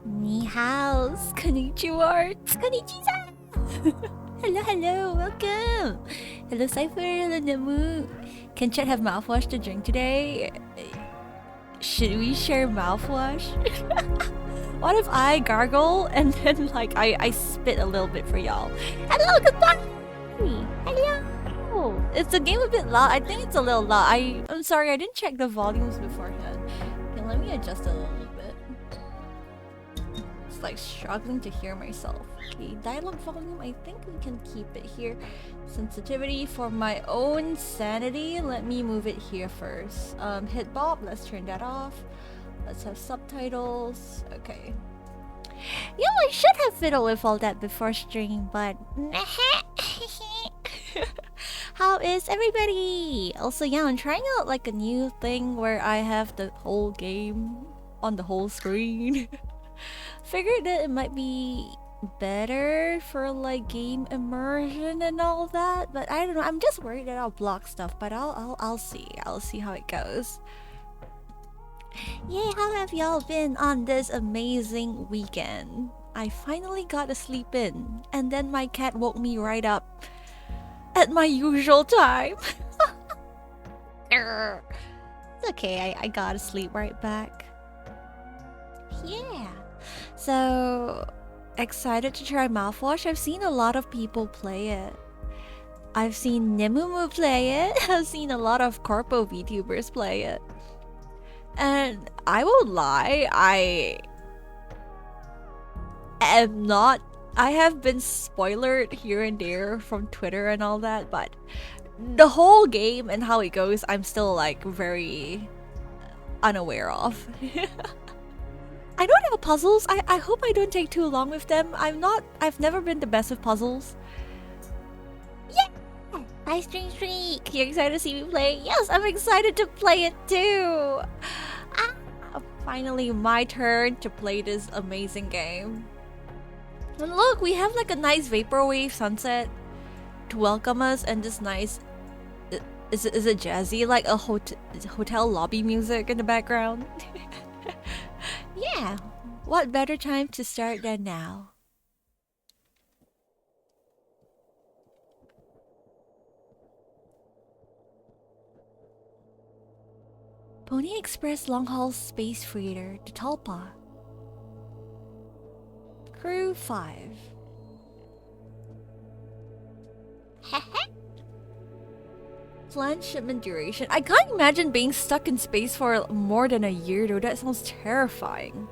Ni hao, konnichiwa, konnichisa. Hello, welcome. Hello, Cypher, hello, Nemu. Can Chet have mouthwash to drink today? Should we share mouthwash? What if I gargle and then like I spit a little bit for y'all? Hello, goodbye. Hello. Is the game a bit loud? I think it's a little loud. I'm sorry, I didn't check the volumes beforehand. Okay, let me adjust it a little bit. It's like struggling to hear myself. Okay, dialogue volume, I think we can keep it here. Sensitivity for my own sanity. Let me move it here first. Hit Bob, let's turn that off. Let's have subtitles. Okay. Yeah, I should have fiddled with all that before streaming, but how is everybody? Also, yeah, I'm trying out like a new thing where I have the whole game on the whole screen. Figured that it might be better for like game immersion and all that, but I don't know. I'm just worried that I'll block stuff, but I'll see. I'll see how it goes. Yay, how have y'all been on this amazing weekend? I finally got to sleep in, and then my cat woke me right up at my usual time. It's okay, I gotta sleep right back. Yeah. So, excited to try mouthwash. I've seen a lot of people play it. I've seen Nimumu play it. I've seen a lot of corpo VTubers play it. And I won't lie, I have been spoilered here and there from Twitter and all that, but the whole game and how it goes, I'm still like very unaware of. I don't have puzzles. I hope I don't take too long with them. I've never been the best with puzzles. Yeah! Hi, String Streak! You're excited to see me play? Yes, I'm excited to play it too! Finally my turn to play this amazing game. And look, we have like a nice vaporwave sunset to welcome us, and this nice... Is it jazzy? Like a hotel lobby music in the background? Yeah, what better time to start than now? Pony Express long-haul space freighter to Talpa. Crew 5. Planned shipment duration. I can't imagine being stuck in space for more than a year though. That sounds terrifying.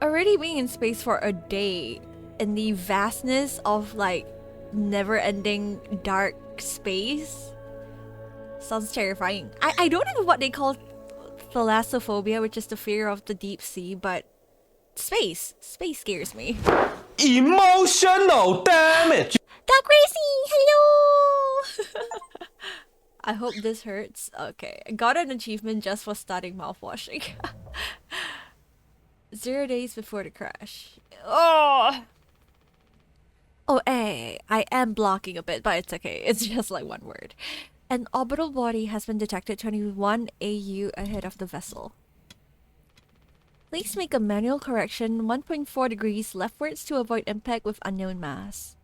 Already being in space for a day in the vastness of like never-ending dark space sounds terrifying. I don't know what they call thalassophobia, which is the fear of the deep sea, but space scares me. Emotional damage. Dark Crazy, hello. I hope this hurts. Okay, I got an achievement just for starting mouthwashing. 0 days before the crash. Oh, hey, I am blocking a bit, but it's okay. It's just like one word. An orbital body has been detected 21 AU ahead of the vessel. Please make a manual correction 1.4 degrees leftwards to avoid impact with unknown mass.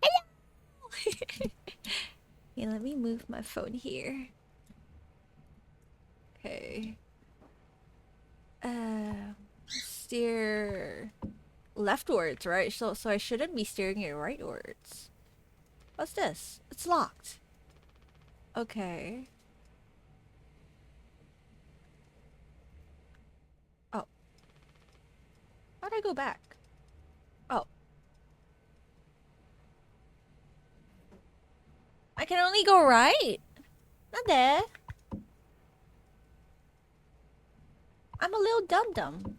Hello! Okay, let me move my phone here. Okay. Steer leftwards, right? So I shouldn't be steering it rightwards. What's this? It's locked. Okay. Oh. How'd I go back? Oh. I can only go right? Not there. I'm a little dum-dum.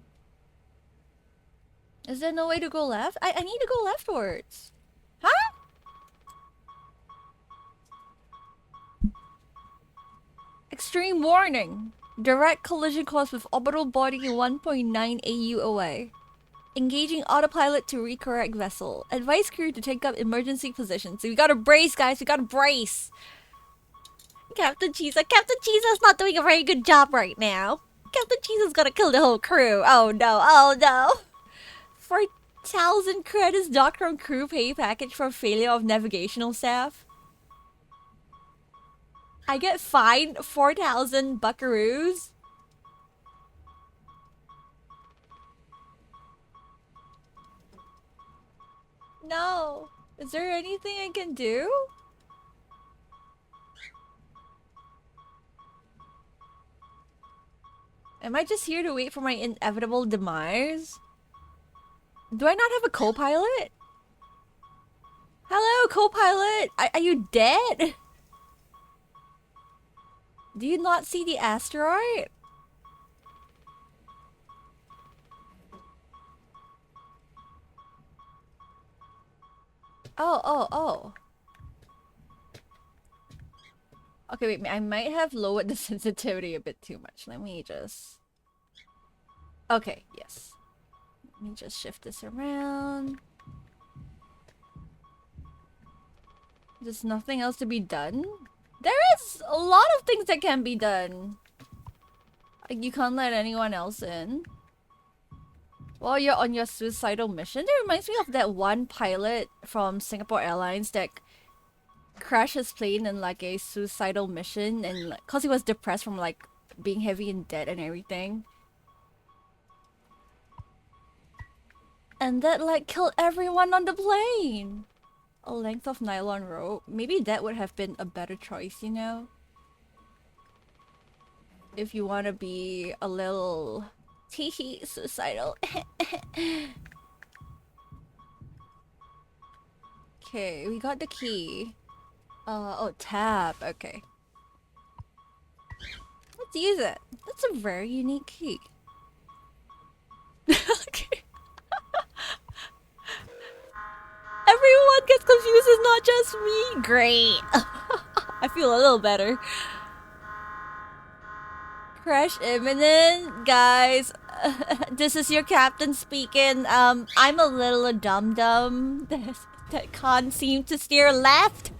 Is there no way to go left? I need to go leftwards. Huh? Extreme warning. Direct collision course with orbital body 1.9 AU away. Engaging autopilot to recorrect vessel. Advise crew to take up emergency positions. So we gotta brace, guys. We gotta brace. Captain Chisa. Captain Chisa's not doing a very good job right now. Captain Chisa's gonna kill the whole crew. Oh no, oh no. 4,000 credits docked from crew pay package for failure of navigational staff. I get fined 4,000 buckaroos. No. Is there anything I can do? Am I just here to wait for my inevitable demise? Do I not have a co-pilot? Hello, co-pilot! Are you dead? Do you not see the asteroid? Oh. Okay, wait, I might have lowered the sensitivity a bit too much. Let me just... Okay, yes. Let me just shift this around. There's nothing else to be done? There is a lot of things that can be done. Like, you can't let anyone else in while you're on your suicidal mission. That reminds me of that one pilot from Singapore Airlines that crashed his plane in like a suicidal mission, and like, cause he was depressed from like being heavy in debt and everything. And that like killed everyone on the plane. A length of nylon rope. Maybe that would have been a better choice, you know? If you want to be a little teehee suicidal. Okay, we got the key. Oh, tab. Okay. Let's use it. That's a very unique key. Okay. Everyone gets confused, it's not just me. Great. I feel a little better. Crash imminent, guys. This is your captain speaking. I'm a little dum-dum that can't seem to steer left.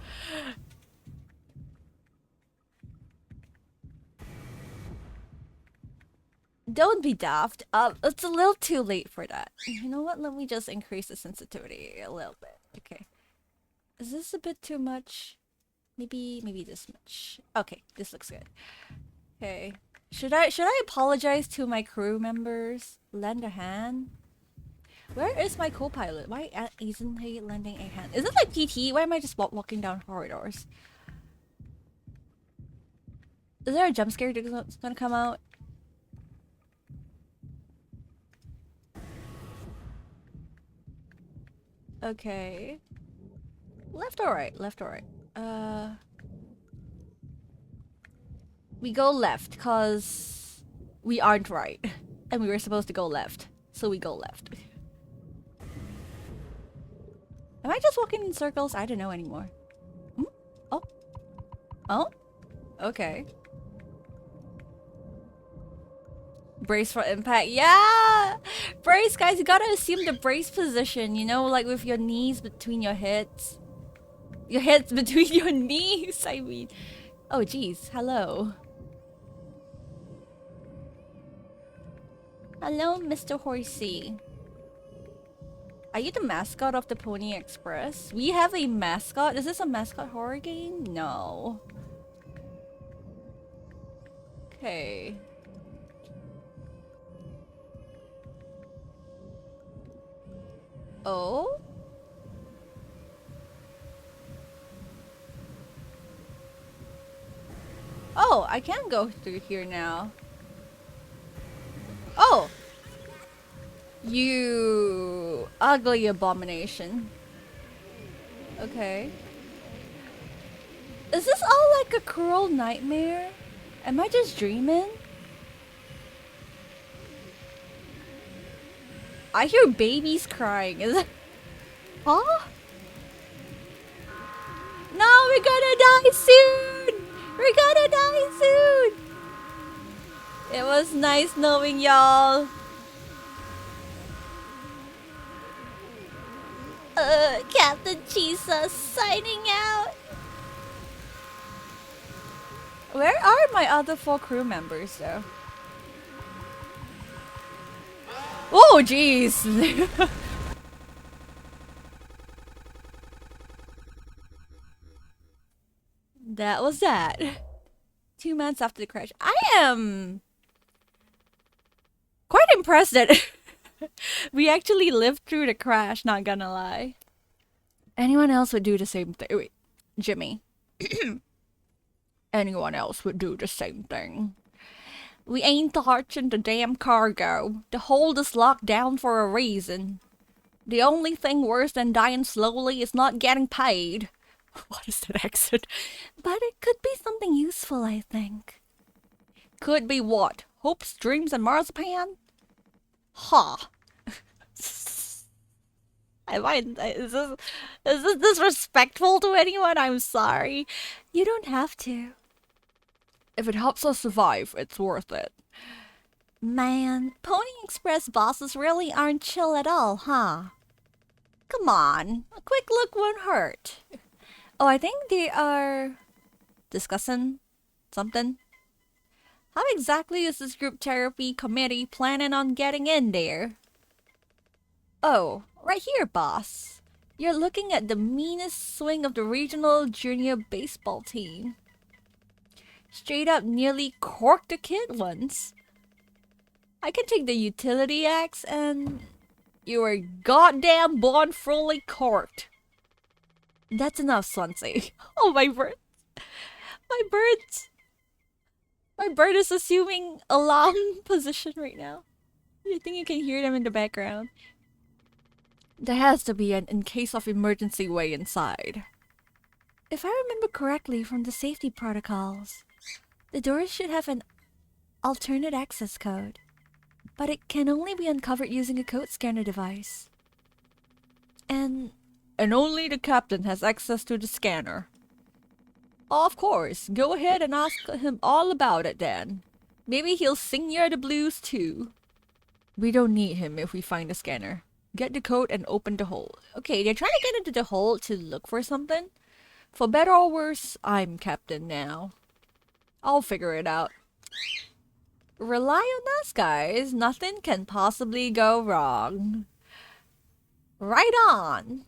Don't be daft. It's a little too late for that. You know what? Let me just increase the sensitivity a little bit. Okay. Is this a bit too much? Maybe this much. Okay, this looks good. Okay. Should I apologize to my crew members? Lend a hand? Where is my co-pilot? Why isn't he lending a hand? Is it like PT? Why am I just walking down corridors? Is there a jump scare that's gonna come out? Okay. Left or right? Left or right? We go left, cause we aren't right. And we were supposed to go left. So we go left. Am I just walking in circles? I don't know anymore. Hmm? Oh. Oh? Okay. Brace for impact. Yeah! Brace, guys. You gotta assume the brace position, you know? Like with your knees between your hips. Your heads between your knees, I mean. Oh, geez. Hello. Hello, Mr. Horsey. Are you the mascot of the Pony Express? We have a mascot? Is this a mascot horror game? No. Okay. Oh? Oh, I can go through here now. Oh! You ugly abomination. Okay. Is this all like a cruel nightmare? Am I just dreaming? I hear babies crying. Is it? Huh? No, we're gonna die soon! We're gonna die soon! It was nice knowing y'all. Captain Chisa signing out. Where are my other 4 crew members though? Oh, jeez. That was that. 2 months after the crash. I am quite impressed that we actually lived through the crash, not gonna lie. Anyone else would do the same thing. Wait, Jimmy. Anyone else would do the same thing. We ain't touching the damn cargo. The hold is locked down for a reason. The only thing worse than dying slowly is not getting paid. What is that accent? But it could be something useful, I think. Could be what? Hopes, dreams, and marzipan? Ha! Is this disrespectful to anyone? I'm sorry. You don't have to. If it helps us survive, it's worth it. Man, Pony Express bosses really aren't chill at all, huh? Come on, a quick look won't hurt. Oh, I think they are discussing something. How exactly is this group therapy committee planning on getting in there? Oh, right here, boss. You're looking at the meanest swing of the regional junior baseball team. Straight up nearly corked a kid once. I can take the utility axe and you were goddamn born fully corked. That's enough, Swansea. Oh, my bird. My birds. My bird is assuming a long position right now. I think you can hear them in the background. There has to be an in case of emergency way inside. If I remember correctly from the safety protocols, the doors should have an alternate access code, but it can only be uncovered using a code scanner device. And only the captain has access to the scanner. Of course, go ahead and ask him all about it then. Maybe he'll sing you the blues too. We don't need him if we find the scanner. Get the code and open the hole. Okay, they're trying to get into the hole to look for something. For better or worse, I'm captain now. I'll figure it out. Rely on us, guys. Nothing can possibly go wrong. Right on.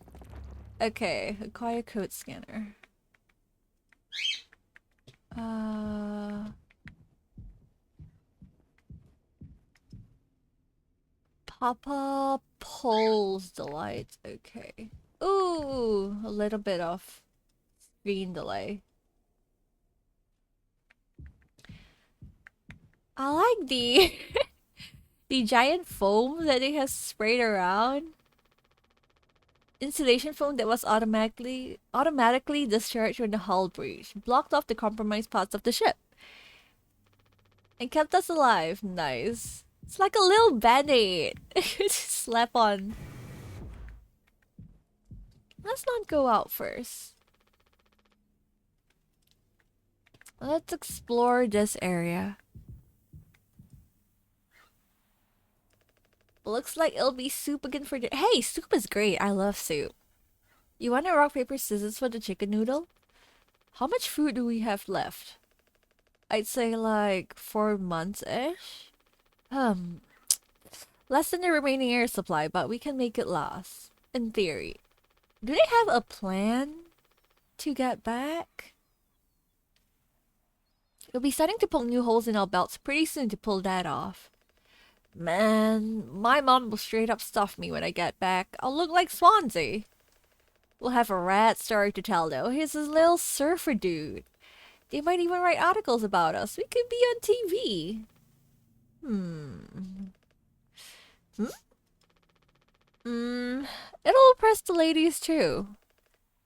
Okay, acquire code scanner. Papa pulls the lights. Okay. Ooh, a little bit of screen delay. I like the the giant foam that they have sprayed around. Insulation foam that was automatically discharged when the hull breached, blocked off the compromised parts of the ship, and kept us alive. Nice. It's like a little band-aid. Slap on. Let's not go out first. Let's explore this area. Looks like it'll be soup again for dinner. Hey, soup is great. I love soup. You want a rock, paper, scissors for the chicken noodle? How much food do we have left? I'd say like 4 months-ish. Less than the remaining air supply, but we can make it last. In theory. Do they have a plan to get back? We'll be starting to poke new holes in our belts pretty soon to pull that off. Man, my mom will straight up stuff me when I get back. I'll look like Swansea. We'll have a rad story to tell though. He's this little surfer dude. They might even write articles about us. We could be on TV. It'll impress the ladies too.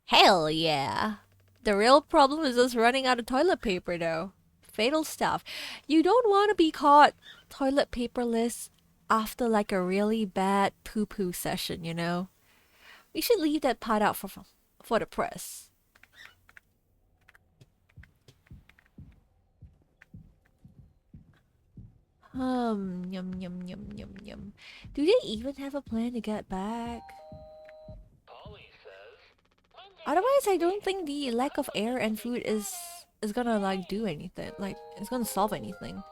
Hell yeah. The real problem is us running out of toilet paper though. Fatal stuff. You don't want to be caught toilet paperless after like a really bad poo-poo session, you know? We should leave that part out for the press. Yum yum yum yum yum. Do they even have a plan to get back? Otherwise, I don't think the lack of air and food is gonna like do anything. Like, it's gonna solve anything.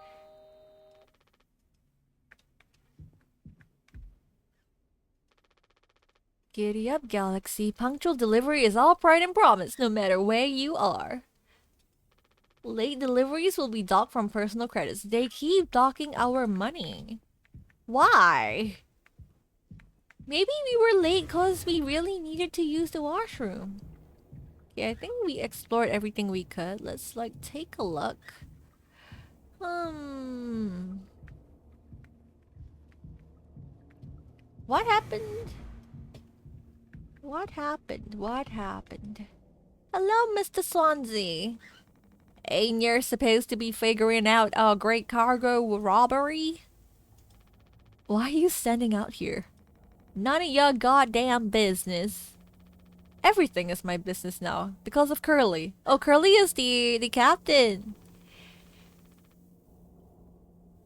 Giddy up, Galaxy. Punctual delivery is all pride and promise, no matter where you are. Late deliveries will be docked from personal credits. They keep docking our money. Why? Maybe we were late because we really needed to use the washroom. Yeah, I think we explored everything we could. Let's, like, take a look. What happened? What happened? What happened? Hello, Mr. Swansea. Ain't you supposed to be figuring out a great cargo robbery? Why are you standing out here? None of your goddamn business. Everything is my business now because of Curly. Oh, Curly is the captain.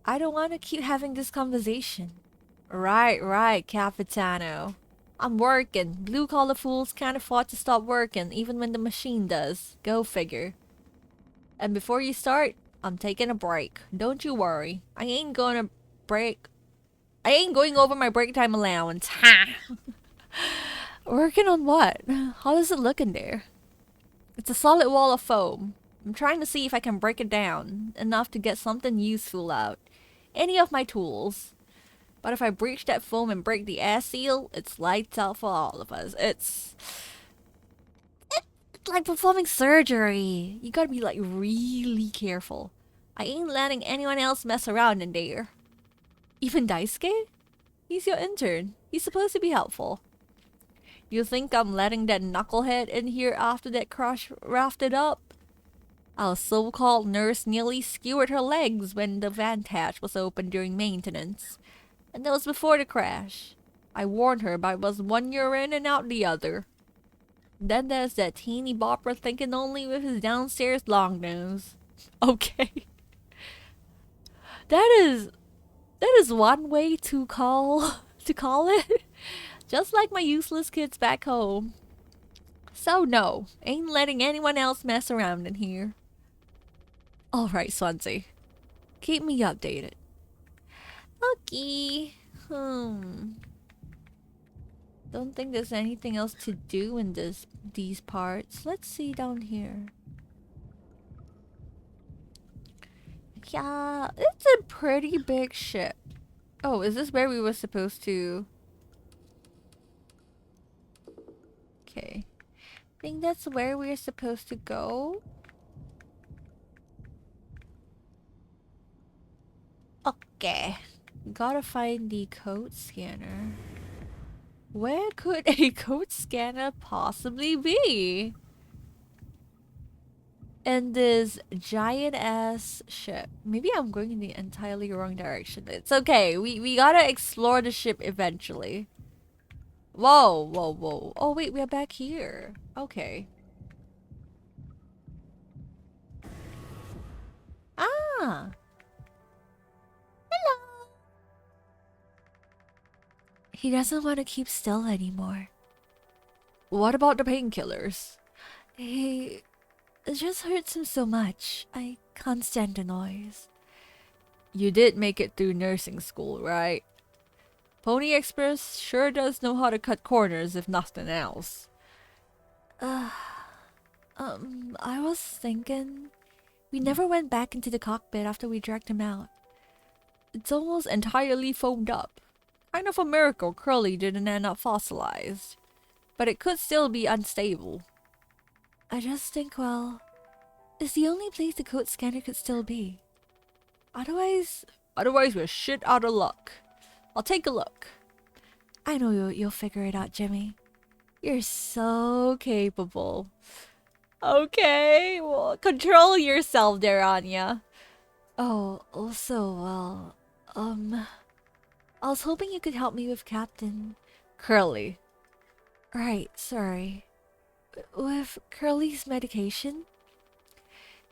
I don't want to keep having this conversation. Right, Capitano. I'm working. Blue-collar fools can't afford to stop working even when the machine does. Go figure. And before you start, I'm taking a break. Don't you worry. I ain't going over my break time allowance. Ha! Working on what? How does it look in there? It's a solid wall of foam. I'm trying to see if I can break it down enough to get something useful out. Any of my tools. But if I breach that foam and break the air seal, it's lights out for all of us. It's like performing surgery. You gotta be like really careful. I ain't letting anyone else mess around in there. Even Daisuke? He's your intern. He's supposed to be helpful. You think I'm letting that knucklehead in here after that crash rafted up? Our so-called nurse nearly skewered her legs when the vent hatch was open during maintenance. And that was before the crash. I warned her, but it was one year in and out the other. Then there's that teeny bopper thinking only with his downstairs long nose. Okay. That is one way to call it. Just like my useless kids back home. So no, ain't letting anyone else mess around in here. Alright, Swansea. Keep me updated. Okay. Don't think there's anything else to do in these parts. Let's see down here. Yeah, it's a pretty big ship. Oh, is this where we were supposed to... Okay. I think that's where we're supposed to go. Okay. Gotta find the code scanner. Where could a code scanner possibly be? And this giant ass ship. Maybe I'm going in the entirely wrong direction. It's okay. We gotta explore the ship eventually. Whoa. Oh wait, we're back here. Okay. Ah. Hello. He doesn't want to keep still anymore. What about the painkillers? It just hurts him so much. I can't stand the noise. You did make it through nursing school, right? Pony Express sure does know how to cut corners if nothing else. I was thinking... We never went back into the cockpit after we dragged him out. It's almost entirely foamed up. Kind of a miracle Curly didn't end up fossilized. But it could still be unstable. I just think, well... It's the only place the code scanner could still be. Otherwise we're shit out of luck. I'll take a look. I know you'll figure it out, Jimmy. You're so capable. Okay, well, control yourself there, Anya. Oh, also, well, I was hoping you could help me with Captain Curly. Right, sorry. With Curly's medication?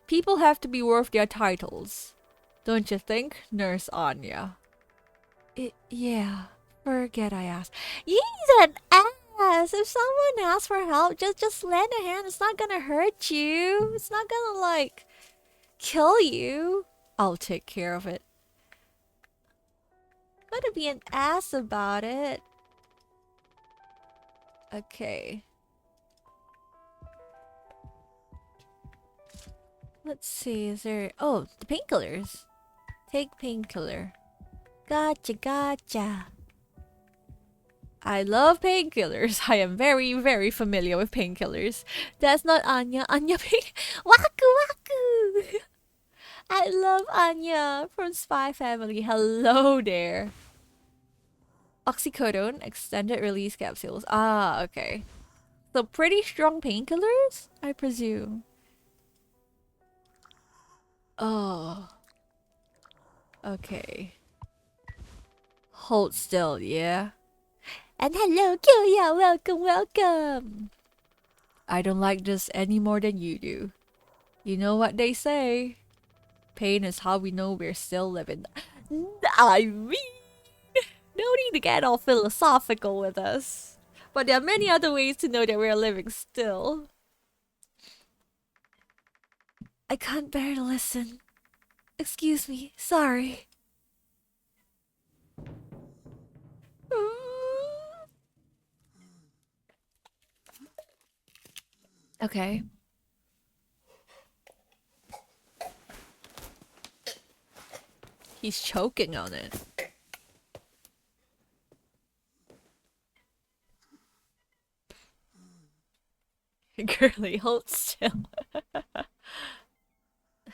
People have to be worth their titles. Don't you think, Nurse Anya? Yeah. Forget I asked. He's an ass! If someone asks for help, just lend a hand. It's not gonna hurt you. It's not gonna, like, kill you. I'll take care of it. Gotta be an ass about it. Okay. Let's see, is there... Oh, the painkillers. Take painkiller. Gotcha, gotcha. I love painkillers. I am very, very familiar with painkillers. That's not Anya. Anya Waku Waku! I love Anya from Spy Family. Hello there. Oxycodone, extended release capsules. Ah, okay. So pretty strong painkillers, I presume. Oh. Okay. Hold still, yeah? And hello, Kyoya! Welcome, welcome! I don't like this any more than you do. You know what they say. Pain is how we know we're still living. I mean, no need to get all philosophical with us. But there are many other ways to know that we're living still. I can't bear to listen. Excuse me, sorry. Okay. He's choking on it. Girly, hold still.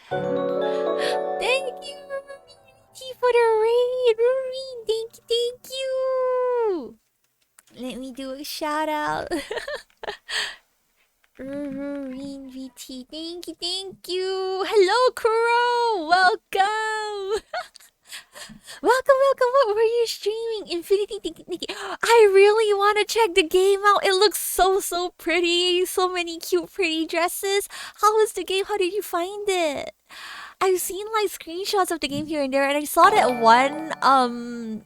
Thank you, Ruby, for the raid. Ruby, thank you. Let me do a shout out. Rurine VT, thank you. Hello, Kuro, welcome. Welcome. What were you streaming? Infinity Nikki. I really want to check the game out. It looks so pretty. So many cute, pretty dresses. How was the game? How did you find it? I've seen like screenshots of the game here and there, and I saw that one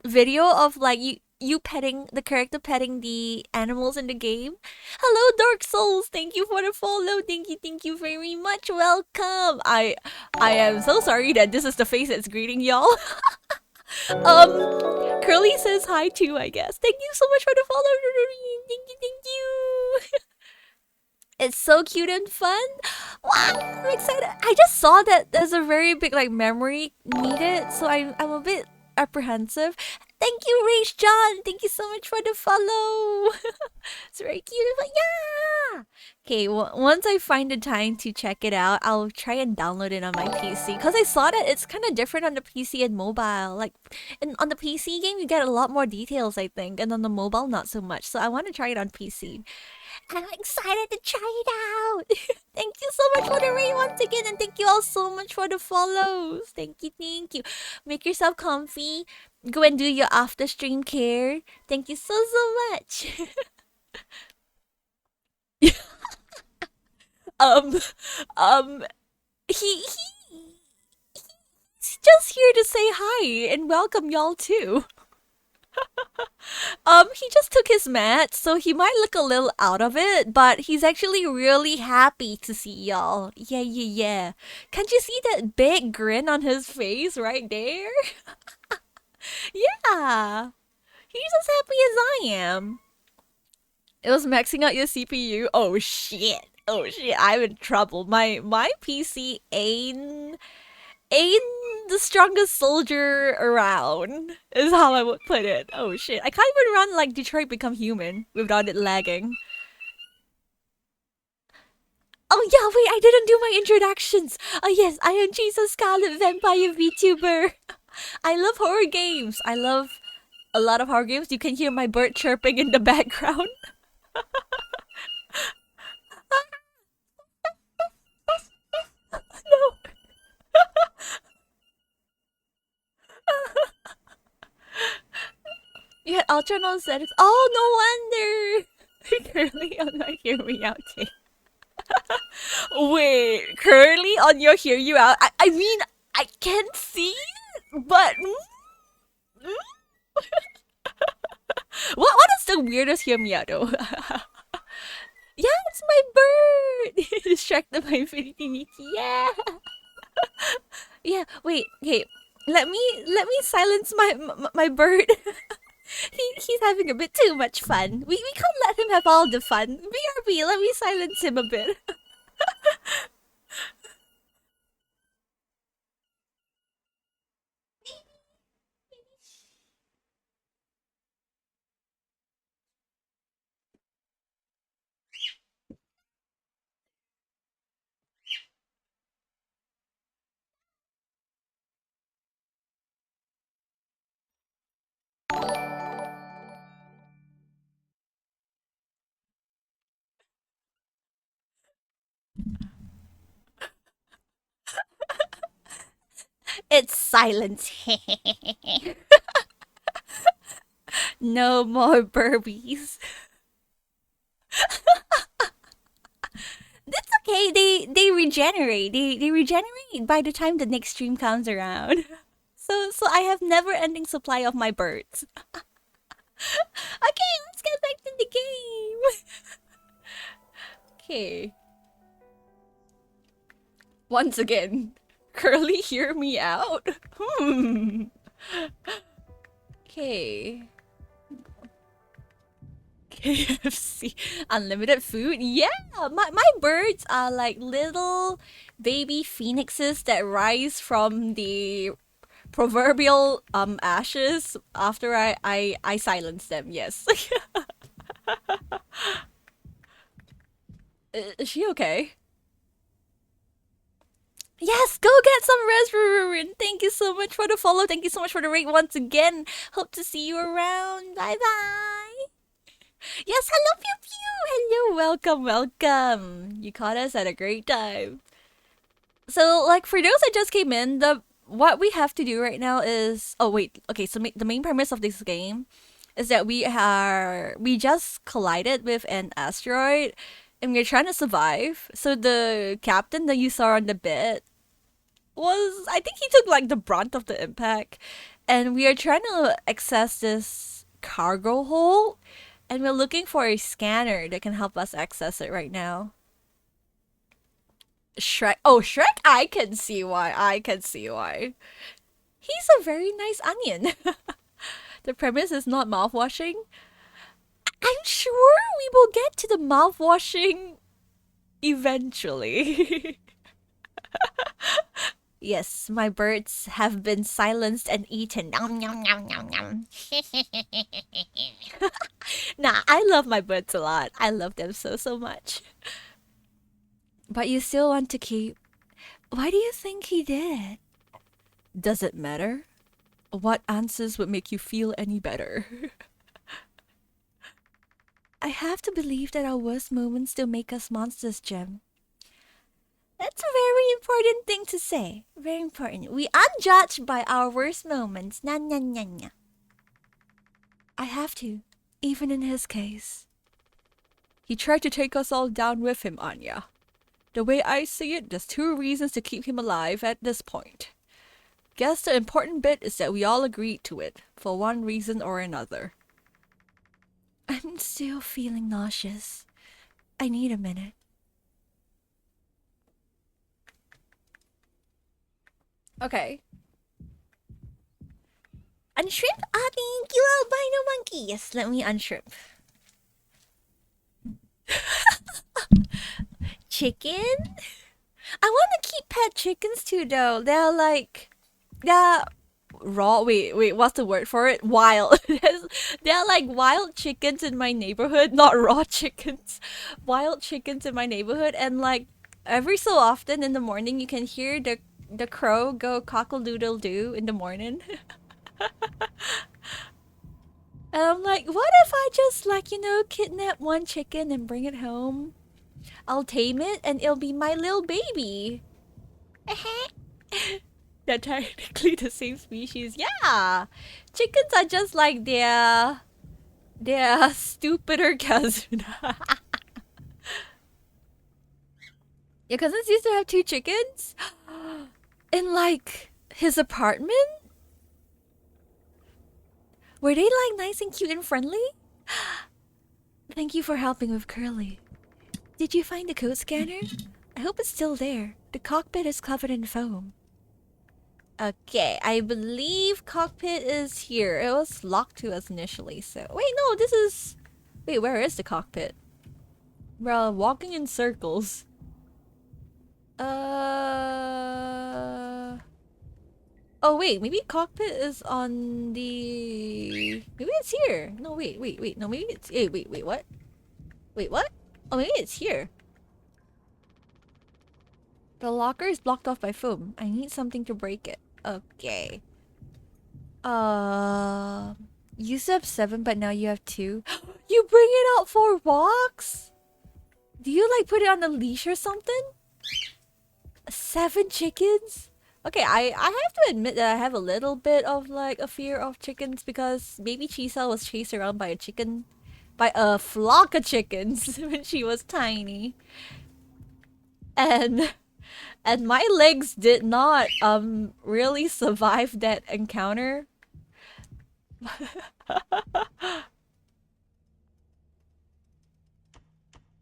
video of like you petting the character petting the animals in the game. Hello, Dark Souls. Thank you for the follow. Thank you very much. Welcome. I am so sorry that this is the face that's greeting y'all. Curly says hi too, I guess. Thank you so much for the follow. Thank you. It's so cute and fun. Wow, I'm excited. I just saw that there's a very big like memory needed, so I'm a bit apprehensive. Thank you, Rage John. Thank you so much for the follow. It's very cute. But yeah. Okay, once I find the time to check it out, I'll try and download it on my PC. Because I saw that it's kind of different on the PC and mobile. Like, on the PC game, you get a lot more details, I think. And on the mobile, not so much. So I want to try it on PC. And I'm excited to try it out. Thank you so much for the raid once again. And thank you all so much for the follows. Thank you. Make yourself comfy. Go and do your after stream care. Thank you so much. He's just here to say hi and welcome y'all too. He just took his mat, so he might look a little out of it, but he's actually really happy to see y'all. Yeah. Can't you see that big grin on his face right there? Yeah. He's as happy as I am. It was maxing out your CPU. Oh shit. I'm in trouble. My PC ain't the strongest soldier around, is how I would put it. Oh shit. I can't even run like Detroit Become Human without it lagging. Oh yeah, wait, I didn't do my introductions. Oh yes, I am Chisa Scarlett, vampire VTuber. I love horror games. I love a lot of horror games. You can hear my bird chirping in the background. No. You had Ultra on settings. Oh, no wonder. Curly on my hear me out tape. Wait, Curly on your hear you out? I mean, I can't see, but... What is the weirdest hear me out though? Yeah, it's my bird! Distracted by Infinity Nikki. Yeah! Yeah, wait, okay. Let me silence my bird. He's having a bit too much fun. We can't let him have all the fun. BRB, let me silence him a bit. It's silence. No more burbies. That's okay. They regenerate. They regenerate by the time the next stream comes around. So I have never ending supply of my birds. Okay, let's get back to the game. Okay. Once again, Curly, hear me out. Okay. KFC. Unlimited food? Yeah! My birds are like little baby phoenixes that rise from the proverbial ashes after I silence them, yes. Is she okay? Yes, go get some raspberry. Thank you so much for the follow. Thank you so much for the rate once again. Hope to see you around. Bye bye. Yes, hello, Pew Pew. Hello, welcome, welcome. You caught us at a great time. So, like, for those that just came in, what we have to do right now is okay. So the main premise of this game is that we just collided with an asteroid, and we're trying to survive. So the captain that you saw on the bed I think he took like the brunt of the impact, and we are trying to access this cargo hold, and we're looking for a scanner that can help us access it right now. Shrek. Oh, Shrek, I can see why. I can see why. He's a very nice onion. The premise is not mouthwashing. I'm sure we will get to the mouthwashing eventually. Yes, my birds have been silenced and eaten. Nom, nom, nom, nom, nom. Nah, I love my birds a lot. I love them so, so much. But you still want to keep. Why do you think he did? Does it matter? What answers would make you feel any better? I have to believe that our worst moments still make us monsters, Jem. That's a very important thing to say. Very important. We are judged by our worst moments. Na na na na. I have to, even in his case. He tried to take us all down with him, Anya. The way I see it, there's two reasons to keep him alive at this point. Guess the important bit is that we all agreed to it, for one reason or another. I'm still feeling nauseous. I need a minute. Okay. Unshrimp? Ah, thank you, albino monkey. Yes, let me unshrimp. Chicken? I want to keep pet chickens too, though. They're raw. Wait, what's the word for it? Wild. They're like wild chickens in my neighborhood, not raw chickens. Wild chickens in my neighborhood, and like every so often in the morning, you can hear the crow go cockle-doodle-doo in the morning. And I'm like, what if I just kidnap one chicken and bring it home? I'll tame it and it'll be my little baby. They're technically the same species. Yeah. Chickens are just like their stupider cousin. Your cousins used to have two chickens? In like his apartment? Were they like nice and cute and friendly? Thank you for helping with Curly. Did you find the code scanner? I hope it's still there. The cockpit is covered in foam. Okay, I believe cockpit is here. It was locked to us initially, so... Wait, no, this is... Wait, where is the cockpit? Bro, walking in circles. Oh wait, maybe cockpit is on the... Maybe it's here. No, wait. No, maybe it's... wait, what? Wait, what? Oh, maybe it's here. The locker is blocked off by foam. I need something to break it. Okay. You used to have 7, but now you have 2. You bring it out for walks? Do you like put it on a leash or something? 7 chickens? Okay, I have to admit that I have a little bit of like a fear of chickens because baby Chisa was chased around by a flock of chickens when she was tiny. And my legs did not really survive that encounter.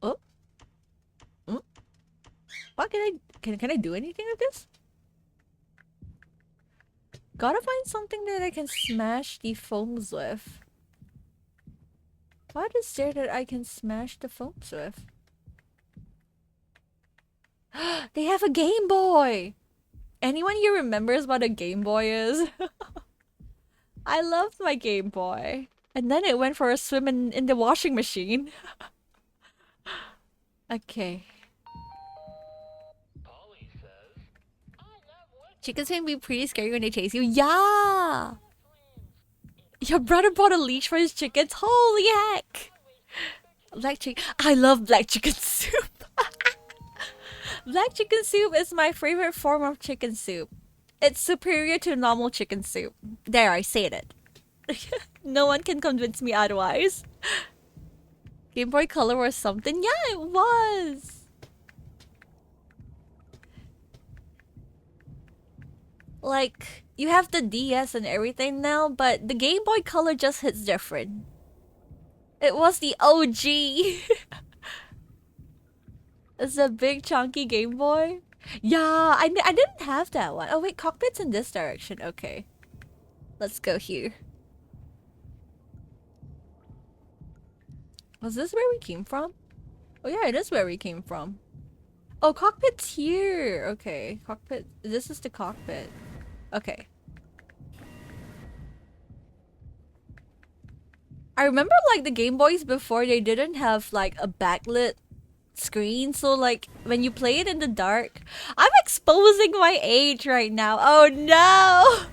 Oh, oh. What can I do anything with this? Gotta find something that I can smash the foams with. What is there that I can smash the foams with? They have a Game Boy! Anyone here remembers what a Game Boy is? I loved my Game Boy. And then it went for a swim in the washing machine. Okay. Chickens can be pretty scary when they chase you. Yeah! Your brother bought a leash for his chickens. Holy heck! I love black chicken soup. Black chicken soup is my favorite form of chicken soup. It's superior to normal chicken soup. There, I said it. No one can convince me otherwise. Game Boy Color or something? Yeah, it was! Like, you have the DS and everything now, but the Game Boy Color just hits different. It was the OG. It's a big chunky Game Boy. Yeah, I didn't have that one. Oh wait, cockpit's in this direction. Okay. Let's go here. Was this where we came from? Oh yeah, it is where we came from. Oh, cockpit's here. Okay, cockpit. This is the cockpit. Okay. I remember like the Game Boys before they didn't have like a backlit screen, so like when you play it in the dark, I'm exposing my age right now. Oh no!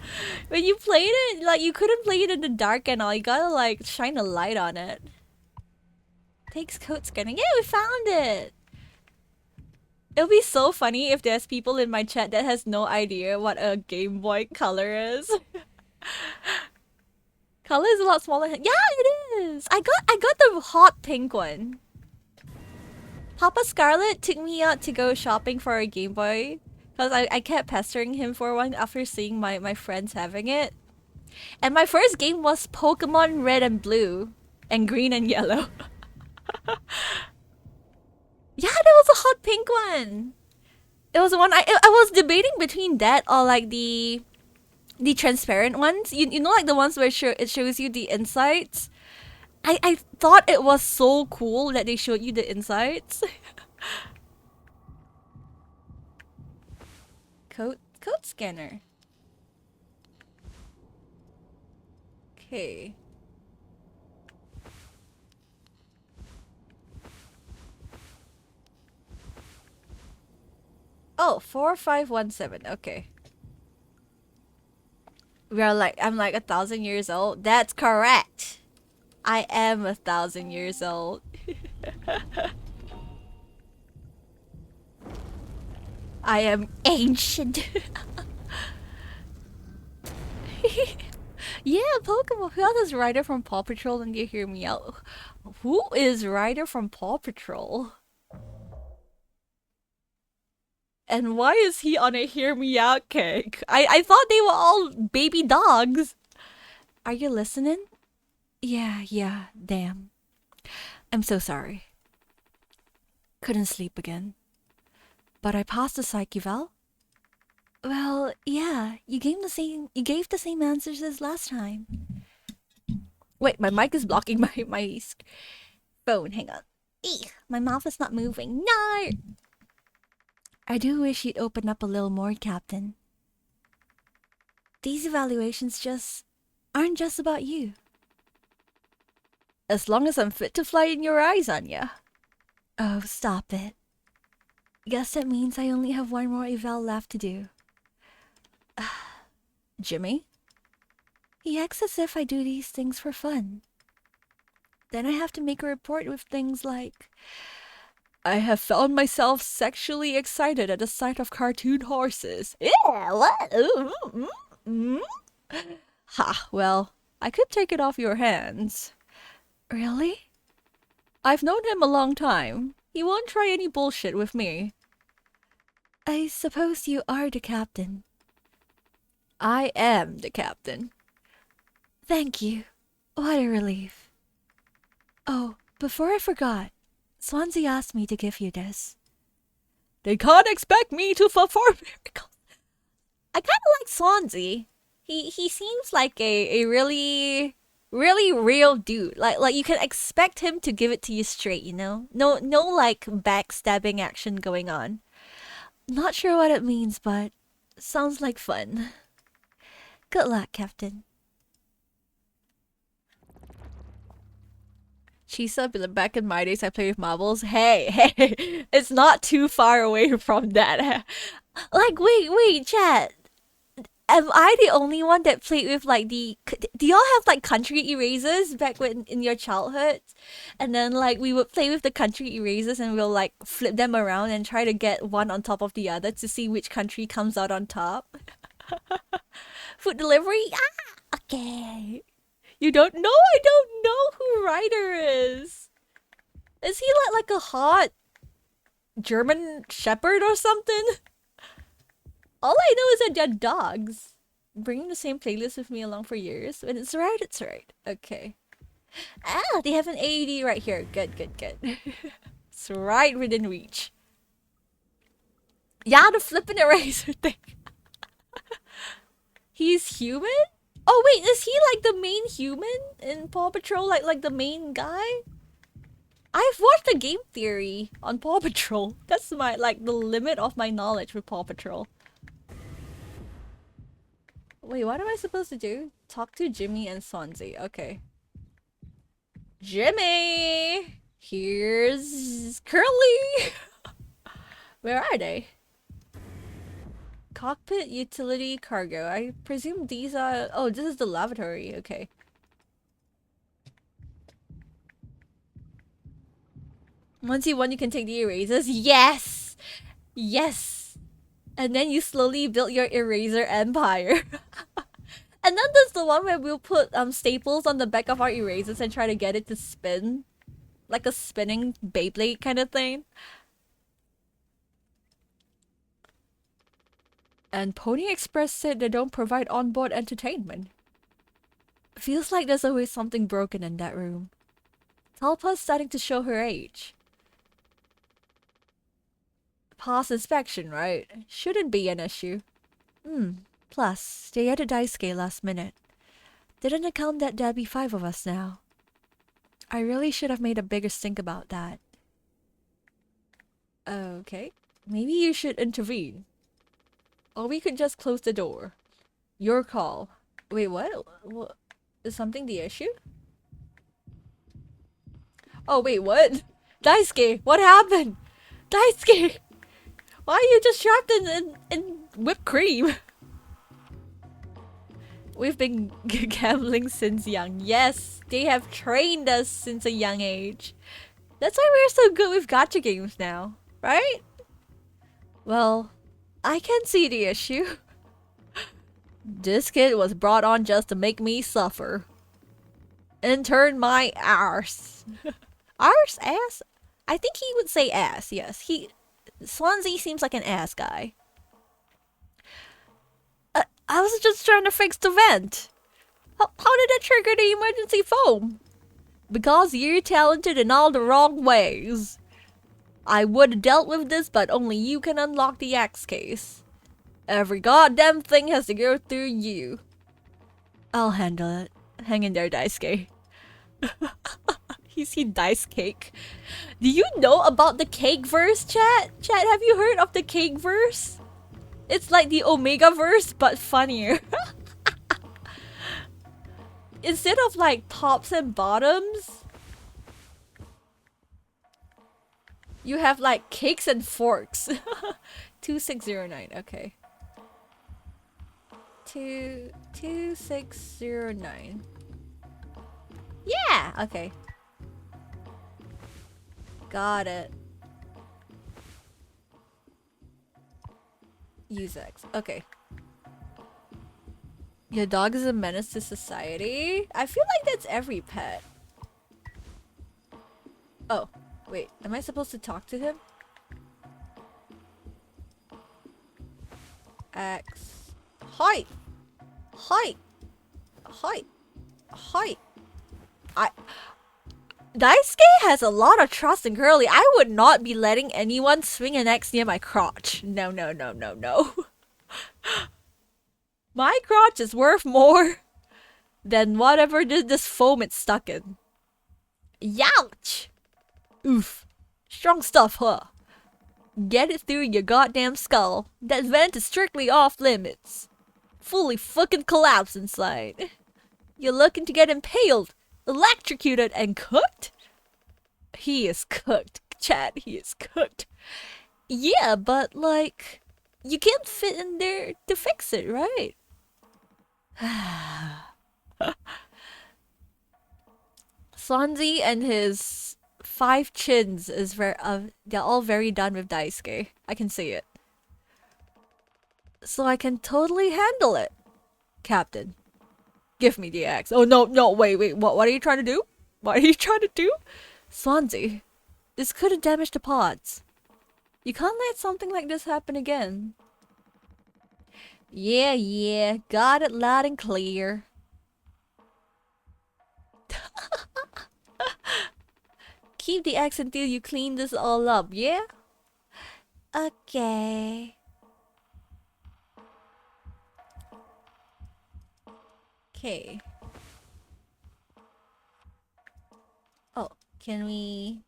When you played it, like you couldn't play it in the dark and all. You gotta like shine a light on it. Takes code scanning. Yeah, we found it. It'll be so funny if there's people in my chat that has no idea what a Game Boy Color is. Color is a lot smaller. Yeah, it is. I got the hot pink one. Papa Scarlett took me out to go shopping for a Game Boy because I kept pestering him for one after seeing my friends having it. And my first game was Pokemon Red and Blue and Green and Yellow. Yeah, there was a hot pink one. It was one I was debating between that or like the transparent ones. You know like the ones where it shows you the insides. I thought it was so cool that they showed you the insides. Code scanner. Okay. Oh, 4517. Okay. I'm like 1,000 years old. That's correct. I am 1,000 years old. I am ancient. Yeah, Pokemon. Who else is Ryder from Paw Patrol? And you hear me out. Who is Ryder from Paw Patrol? And why is he on a hear me out cake? I thought they were all baby dogs. Are you listening? Yeah, damn. I'm so sorry. Couldn't sleep again. But I passed the psych eval. Well, yeah, you gave the same answers as last time. Wait, my mic is blocking my phone. Hang on. Eek, my mouth is not moving. No! I do wish you'd open up a little more, Captain. These evaluations aren't just about you. As long as I'm fit to fly in your eyes, Anya. Oh, stop it. Guess that means I only have one more eval left to do. Jimmy? He acts as if I do these things for fun. Then I have to make a report with things like, I have found myself sexually excited at the sight of cartoon horses. Yeah, what? Ha, well, I could take it off your hands. Really? I've known him a long time. He won't try any bullshit with me. I suppose you are the captain. I am the captain. Thank you. What a relief. Oh, before I forgot, Swansea asked me to give you this. They can't expect me to perform miracles. I kind of like Swansea. He seems like a really real dude. Like you can expect him to give it to you straight, you know? No like backstabbing action going on. Not sure what it means, but sounds like fun. Good luck, Captain. Chisa, back in my days I played with marbles. Hey, it's not too far away from that. Like, wait, chat. Am I the only one that played with like do y'all have like country erasers back when in your childhood? And then like we would play with the country erasers and we'll like flip them around and try to get one on top of the other to see which country comes out on top. Food delivery? Ah, okay. You don't know? I don't know who Ryder is. Is he like a hot German shepherd or something? All I know is that they're dogs. Bringing the same playlist with me along for years. When it's right, it's right. Okay. Ah, they have an AED right here. Good. It's right within reach. Yeah, the flipping eraser thing. He's human? Oh wait, is he like the main human in Paw Patrol? Like the main guy? I've watched the game theory on Paw Patrol. That's my like the limit of my knowledge with Paw Patrol. Wait, what am I supposed to do? Talk to Jimmy and Swansea. Okay. Jimmy! Here's Curly! Where are they? Cockpit, utility, cargo. I presume these are... Oh, this is the lavatory. Okay. Once you won, you can take the erasers. Yes! Yes! And then you slowly build your eraser empire. And then there's the one where we'll put staples on the back of our erasers and try to get it to spin. Like a spinning Beyblade kind of thing. And Pony Express said they don't provide onboard entertainment. Feels like there's always something broken in that room. Talpa's starting to show her age. Pass inspection, right? Shouldn't be an issue. Plus, they added Daisuke last minute. Didn't account that there'd be 5 of us now. I really should have made a bigger stink about that. Okay. Maybe you should intervene. Or we could just close the door. Your call. Wait, what? Is something the issue? Oh, wait, what? Daisuke, what happened? Daisuke! Why are you just trapped in whipped cream? We've been gambling since young. Yes, they have trained us since a young age. That's why we're so good with gacha games now, right? Well, I can see the issue. This kid was brought on just to make me suffer. And turn my arse. Arse? Ass? I think he would say ass, yes. Swansea seems like an ass guy. I was just trying to fix the vent. How did it trigger the emergency foam? Because you're talented in all the wrong ways. I would have dealt with this, but only you can unlock the axe case. Every goddamn thing has to go through you. I'll handle it. Hang in there, Daisuke. He dice cake. Do you know about the cake verse, chat? Chat, have you heard of the cake verse? It's like the Omega verse, but funnier. Instead of like tops and bottoms, you have like cakes and forks. 2609, okay. 2609. Yeah, okay. Got it. Use X. Okay. Your dog is a menace to society? I feel like that's every pet. Oh, wait. Am I supposed to talk to him? X. Hi! Hi! Hi! Hi! Daisuke has a lot of trust in Curly. I would not be letting anyone swing an axe near my crotch. No, no, no, no, no. My crotch is worth more than whatever this foam it's stuck in. Youch! Oof. Strong stuff, huh? Get it through your goddamn skull. That vent is strictly off limits. Fully fucking collapse inside. You're looking to get impaled, electrocuted, and cooked? He is cooked, chat. He is cooked. Yeah, but like, you can't fit in there to fix it, right? Swansea and his 5 chins is very they're all very done with Daisuke. I can see it. So I can totally handle it. Captain, give me the axe. Oh no, no, wait, what are you trying to do? What are you trying to do? Swansea, this could have damaged the pods. You can't let something like this happen again. Yeah, got it loud and clear. Keep the axe until you clean this all up, yeah? Okay. Okay. Oh, can we...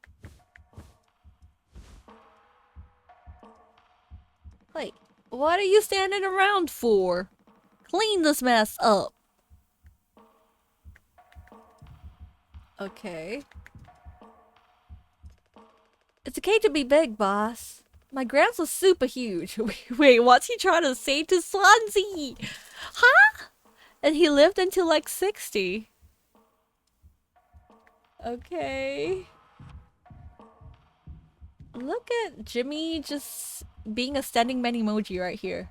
Wait, what are you standing around for? Clean this mess up. Okay. It's okay to be big, boss. My Gramps was super huge. Wait, what's he trying to say to Swansea? Huh? And he lived until like 60. Okay. Look at Jimmy just being a standing man emoji right here.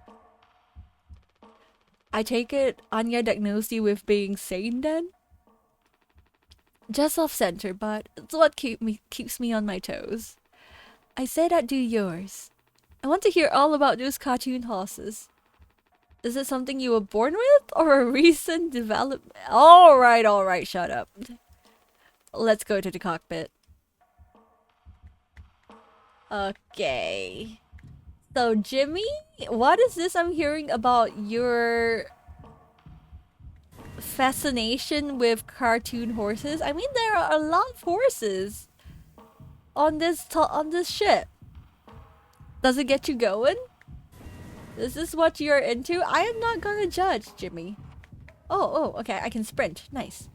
I take it Anya diagnosed you with being sane then? Just off center, but it's what keeps me on my toes. I said I'd do yours. I want to hear all about those cartoon horses. Is it something you were born with or a recent development? Alright, shut up. Let's go to the cockpit. Okay. So Jimmy, what is this I'm hearing about your fascination with cartoon horses? I mean, there are a lot of horses on this ship. Does it get you going? Is this what you're into? I am not gonna judge, Jimmy. Oh, okay, I can sprint. Nice.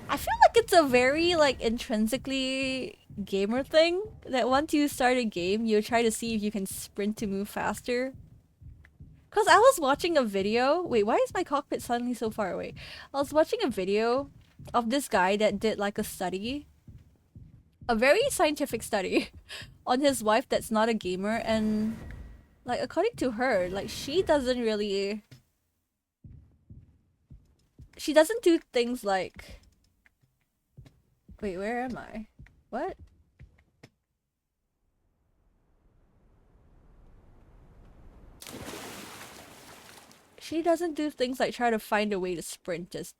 I feel like it's a very, like, intrinsically gamer thing that once you start a game, you try to see if you can sprint to move faster. Cause I was watching a video. Wait, why is my cockpit suddenly so far away? I was watching a video of this guy that did like a study, a very scientific study, on his wife that's not a gamer, and like according to her, like she doesn't do things like. Wait, where am I? What? She doesn't do things like try to find a way to sprint, is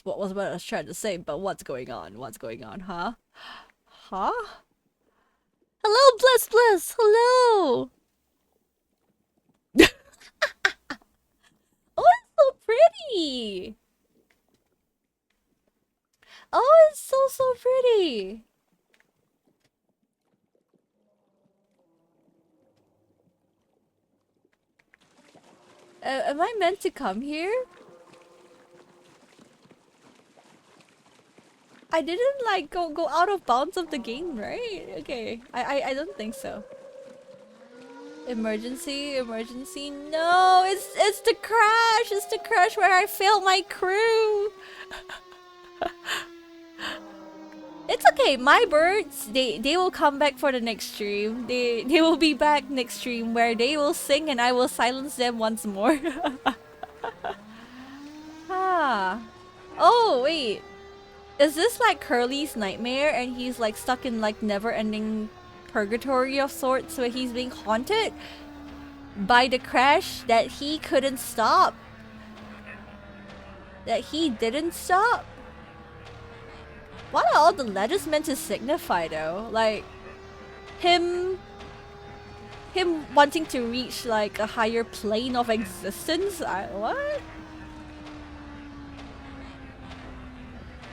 what I was trying to say, but what's going on? What's going on, huh? Huh? Hello, Bliss! Hello! pretty! Oh, it's so pretty! Am I meant to come here? I didn't like go out of bounds of the game, right? Okay. I don't think so. Emergency, emergency. No, it's the crash. It's the crash where I failed my crew. It's okay. My birds, they will come back for the next stream. They will be back next stream where they will sing and I will silence them once more. Ah. Oh, wait. Is this like Curly's nightmare and he's like stuck in like never-ending purgatory of sorts where he's being haunted by the crash that he couldn't stop? That he didn't stop? What are all the letters meant to signify though? Like him wanting to reach like a higher plane of existence? What?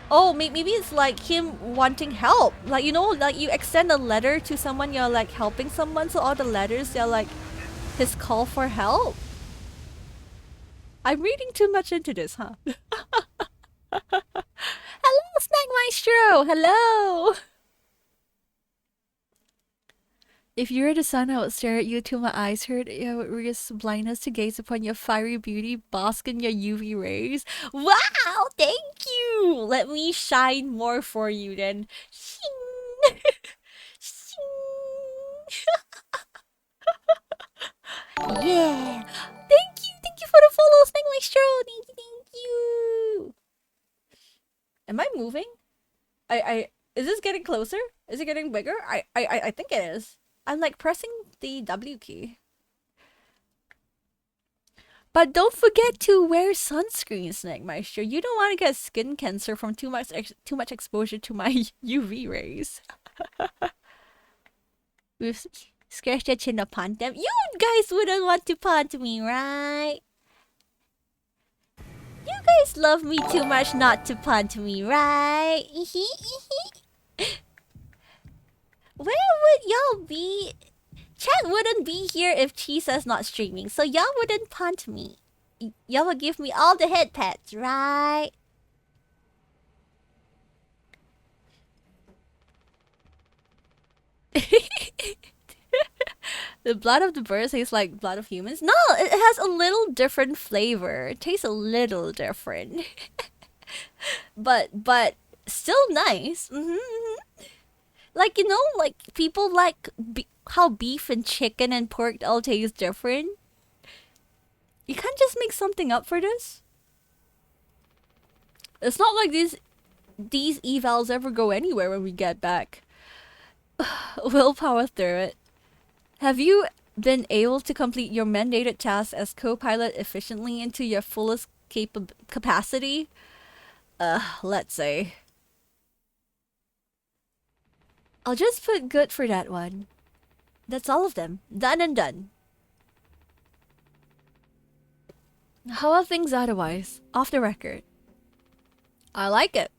Oh, maybe it's like him wanting help. Like, you know, like you extend a letter to someone, you're like helping someone, so all the letters, they're like his call for help. I'm reading too much into this, huh? Hello, Snack Maestro! Hello! If you were the sun, I would stare at you till my eyes hurt. I would risk blindness to gaze upon your fiery beauty, bask in your UV rays. Wow! Thank you! Let me shine more for you then. Shing! Shing! Yeah! Thank you! Thank you for the follow, Snake Maestro! Thank you, thank you! Am I moving? Is this getting closer? Is it getting bigger? I think it is. I'm like pressing the W key. But don't forget to wear sunscreen, Snake Maestro. You don't want to get skin cancer from too much exposure to my UV rays. We've scratched your chin upon them. You guys wouldn't want to punt me, right? You guys love me too much not to punt me, right? Where would y'all be? Chat wouldn't be here if Chisa's not streaming, so y'all wouldn't punt me. Y'all would give me all the head pats, right? The blood of the birds tastes like blood of humans. No, it has a little different flavor. It tastes a little different. but still nice. Like, you know, like people like how beef and chicken and pork all taste different. You can't just make something up for this. It's not like these evals ever go anywhere when we get back. We'll power through it. Have you been able to complete your mandated tasks as co-pilot efficiently into your fullest capacity? Let's say. I'll just put good for that one. That's all of them. Done and done. How are things otherwise? Off the record. I like it.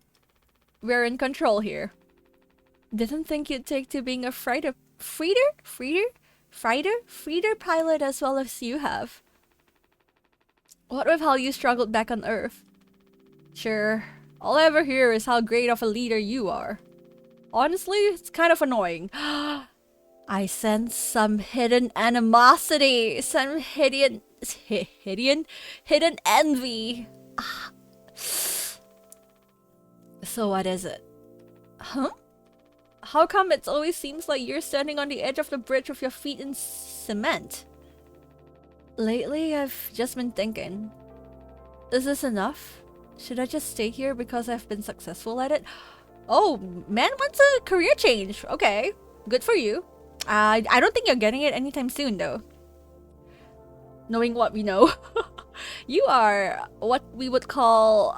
We're in control here. Didn't think you'd take to being a freighter pilot as well as you have. What with how you struggled back on Earth? Sure, all I ever hear is how great of a leader you are. Honestly, it's kind of annoying. I sense some hidden animosity, some hidden envy. So what is it? Huh? How come it always seems like you're standing on the edge of the bridge with your feet in cement? Lately, I've just been thinking. Is this enough? Should I just stay here because I've been successful at it? Oh, man wants a career change. Okay, good for you. I don't think you're getting it anytime soon, though. Knowing what we know. You are what we would call,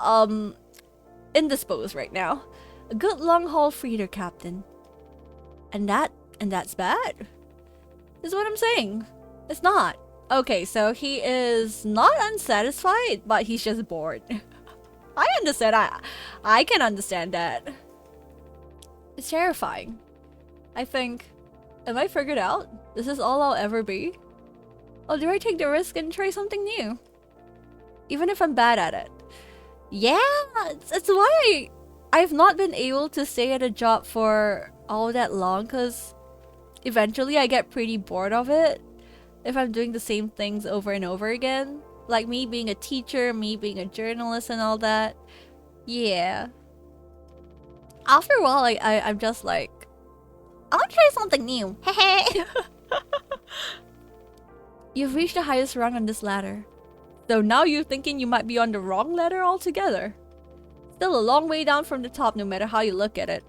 indisposed right now. A good long-haul freighter captain. And that's bad. Is what I'm saying. It's not. Okay, so he is not unsatisfied, but he's just bored. I understand. I can understand that. It's terrifying. I think, am I figured out? This is all I'll ever be? Or do I take the risk and try something new? Even if I'm bad at it. Yeah, it's why I've not been able to stay at a job for all that long, because eventually I get pretty bored of it if I'm doing the same things over and over again. Like me being a teacher, me being a journalist and all that. Yeah. After a while, I'm just like, I want to try something new. Hehe. You've reached the highest rung on this ladder. So now you're thinking you might be on the wrong ladder altogether. Still a long way down from the top no matter how you look at it.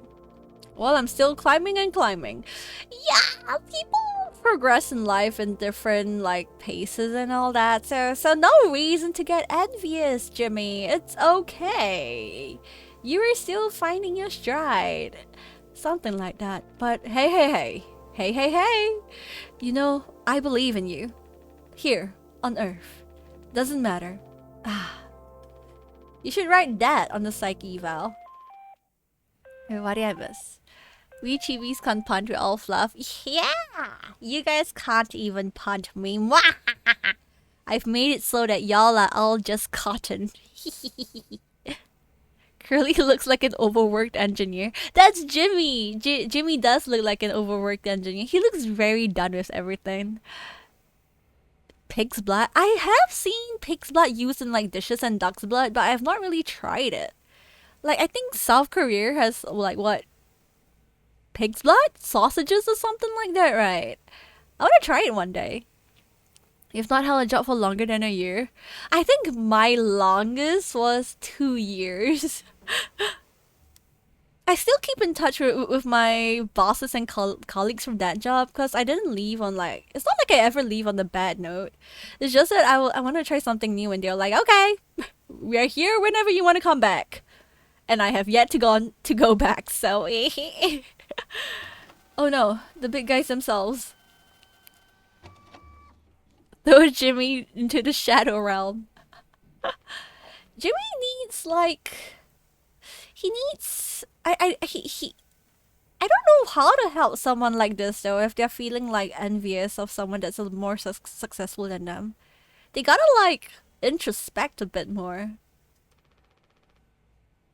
Well, I'm still climbing and climbing. Yeah, people progress in life in different paces and all that. So no reason to get envious, Jimmy. It's okay. You are still finding your stride. Something like that. But hey. You know, I believe in you. Here, on Earth. Doesn't matter. You should write that on the psyche eval. Wait, what did I miss? We chibis can't punch, we're all fluff. Yeah! You guys can't even punch me. I've made it so that y'all are all just cotton. Curly looks like an overworked engineer. That's Jimmy! Jimmy does look like an overworked engineer. He looks very done with everything. Pig's blood? I have seen pig's blood used in dishes and duck's blood, but I have not really tried it. I think South Korea has what? Pig's blood? Sausages or something like that, right? I want to try it one day. You've not held a job for longer than a year. I think my longest was 2 years. I still keep in touch with my bosses and colleagues from that job because I didn't leave on it's not like I ever leave on the bad note. It's just that I want to try something new and they're like, okay, we are here whenever you want to come back. And I have yet to go back, so oh no, the big guys themselves. Throw Jimmy into the shadow realm. Jimmy needs he needs I don't know how to help someone like this though if they're feeling envious of someone that's more successful than them. They gotta introspect a bit more.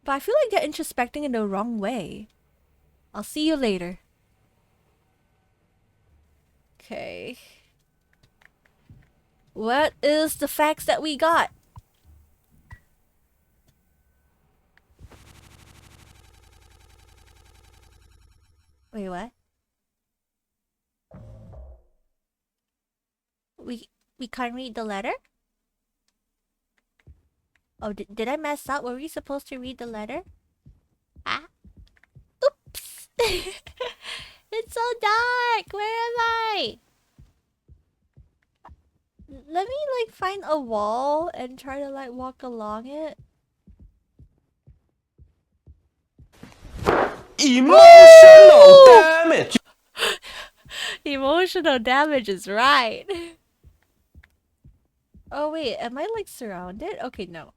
But I feel like they're introspecting in the wrong way. I'll see you later. Okay. What is the facts that we got? Wait, what? We can't read the letter? Oh, did I mess up? Were we supposed to read the letter? Ah? Oops! It's so dark! Where am I? Let me find a wall and try to walk along it. Emotional damage! Emotional damage is right. Oh wait, am I surrounded? Okay, no.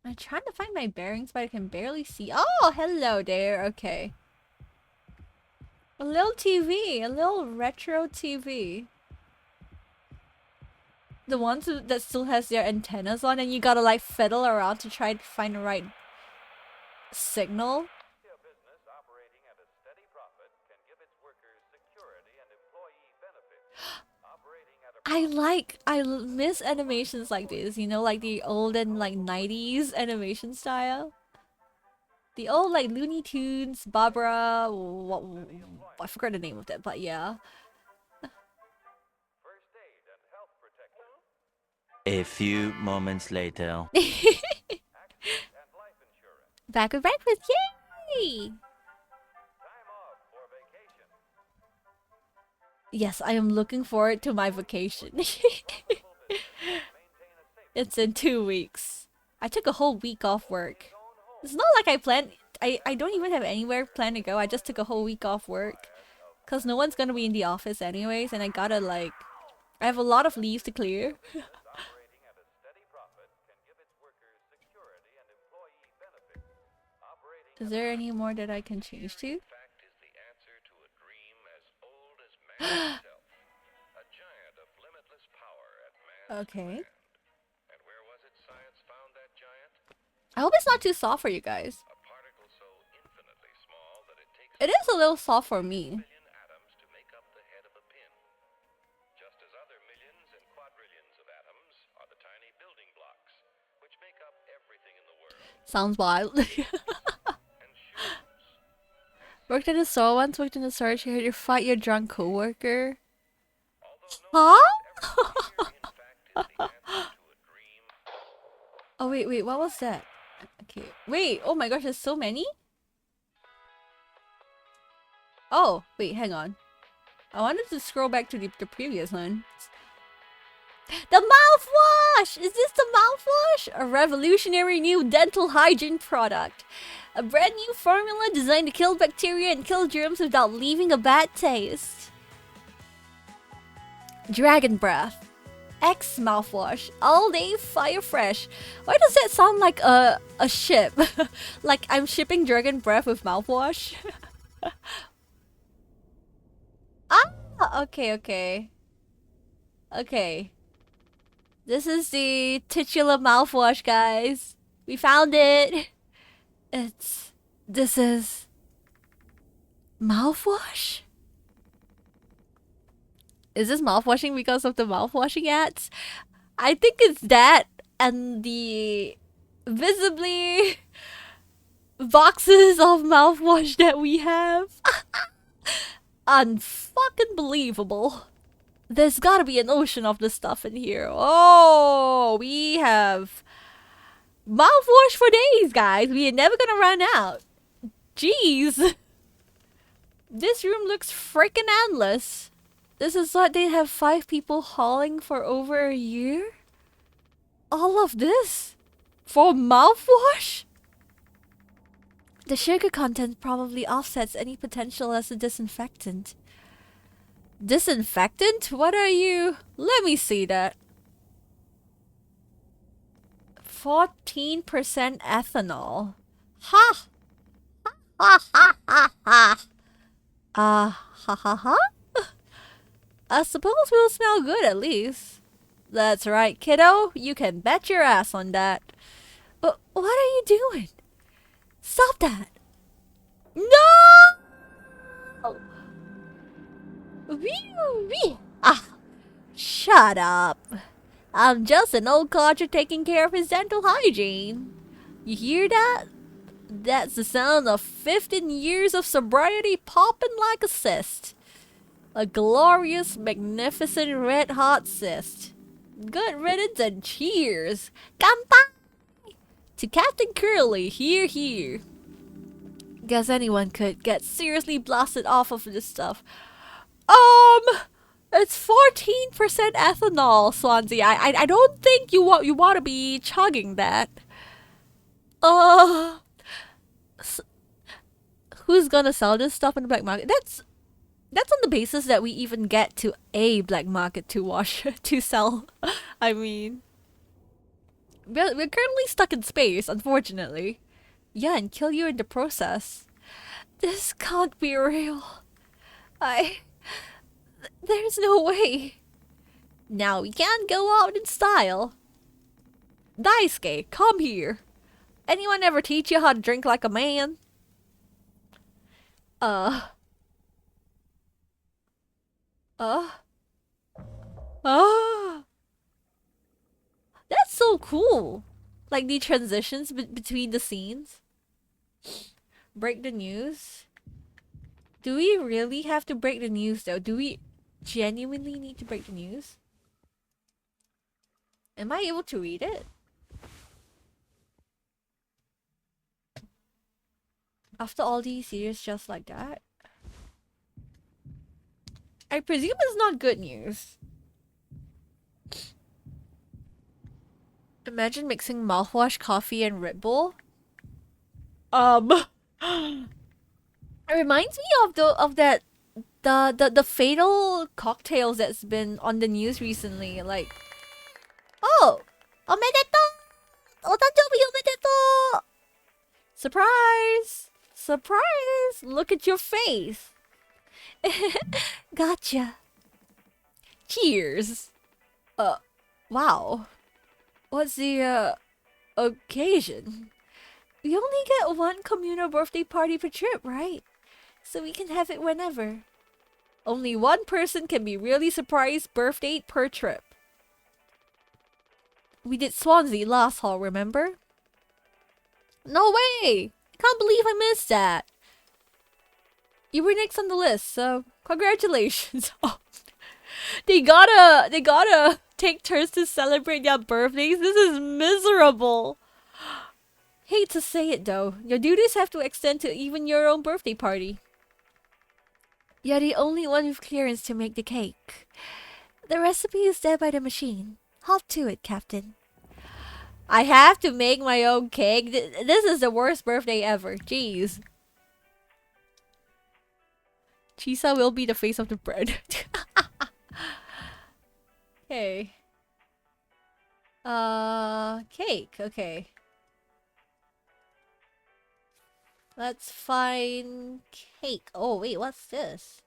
I'm trying to find my bearings, but I can barely see. Oh, hello there. Okay. A little TV. A little retro TV. The ones that still has their antennas on and you gotta fiddle around to try to find the right signal. I miss animations like this, you know, the olden 90s animation style. The old Looney Tunes, Barbara, I forgot the name of that, but yeah. A few moments later. Back with breakfast, yay! Yes, I am looking forward to my vacation. It's in 2 weeks. I took a whole week off work. It's not like I planned. I don't even have anywhere planned to go. I just took a whole week off work. Because no one's gonna be in the office anyways. And I gotta I have a lot of leaves to clear. Is there any more that I can change to? Okay. I hope it's not too soft for you guys. It is a little soft for me. Sounds wild. Worked in a store once, worked in a storage here to fight your drunk coworker. Huh? Oh wait, what was that? Okay, wait, oh my gosh, there's so many? Oh, wait, hang on. I wanted to scroll back to the previous one. The mouthwash! Is this the mouthwash? A revolutionary new dental hygiene product. A brand new formula designed to kill bacteria and kill germs without leaving a bad taste. Dragon breath. X mouthwash. All day fire fresh. Why does that sound like a ship? Like I'm shipping dragon breath with mouthwash? Ah! Okay. This is the titular mouthwash, guys. We found it. This is mouthwash? Is this mouthwashing because of the mouthwashing ads? I think it's that and the visibly boxes of mouthwash that we have. Unfucking believable. There's gotta be an ocean of this stuff in here. Oh, we have mouthwash for days, guys. We are never gonna run out. Jeez. This room looks freaking endless. This is what they have 5 people hauling for over a year? All of this? For mouthwash? The sugar content probably offsets any potential as a disinfectant. Disinfectant? What are you? Let me see that. 14% ethanol. Ha! Ha ha ha ha! Ha ha ha? I suppose we'll smell good at least. That's right, kiddo. You can bet your ass on that. But what are you doing? Stop that! No! Ah! Shut up. I'm just an old codger taking care of his dental hygiene. You hear that? That's the sound of 15 years of sobriety popping like a cyst. A glorious, magnificent, red-hot cyst. Good riddance and cheers. Kanpai! To Captain Curly, here. Guess anyone could get seriously blasted off of this stuff. It's 14% ethanol, Swansea. I don't think you want to be chugging that. Who's gonna sell this stuff in the black market? That's on the basis that we even get to a black market to wash to sell. I mean, we're currently stuck in space, unfortunately. Yeah, and kill you in the process. This can't be real. There's no way. Now we can't go out in style. Daisuke, come here. Anyone ever teach you how to drink like a man? That's so cool. Like the transitions between the scenes. Break the news. Do we really have to break the news though? Do we genuinely need to break the news? Am I able to read it? After all these years just like that? I presume it's not good news. Imagine mixing mouthwash, coffee, and Red Bull. It reminds me of that the fatal cocktails that's been on the news recently, like, oh, omedetou, otanjobi omedetou, surprise, surprise, look at your face. Gotcha. Cheers. Wow. What's the occasion? We only get one communal birthday party per trip, right? So we can have it whenever. Only one person can be really surprised birthday per trip. We did Swansea last haul, remember? No way! Can't believe I missed that. You were next on the list, so congratulations. They gotta take turns to celebrate their birthdays. This is miserable. Hate to say it though, your duties have to extend to even your own birthday party. You're the only one with clearance to make the cake. The recipe is there by the machine. Hop to it, Captain. I have to make my own cake? This is the worst birthday ever. Jeez. Chisa will be the face of the bread. Okay. Cake. Okay. Let's find cake. Oh, wait, what's this?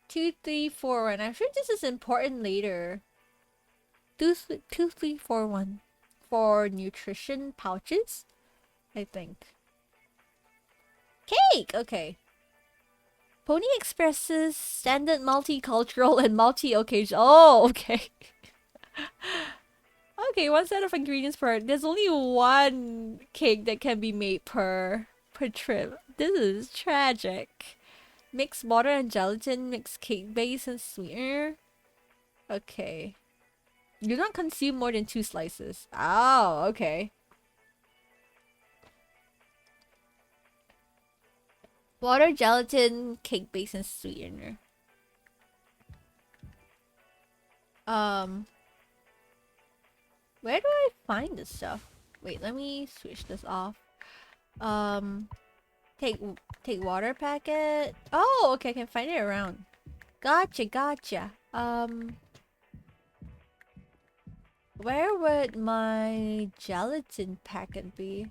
2, 3, 4, 1. I'm sure this is important later. 2, 3, 4, 1. For nutrition pouches, I think. Cake! Okay. Pony Express's standard multicultural and multi-occasion. Oh, okay. Okay, one set of ingredients per. There's only one cake that can be made per trip. This is tragic. Mix water and gelatin, mix cake base and sweetener. Okay. Do not consume more than 2 slices. Oh, okay. Water, gelatin, cake base, and sweetener. Where do I find this stuff? Wait, let me switch this off. Take water packet. Oh, okay, I can find it around. Gotcha. Where would my gelatin packet be?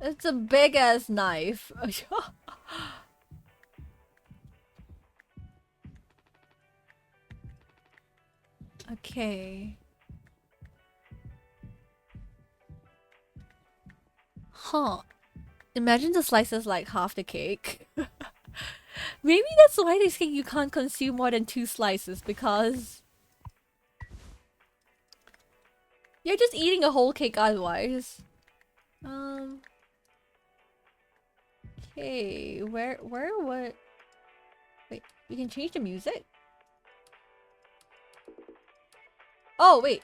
It's a big ass knife. Okay. Huh. Imagine the slices like half the cake. Maybe that's why they say you can't consume more than 2 slices, because you're just eating a whole cake otherwise. Okay, where would... Wait, you can change the music? Oh, wait.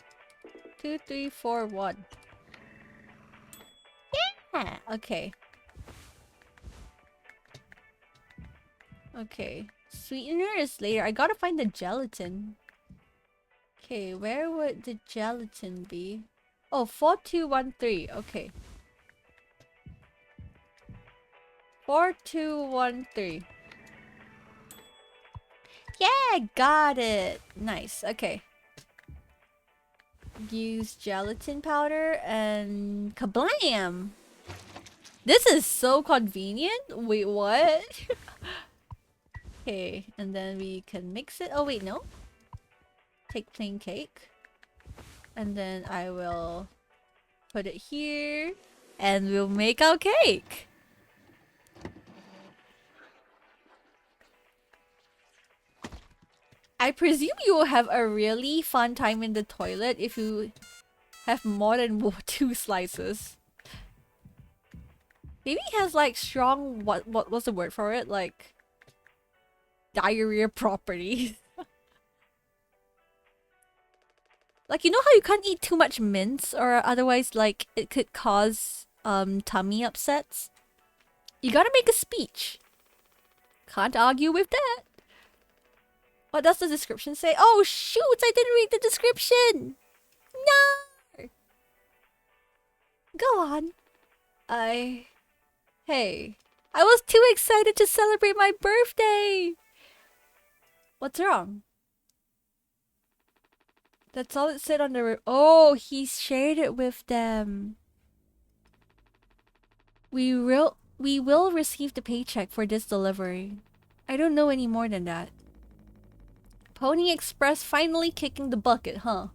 2, 3, 4, 1. Yeah! Okay. Okay. Sweetener is later. I gotta find the gelatin. Okay, where would the gelatin be? Oh, 4213. Okay. 4213. Yeah, got it. Nice. Okay. Use gelatin powder and kablam! This is so convenient. Wait, what? Okay, and then we can mix it. Oh wait, no. Take plain cake. And then I will put it here. And we'll make our cake. I presume you will have a really fun time in the toilet if you have more than 2 slices. Maybe it has like strong, what's the word for it? Like diarrhea properties. Like, you know how you can't eat too much mince, or otherwise like it could cause tummy upsets? You gotta make a speech. Can't argue with that. What does the description say? Oh shoot, I didn't read the description! No! Go on. Hey, I was too excited to celebrate my birthday! What's wrong? That's all it said on the... Oh, he shared it with them. We will receive the paycheck for this delivery. I don't know any more than that. Pony Express finally kicking the bucket, huh?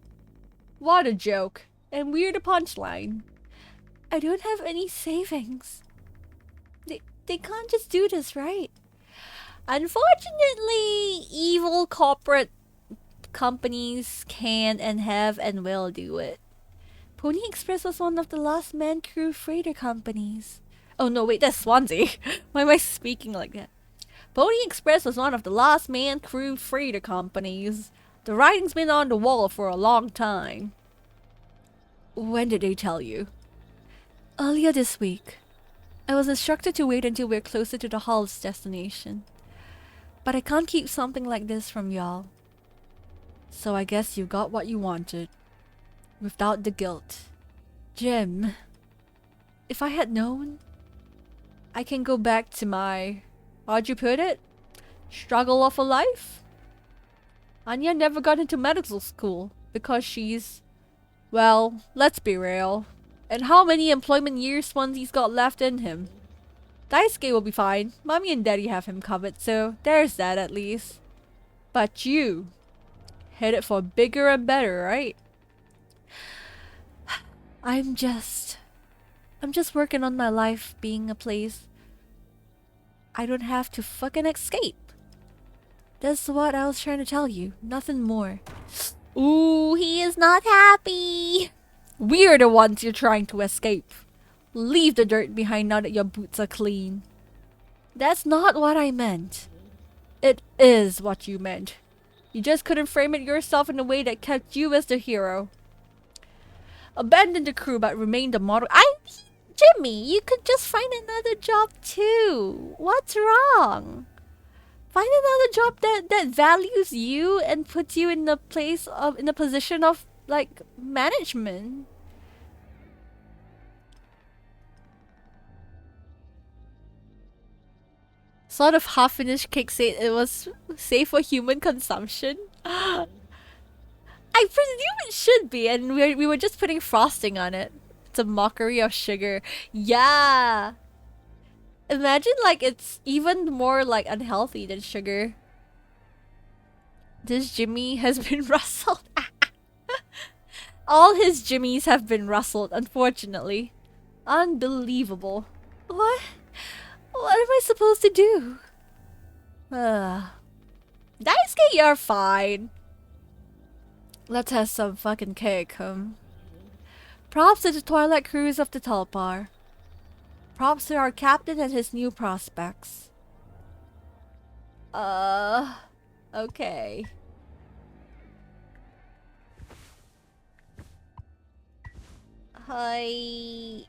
What a joke. And weird a punchline. I don't have any savings. They can't just do this, right? Unfortunately, evil corporate companies can and have and will do it. Pony Express was one of the last man crew freighter companies. Oh no, wait, that's Swansea. Why am I speaking like that? Pony Express was one of the last man crew freighter companies. The writing's been on the wall for a long time. When did they tell you? Earlier this week. I was instructed to wait until we're closer to the hull's destination. But I can't keep something like this from y'all. So I guess you got what you wanted. Without the guilt. Jim, if I had known, I can go back to my... how'd you put it? Struggle of a life? Anya never got into medical school because she's... well, let's be real. And how many employment years Swansea's got left in him? Daisuke will be fine. Mommy and Daddy have him covered, so there's that at least. But you... headed for bigger and better, right? I'm just working on my life being a place I don't have to fucking escape. That's what I was trying to tell you. Nothing more. Ooh, he is not happy. We're the ones you're trying to escape. Leave the dirt behind now that your boots are clean. That's not what I meant. It is what you meant. You just couldn't frame it yourself in a way that kept you as the hero. Abandon the crew but remain the model. Jimmy, you could just find another job too. What's wrong? Find another job that values you and puts you in the position of like management. Sort of half-finished cake said it was safe for human consumption. I presume it should be, and we were just putting frosting on it. It's a mockery of sugar. Yeah. Imagine like it's even more like unhealthy than sugar. This Jimmy has been rustled. All his Jimmies have been rustled, unfortunately. Unbelievable. What? What am I supposed to do? Daisuke, you're fine. Let's have some fucking cake, Props to the Twilight crews of the Tulpar. Props to our captain and his new prospects. Okay. Hi.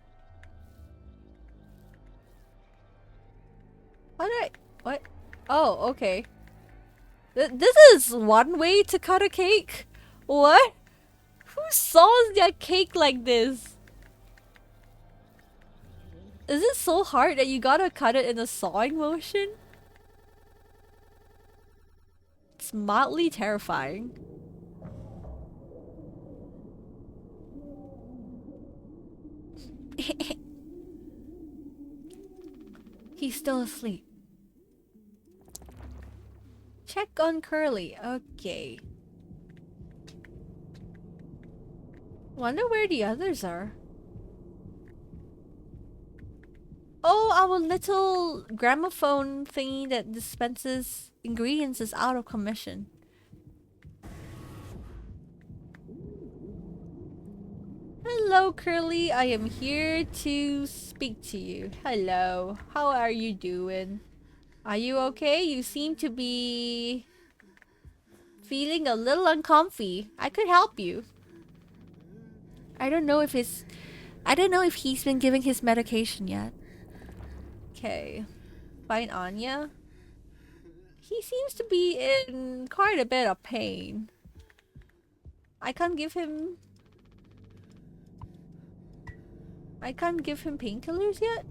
What? Oh, okay. This is one way to cut a cake? What? Who saws their cake like this? Is it so hard that you gotta cut it in a sawing motion? It's mildly terrifying. He's still asleep. Check on Curly. Okay. Wonder where the others are. Oh, our little gramophone thingy that dispenses ingredients is out of commission. Hello, Curly. I am here to speak to you. Hello. How are you doing? Are you okay? You seem to be feeling a little uncomfy. I could help you. I don't know if he's been giving his medication yet. Okay. Find Anya. He seems to be in quite a bit of pain. I can't give him I can't give him painkillers yet?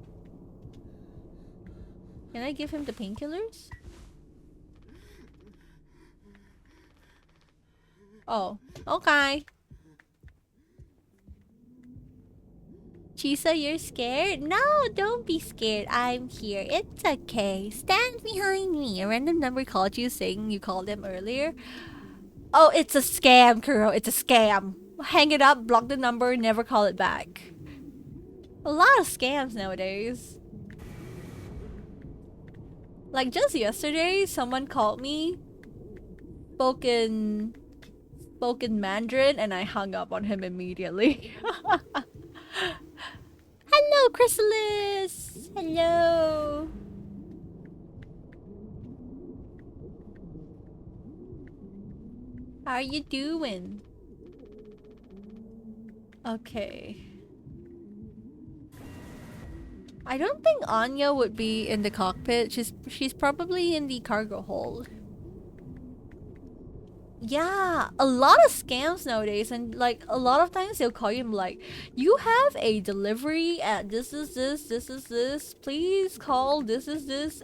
Can I give him the painkillers? Oh, okay. Chisa, you're scared? No, don't be scared. I'm here. It's okay. Stand behind me. A random number called you saying you called them earlier. Oh, it's a scam, Kuro. It's a scam. Hang it up, block the number, never call it back. A lot of scams nowadays. Like just yesterday, someone called me, spoken Mandarin, and I hung up on him immediately. Hello, Chrysalis! Hello! How are you doing? Okay. I don't think Anya would be in the cockpit. She's probably in the cargo hold. Yeah, a lot of scams nowadays, and like a lot of times they'll call you and be like, you have a delivery at this is this, please call this is this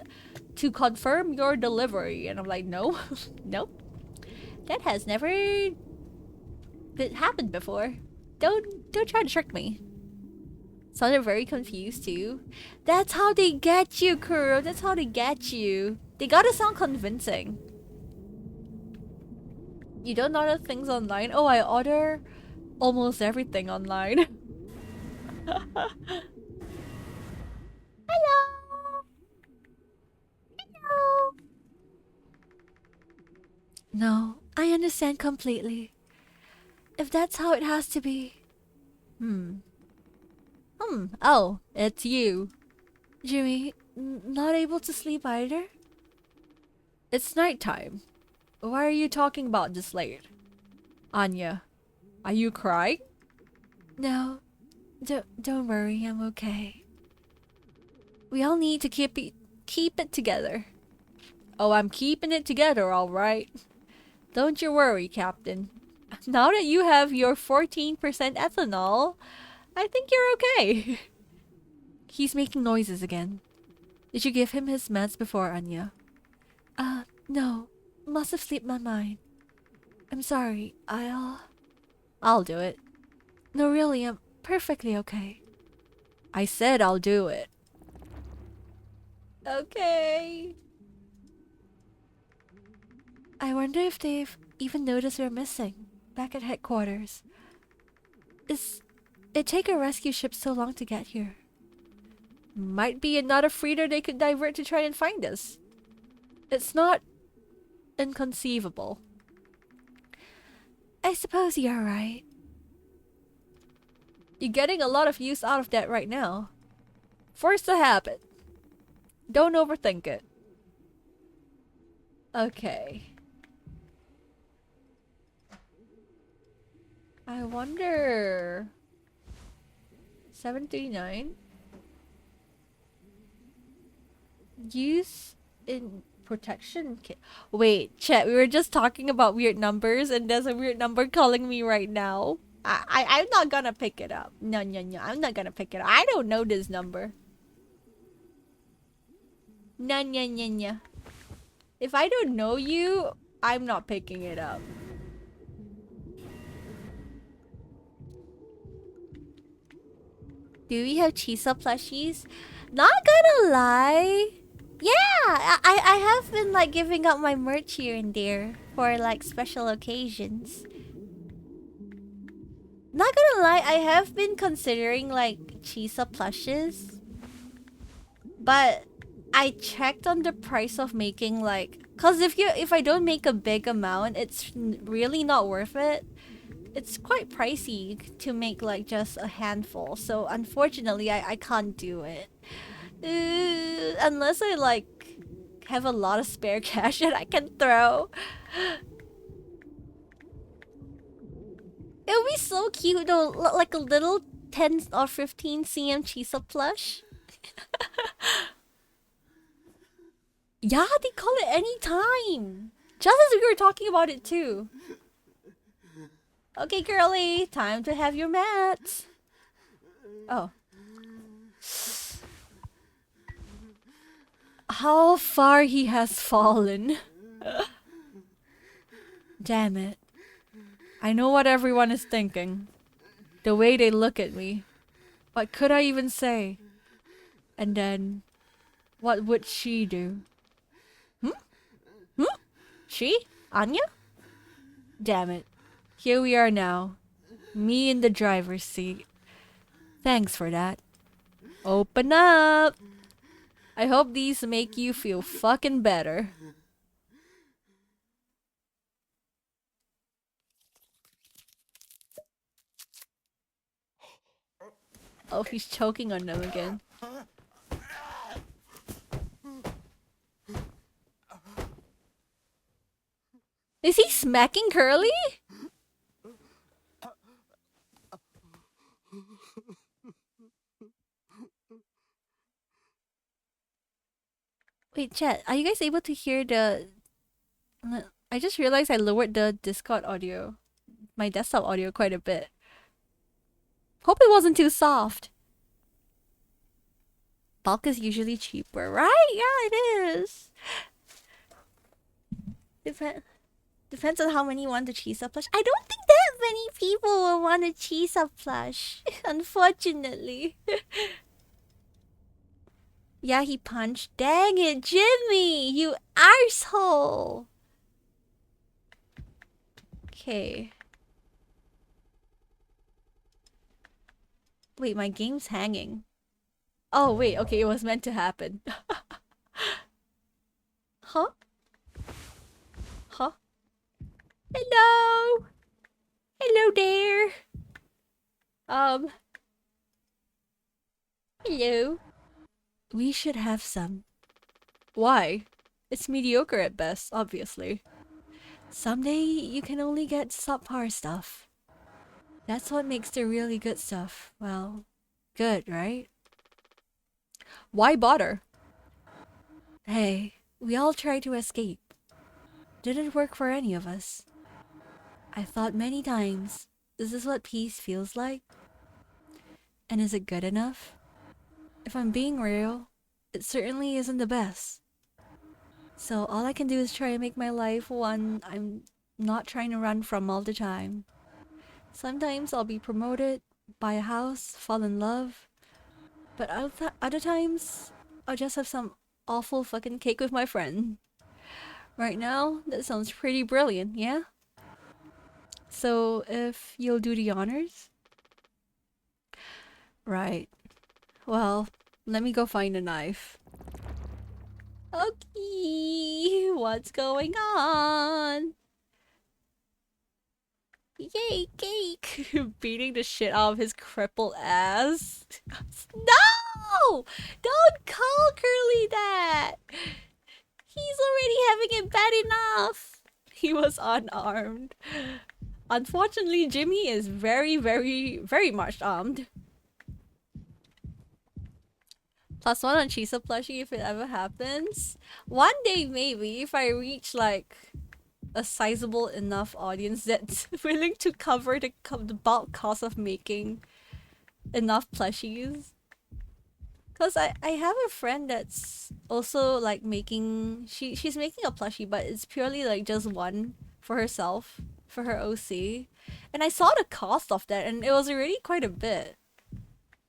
to confirm your delivery. And I'm like, no, nope, that has never happened before. Don't try to trick me. Sounded very confused too. That's how they get you, Kuro. That's how they get you. They gotta sound convincing. You don't order things online? Oh, I order almost everything online. Hello! Hello! No, I understand completely. If that's how it has to be. Oh, it's you. Jimmy, not able to sleep either? It's nighttime. Why are you talking about this late? Anya, are you crying? No, don't worry, I'm okay. We all need to keep it together. Oh, I'm keeping it together, alright. Don't you worry, Captain. Now that you have your 14% ethanol, I think you're okay. He's making noises again. Did you give him his meds before, Anya? No. Must have slipped my mind. I'm sorry. I'll do it. No, really, I'm perfectly okay. I said I'll do it. Okay. I wonder if they've even noticed we're missing back at headquarters. It take a rescue ship so long to get here? Might be another freighter they could divert to try and find us. It's not inconceivable. I suppose you're right. You're getting a lot of use out of that right now. Force the habit. Don't overthink it. Okay. I wonder... 739? Use in protection kit. Wait, Chet, we were just talking about weird numbers and there's a weird number calling me right now. I'm not gonna pick it up. No, I'm not gonna pick it up. I don't know this number. No. If I don't know you, I'm not picking it up. Do we have Chisa plushies? Not gonna lie. Yeah, I have been like giving out my merch here and there for like special occasions. Not gonna lie, I have been considering like Chisa plushes. But I checked on the price of making like... Cause if I don't make a big amount, it's really not worth it. It's quite pricey to make like just a handful. So unfortunately, I can't do it. Unless I like have a lot of spare cash that I can throw. It would be so cute though, like a little 10 or 15 cm Chisa plush. Yeah, they call it anytime. Just as we were talking about it too. Okay, girly, time to have your mats. Oh, how far he has fallen. Damn it. I know what everyone is thinking. The way they look at me. What could I even say? And then, what would she do? She? Anya? Damn it. Here we are now. Me in the driver's seat. Thanks for that. Open up! I hope these make you feel fucking better. Oh, he's choking on them again. Is he smacking Curly? Wait, chat, are you guys able to hear the... I just realized I lowered the Discord audio. My desktop audio quite a bit. Hope it wasn't too soft. Bulk is usually cheaper, right? Yeah, it is. Depends on how many want the Chisa plush. I don't think that many people will want a Chisa plush, unfortunately. Yeah, he punched. Dang it, Jimmy! You arsehole! Okay. Wait, my game's hanging. Oh, wait, okay, it was meant to happen. Huh? Huh? Hello! Hello there! Hello. We should have some. Why? It's mediocre at best, obviously. Someday, you can only get subpar stuff. That's what makes the really good stuff, well, good, right? Why bother? Hey, we all try to escape. Didn't work for any of us. I thought many times, is this what peace feels like? And is it good enough? If I'm being real, it certainly isn't the best. So all I can do is try and make my life one I'm not trying to run from all the time. Sometimes I'll be promoted, buy a house, fall in love. But other times, I'll just have some awful fucking cake with my friend. Right now, that sounds pretty brilliant, yeah? So, if you'll do the honors? Right. Well, let me go find a knife. Okay, what's going on? Yay, cake! Beating the shit out of his crippled ass. No! Don't call Curly that! He's already having it bad enough! He was unarmed. Unfortunately, Jimmy is very, very, very much armed. +1 on Chisa plushie if it ever happens. One day, maybe, if I reach, like, a sizable enough audience that's willing to cover the bulk cost of making enough plushies. Because I have a friend that's also, like, making... She's making a plushie, but it's purely, like, just one for herself, for her OC. And I saw the cost of that, and it was already quite a bit.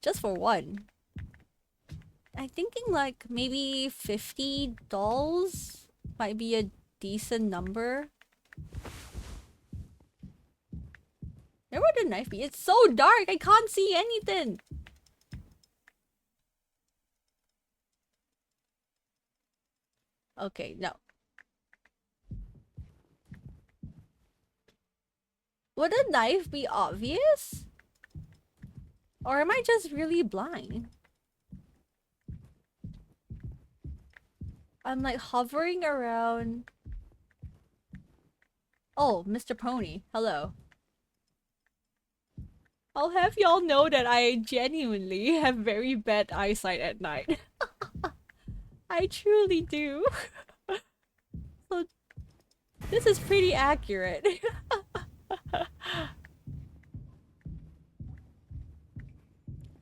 Just for one. I'm thinking like maybe $50 might be a decent number. Where would the knife be? It's so dark, I can't see anything. Okay, no. Would a knife be obvious? Or am I just really blind? I'm like hovering around. Oh, Mr. Pony, hello. I'll have y'all know that I genuinely have very bad eyesight at night. I truly do. So, this is pretty accurate.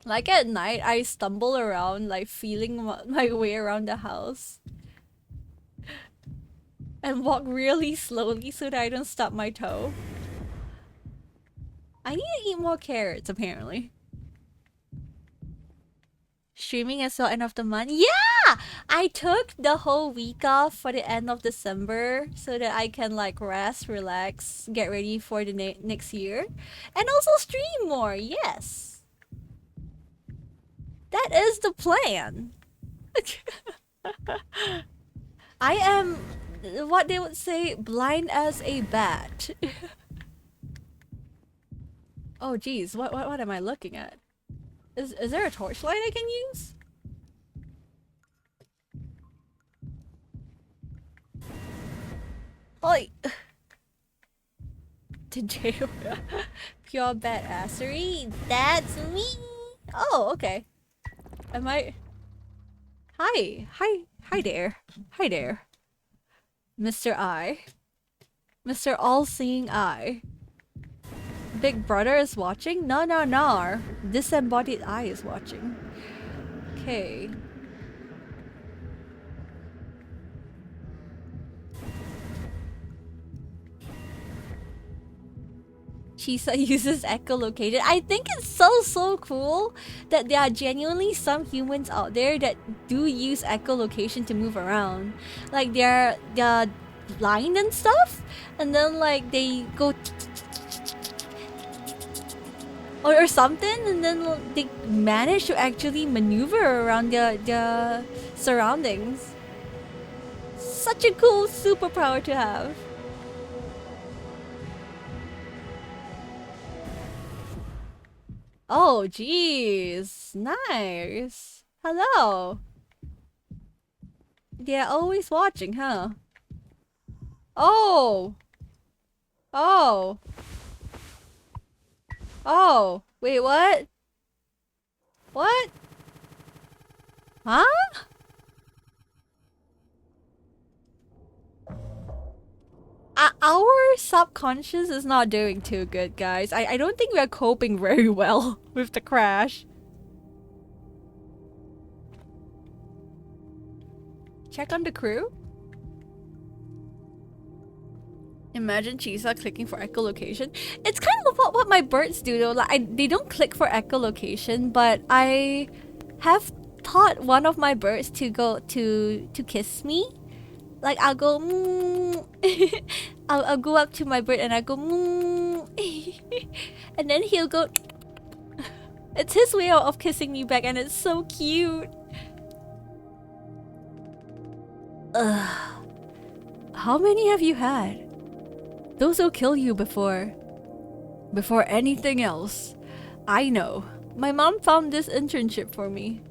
Like at night, I stumble around, like feeling my way around the house. And walk really slowly so that I don't stub my toe. I need to eat more carrots, apparently. Streaming as well, end of the month. Yeah! I took the whole week off for the end of December so that I can like rest, relax, get ready for the next year. And also stream more, yes! That is the plan. I am, what they would say, blind as a bat. Oh geez, what am I looking at? Is there a torchlight I can use? Oi! To jail. Pure badassery? That's me! Oh, okay. Am I... Hi there. Hi there. Mr. I. Mr. All-Seeing Eye. Big Brother is watching? No. Disembodied Eye is watching. Okay. Chisa uses echolocation. I think it's so cool that there are genuinely some humans out there that do use echolocation to move around. Like they're blind and stuff, and then like they go or something, and then they manage to actually maneuver around their surroundings. Such a cool superpower to have. Oh, jeez. Nice. Hello. They're always watching, huh? Oh. Oh. Oh. Wait, what? What? Huh? Our subconscious is not doing too good, guys. I don't think we are coping very well with the crash. Check on the crew. Imagine Chisa clicking for echolocation. It's kind of what my birds do though. Like they don't click for echolocation, but I have taught one of my birds to go to kiss me. Like I'll go I'll go up to my bird and I go and then he'll go. It's his way of kissing me back and it's so cute. How many have you had? Those will kill you before anything else. I know. My mom found this internship for me.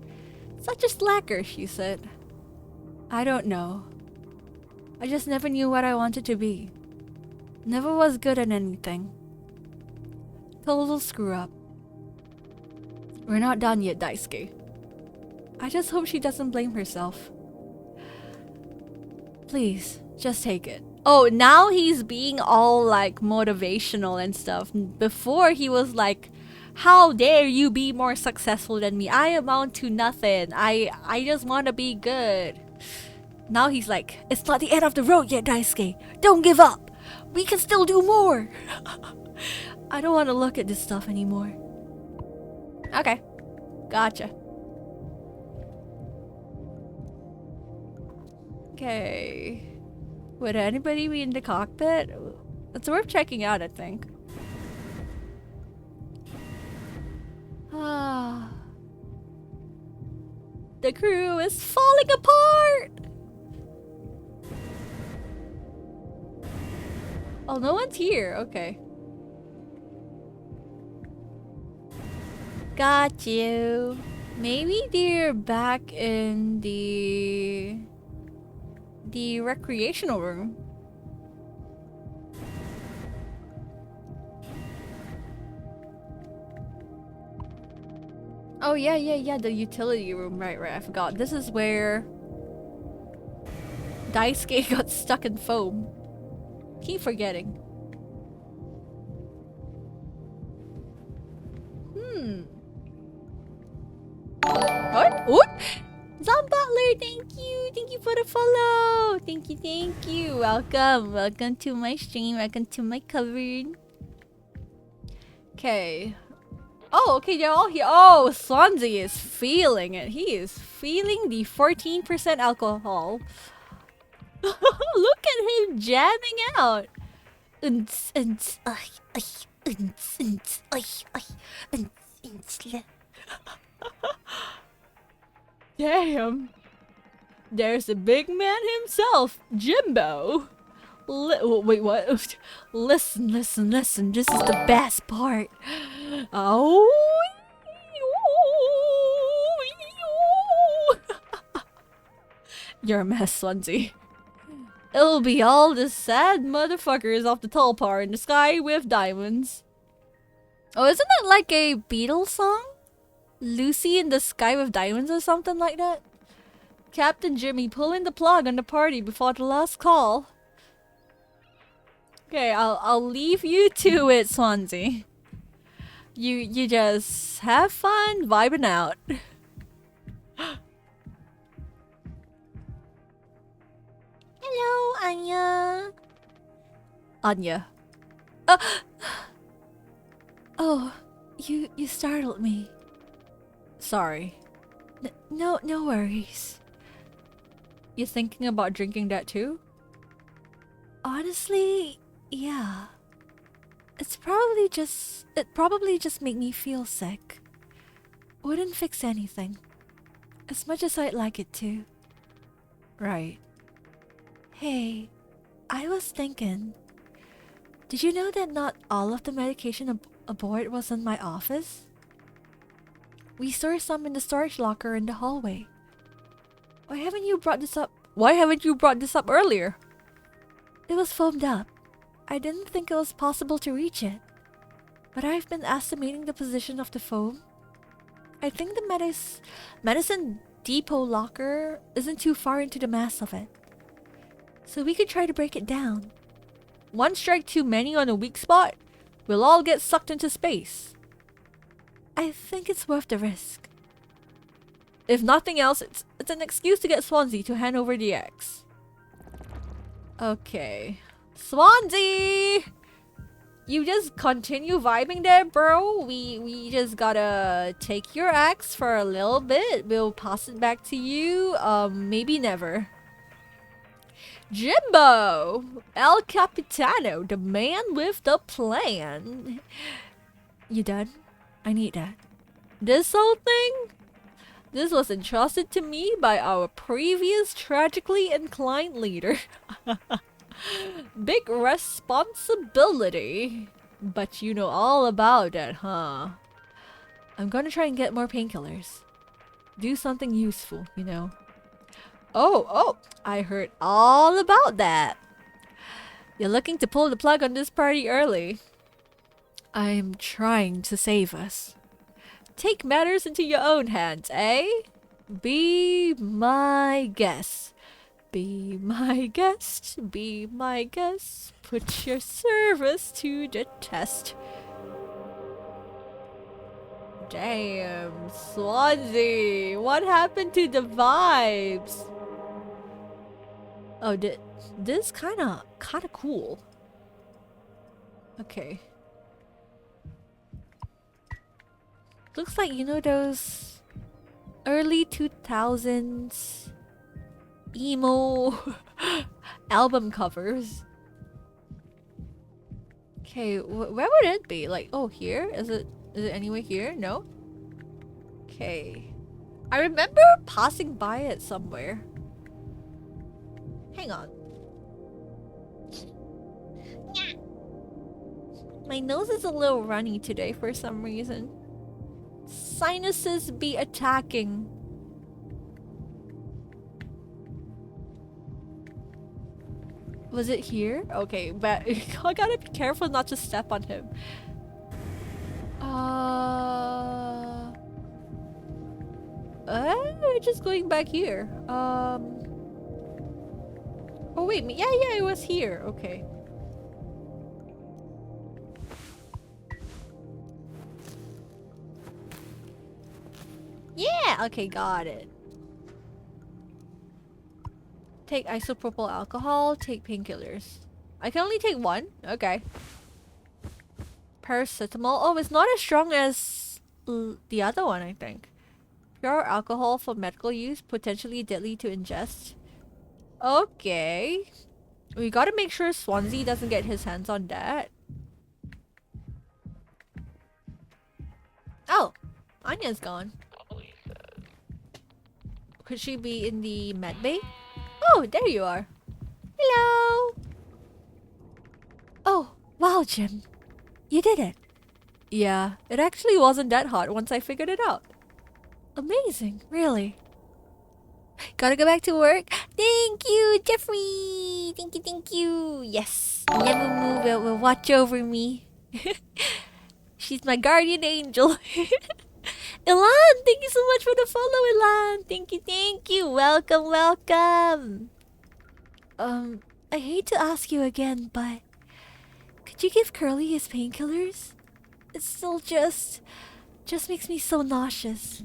Such a slacker, she said. I don't know. I just never knew what I wanted to be. Never was good at anything. Total screw up. We're not done yet, Daisuke. I just hope she doesn't blame herself. Please, just take it. Oh, now he's being all like motivational and stuff. Before he was like, how dare you be more successful than me? I amount to nothing. I just want to be good. Now he's like, it's not the end of the road yet, Daisuke. Don't give up. We can still do more. I don't want to look at this stuff anymore. Okay. Gotcha. Okay. Would anybody be in the cockpit? It's worth checking out, I think. Ah. The crew is falling apart! Oh, no one's here. Okay. Got you. Maybe they're back in the recreational room. Oh yeah, the utility room. Right, I forgot. This is where Daisuke got stuck in foam. Keep forgetting. What? Zom Butler, thank you for the follow. thank you. Welcome. Welcome to my stream. Welcome to my cupboard. Okay. Oh, okay, they're all here. Oh, Swansea is feeling it. He is feeling the 14% alcohol. Look at him jamming out. Damn. There's the big man himself, Jimbo. Wait, what? Listen. This is the best part. Oh. You're a mess, Swansea. It'll be all the sad motherfuckers off the tall par in the sky with diamonds. Oh, isn't that like a Beatles song? Lucy in the Sky with Diamonds or something like that? Captain Jimmy pulling the plug on the party before the last call. Okay, I'll leave you to it, Swansea. You just have fun vibing out. Hello, Anya. Anya. Oh, you startled me. Sorry. No worries. You thinking about drinking that too? Honestly, yeah. It probably just made me feel sick. Wouldn't fix anything. As much as I'd like it to. Right. Hey, I was thinking. Did you know that not all of the medication aboard was in my office? We stored some in the storage locker in the hallway. Why haven't you brought this up earlier? It was foamed up. I didn't think it was possible to reach it. But I've been estimating the position of the foam. I think the medicine depot locker isn't too far into the mass of it. So we could try to break it down. One strike too many on a weak spot, we'll all get sucked into space. I think it's worth the risk. If nothing else, it's an excuse to get Swansea to hand over the X. Okay. Swansea! You just continue vibing there, bro. We just gotta take your axe for a little bit. We'll pass it back to you. Maybe never. Jimbo! El Capitano, the man with the plan. You done? I need that. This whole thing? This was entrusted to me by our previous tragically inclined leader. Big responsibility. But you know all about it, huh? I'm gonna try and get more painkillers. Do something useful, you know. Oh, I heard all about that. You're looking to pull the plug on this party early. I'm trying to save us. Take matters into your own hands, eh? Be my guest. Be my guest. Be my guest. Put your service to the test. Damn, Swansea. What happened to the vibes? Oh, this kinda cool. Okay. Looks like, you know, those early 2000s emo album covers. Okay, where would it be? Like, oh, here? Is it anywhere here? No? Okay. I remember passing by it somewhere. Hang on. My nose is a little runny today for some reason. Sinuses be attacking. Was it here? Okay, but I gotta be careful not to step on him. We're just going back here. Oh wait, yeah, it was here. Okay. Yeah, okay, got it. Take isopropyl alcohol, take painkillers. I can only take one? Okay. Paracetamol. Oh, it's not as strong as the other one, I think. Pure alcohol for medical use, potentially deadly to ingest. Okay. We gotta make sure Swansea doesn't get his hands on that. Oh, Anya's gone. Could she be in the med bay? Oh, there you are. Hello. Oh, wow, Jim. You did it. Yeah, it actually wasn't that hard once I figured it out. Amazing, really. Gotta go back to work. Thank you, Jeffrey. Thank you. Yes. Never move. It will watch over me. She's my guardian angel. Ilan, thank you so much for the follow, Ilan. Thank you. Welcome. I hate to ask you again, but could you give Curly his painkillers? It still just makes me so nauseous.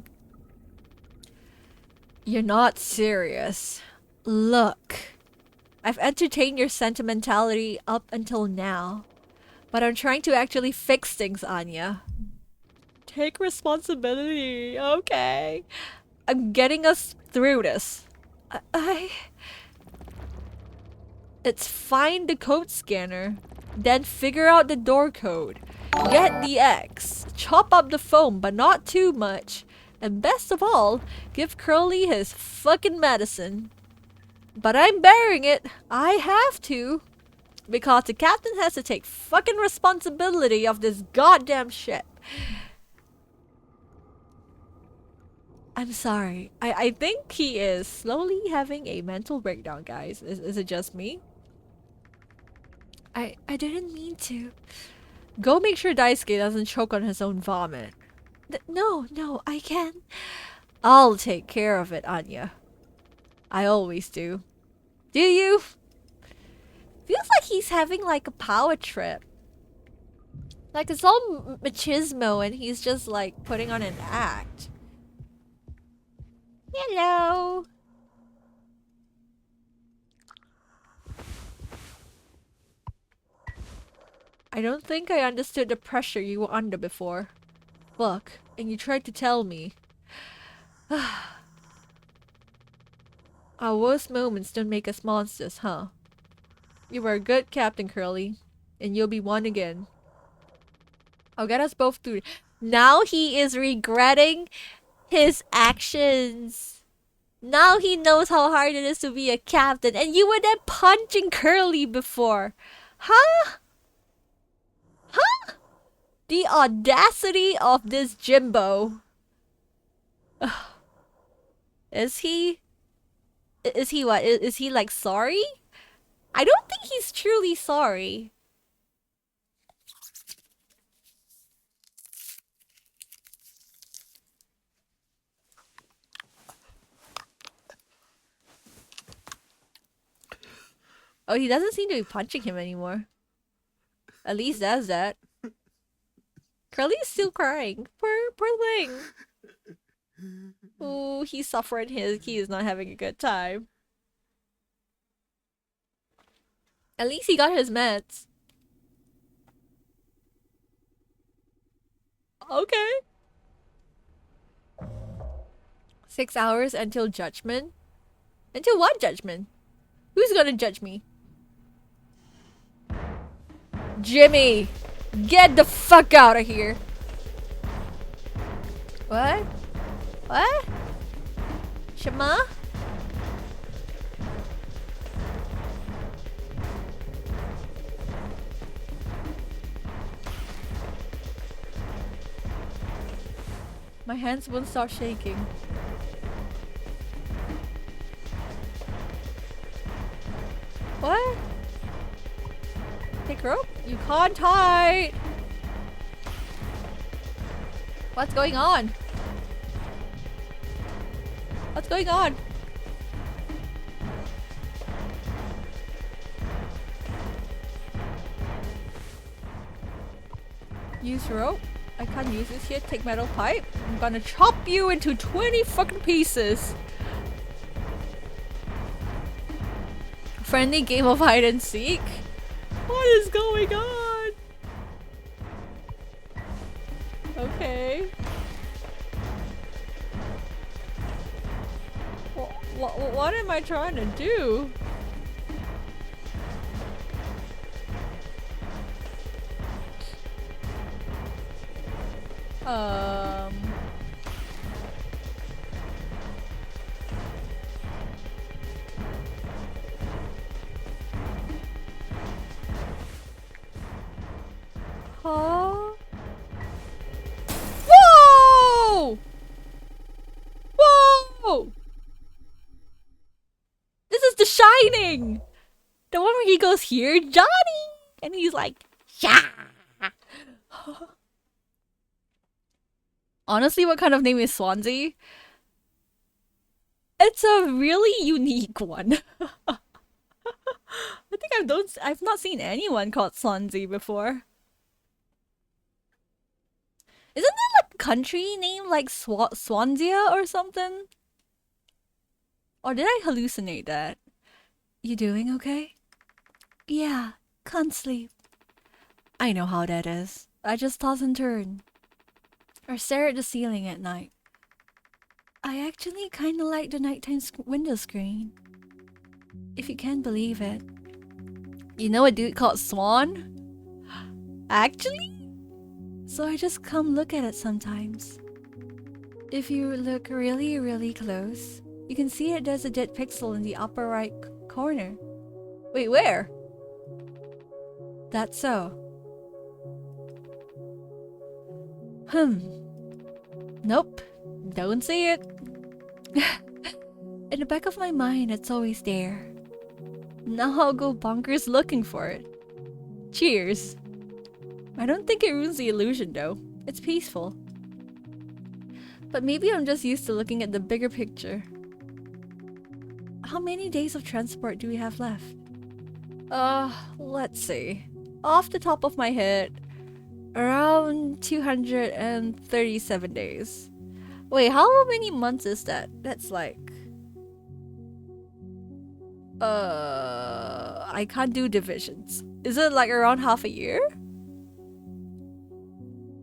You're not serious. Look, I've entertained your sentimentality up until now, but I'm trying to actually fix things, Anya. Take responsibility, okay? I'm getting us through this. It's find the code scanner, then figure out the door code, get the X, chop up the foam, but not too much, and best of all, give Curly his fucking medicine. But I'm bearing it. I have to. Because the captain has to take fucking responsibility of this goddamn ship. I'm sorry. I think he is slowly having a mental breakdown, guys. Is it just me? I didn't mean to. Go make sure Daisuke doesn't choke on his own vomit. No, I can. I'll take care of it, Anya. I always do. Do you? Feels like he's having like a power trip. Like it's all machismo and he's just like putting on an act. Hello. I don't think I understood the pressure you were under before. Look, and you tried to tell me. Our worst moments don't make us monsters, huh? You were a good captain, Curly. And you'll be one again. I'll get us both through. Now he is regretting his actions. Now he knows how hard it is to be a captain. And you were there punching Curly before. Huh? Huh? The audacity of this Jimbo. Is he what? Is he like sorry? I don't think he's truly sorry. Oh, he doesn't seem to be punching him anymore. At least that's that. Curly's still crying. Poor thing. Ooh, he's suffering his. He is not having a good time. At least he got his meds. Okay. 6 hours until judgment? Until what judgment? Who's gonna judge me? Jimmy! Get the fuck out of here! What? What? Shema? My hands won't start shaking. What? Take rope? You can't hide! What's going on? What's going on? Use rope? I can't use this here. Take metal pipe. I'm gonna chop you into 20 fucking pieces. Friendly game of hide and seek? What is going on? Okay. What am I trying to do? Huh? Whoa! Whoa! This is The Shining! The one where he goes, "Here, Johnny!" And he's like, "Yeah!" Honestly, what kind of name is Swansea? It's a really unique one. I think I've not seen anyone called Swansea before. Isn't there like a country name like Swansea or something? Or did I hallucinate that? You doing okay? Yeah, can't sleep. I know how that is. I just toss and turn. Or stare at the ceiling at night. I actually kinda like the nighttime window screen. If you can't believe it. You know a dude called Swan? Actually? So I just come look at it sometimes. If you look really, really close, you can see it there's a dead pixel in the upper right corner. Wait, where? That's so. Nope. Don't see it. In the back of my mind, it's always there. Now I'll go bonkers looking for it. Cheers. I don't think it ruins the illusion though. It's peaceful. But maybe I'm just used to looking at the bigger picture. How many days of transport do we have left? Let's see. Off the top of my head, around 237 days. Wait, how many months is that? That's like... I can't do divisions. Is it like around half a year?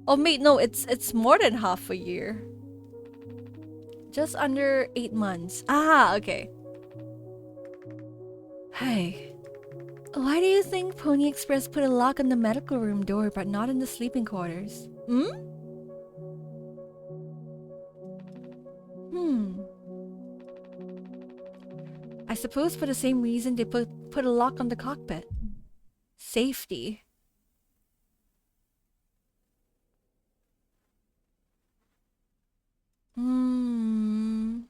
Oh wait, no, it's more than half a year. Just under 8 months. Ah, okay. Hey. Why do you think Pony Express put a lock on the medical room door but not in the sleeping quarters? I suppose for the same reason they put a lock on the cockpit. Safety. Hmm.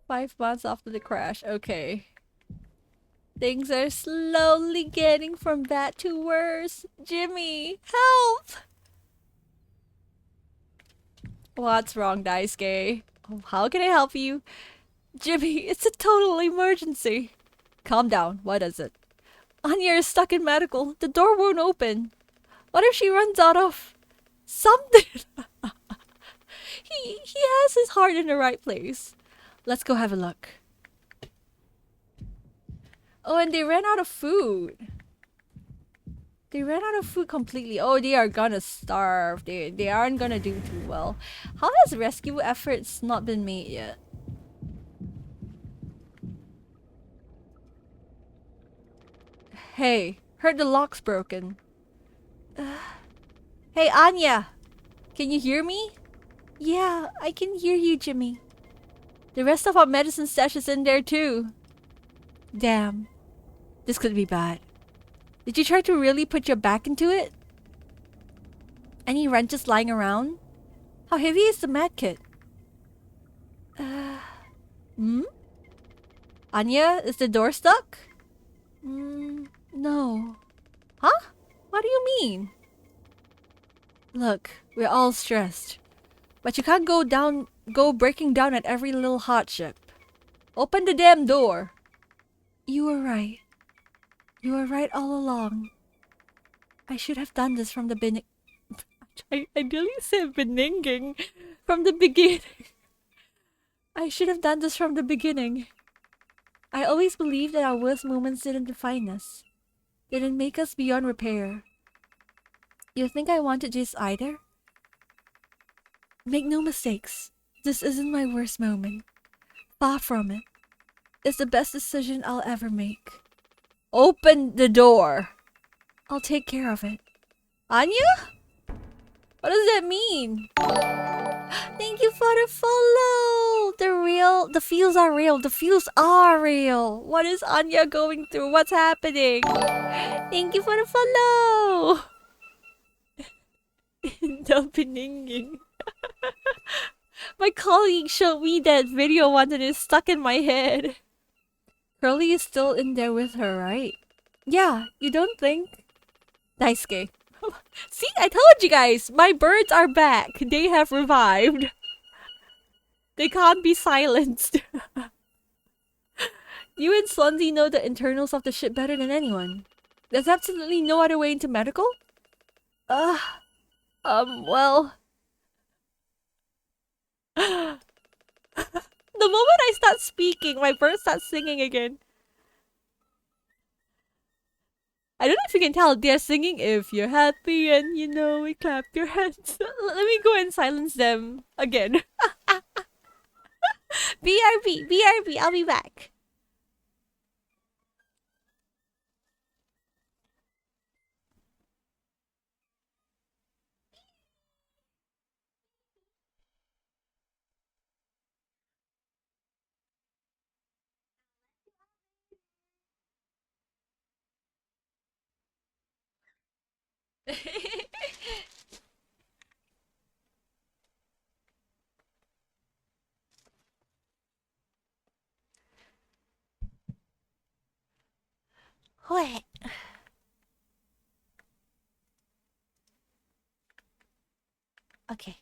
5 months after the crash. Okay. Things are slowly getting from bad to worse. Jimmy, help! What's wrong, Daisuke? Oh, how can I help you? Jimmy, it's a total emergency. Calm down. What is it? Anya is stuck in medical. The door won't open. What if she runs out of something? He has his heart in the right place. Let's go have a look. Oh, and they ran out of food. They ran out of food completely. Oh, they are gonna starve. They aren't gonna do too well. How has rescue efforts not been made yet? Hey, heard the lock's broken. Hey, Anya! Can you hear me? Yeah, I can hear you, Jimmy. The rest of our medicine stash is in there too. Damn. This could be bad. Did you try to really put your back into it? Any wrenches lying around? How heavy is the med kit? Anya, is the door stuck? No. Huh? What do you mean? Look, we're all stressed. But you can't go breaking down at every little hardship. Open the damn door. You were right. You were right all along. I should have done this from the beginning. I nearly said beninging from the beginning. I should have done this from the beginning. I always believed that our worst moments didn't define us. Didn't make us beyond repair. You think I wanted this either? Make no mistakes. This isn't my worst moment. Far from it. It's the best decision I'll ever make. Open the door. I'll take care of it. Anya? What does that mean? Thank you for the follow. The feels are real. The feels are real. What is Anya going through? What's happening? Thank you for the follow. The pininging. My colleague showed me that video once and it's stuck in my head. Curly is still in there with her, right? Yeah, you don't think? Daisuke. See, I told you guys, my birds are back. They have revived. They can't be silenced. You and Swansea know the internals of the ship better than anyone. There's absolutely no other way into medical? Well... The moment I start speaking, my bird starts singing again. I don't know if you can tell, they're singing if you're happy and you know it, clap your hands. Let me go and silence them again. BRB, I'll be back. What? Okay.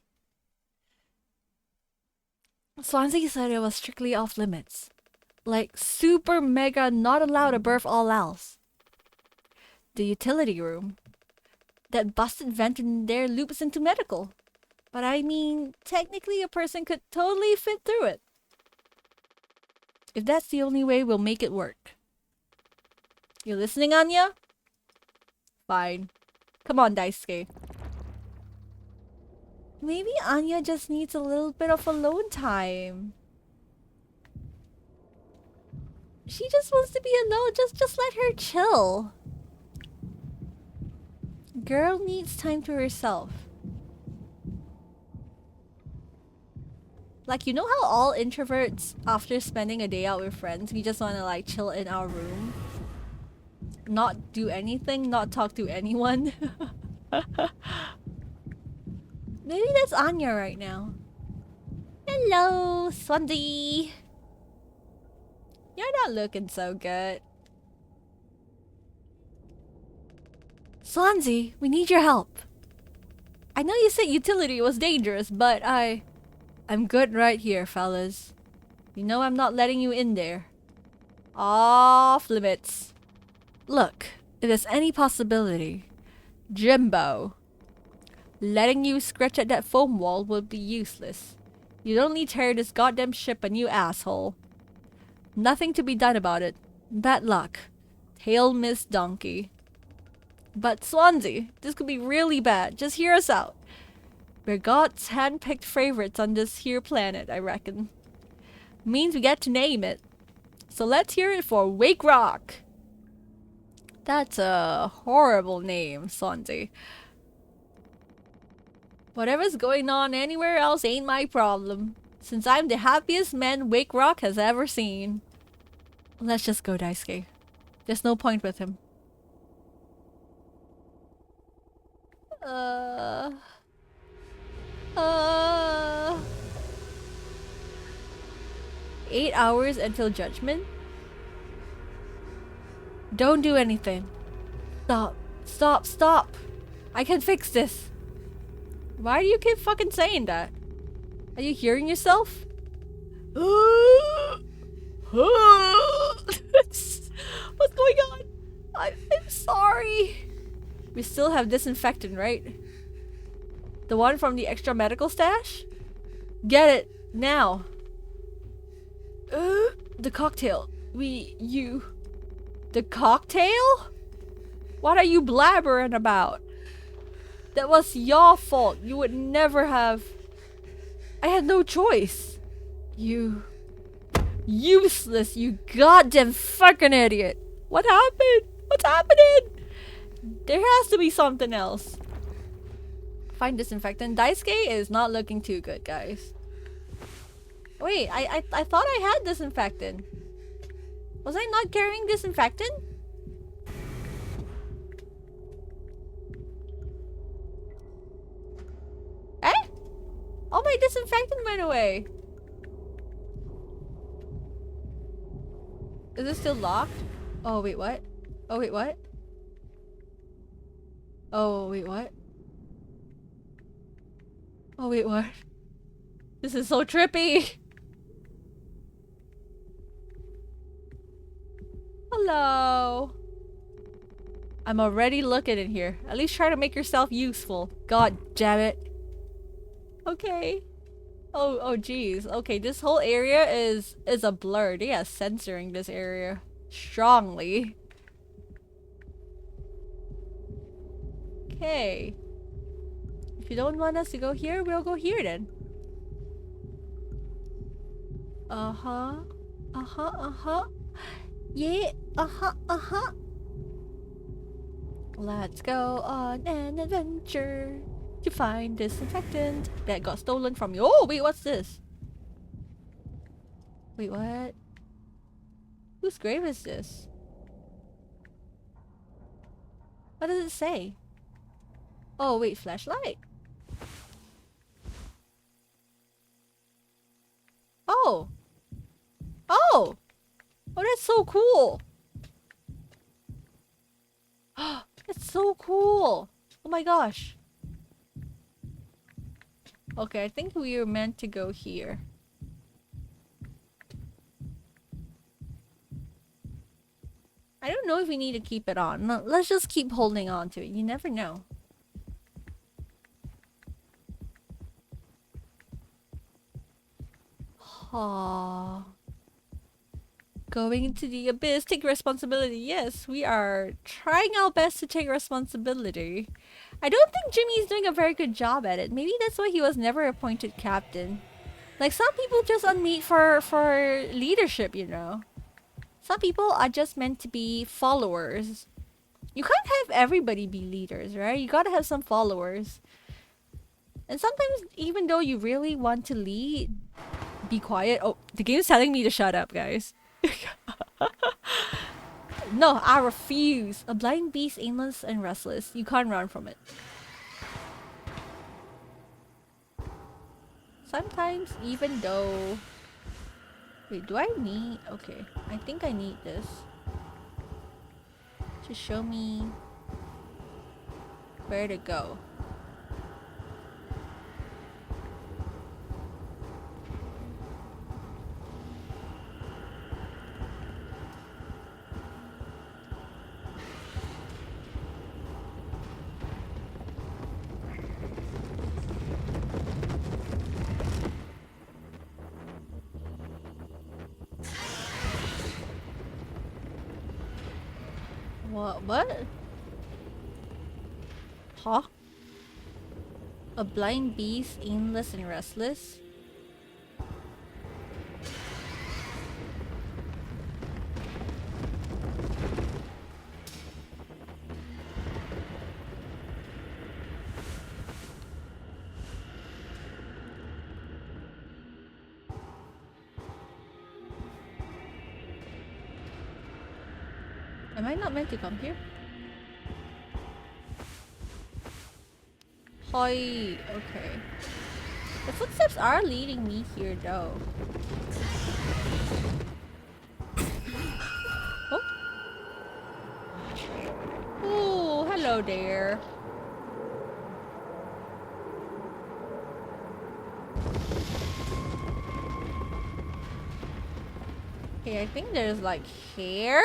Swansea said it was strictly off limits. Like, super mega not allowed above all else. The utility room. That busted vent in there loops into medical. But I mean, technically a person could totally fit through it. If that's the only way, we'll make it work. You listening, Anya? Fine. Come on, Daisuke. Maybe Anya just needs a little bit of alone time. She just wants to be alone. Just let her chill. Girl needs time to herself. Like, you know how all introverts, after spending a day out with friends, we just want to like chill in our room? Not do anything, not talk to anyone? Maybe that's Anya right now. Hello, Swansea. You're not looking so good. Swansea, we need your help. I know you said utility was dangerous, but I'm good right here, fellas. You know I'm not letting you in there. Off limits. Look, if there's any possibility, Jimbo, letting you scratch at that foam wall would be useless. You'd only tear this goddamn ship a new asshole. Nothing to be done about it. Bad luck. Tail Miss Donkey. But Swansea, this could be really bad. Just hear us out. We're God's hand-picked favorites on this here planet, I reckon. Means we get to name it. So let's hear it for Wake Rock. That's a horrible name, Swansea. Whatever's going on anywhere else ain't my problem, since I'm the happiest man Wake Rock has ever seen. Let's just go, Daisuke. There's no point with him. 8 hours until judgment? Don't do anything. Stop. I can fix this. Why do you keep fucking saying that? Are you hearing yourself? What's going on? I'm sorry. We still have disinfectant, right? The one from the extra medical stash? Get it, now. The cocktail. The cocktail? What are you blabbering about? That was your fault. You would never have. I had no choice. You. Useless, you goddamn fucking idiot. What happened? What's happening? There has to be something else. Find disinfectant. Daisuke is not looking too good, guys. Wait, I thought I had disinfectant. Was I not carrying disinfectant? Eh? Oh, my disinfectant went away. Is it still locked? Oh, wait, what? Oh, wait, what? Oh, wait, what? Oh, wait, what? This is so trippy. Hello. I'm already looking in here. At least try to make yourself useful. God damn it. Okay. Oh geez. Okay, this whole area is a blur. They are censoring this area strongly. Okay. If you don't want us to go here, we'll go here then. Uh-huh. Uh-huh, uh-huh. Yeah, uh-huh. Let's go on an adventure to find disinfectant that got stolen from you. Oh, wait, what's this? Wait, what? Whose grave is this? What does it say? Oh, wait, flashlight. Oh. Oh! Oh, that's so cool! That's so cool! Oh my gosh. Okay, I think we were meant to go here. I don't know if we need to keep it on. No, let's just keep holding on to it. You never know. Aww. Going into the abyss, take responsibility. Yes, we are trying our best to take responsibility. I don't think Jimmy's doing a very good job at it. Maybe that's why he was never appointed captain. Like, some people just unmeet for leadership, you know. Some people are just meant to be followers. You can't have everybody be leaders, right? You gotta have some followers. And sometimes, even though you really want to lead, be quiet. Oh, the game's telling me to shut up, guys. No, I refuse. A blind beast, aimless and restless. You can't run from it. Sometimes, even though... Wait, do I need... Okay, I think I need this. To show me... where to go. What? Huh? A blind beast, aimless and restless? Am I not meant to come here? Hoi, okay. The footsteps are leading me here though. Oh. Ooh, hello there. Okay, I think there's like hair.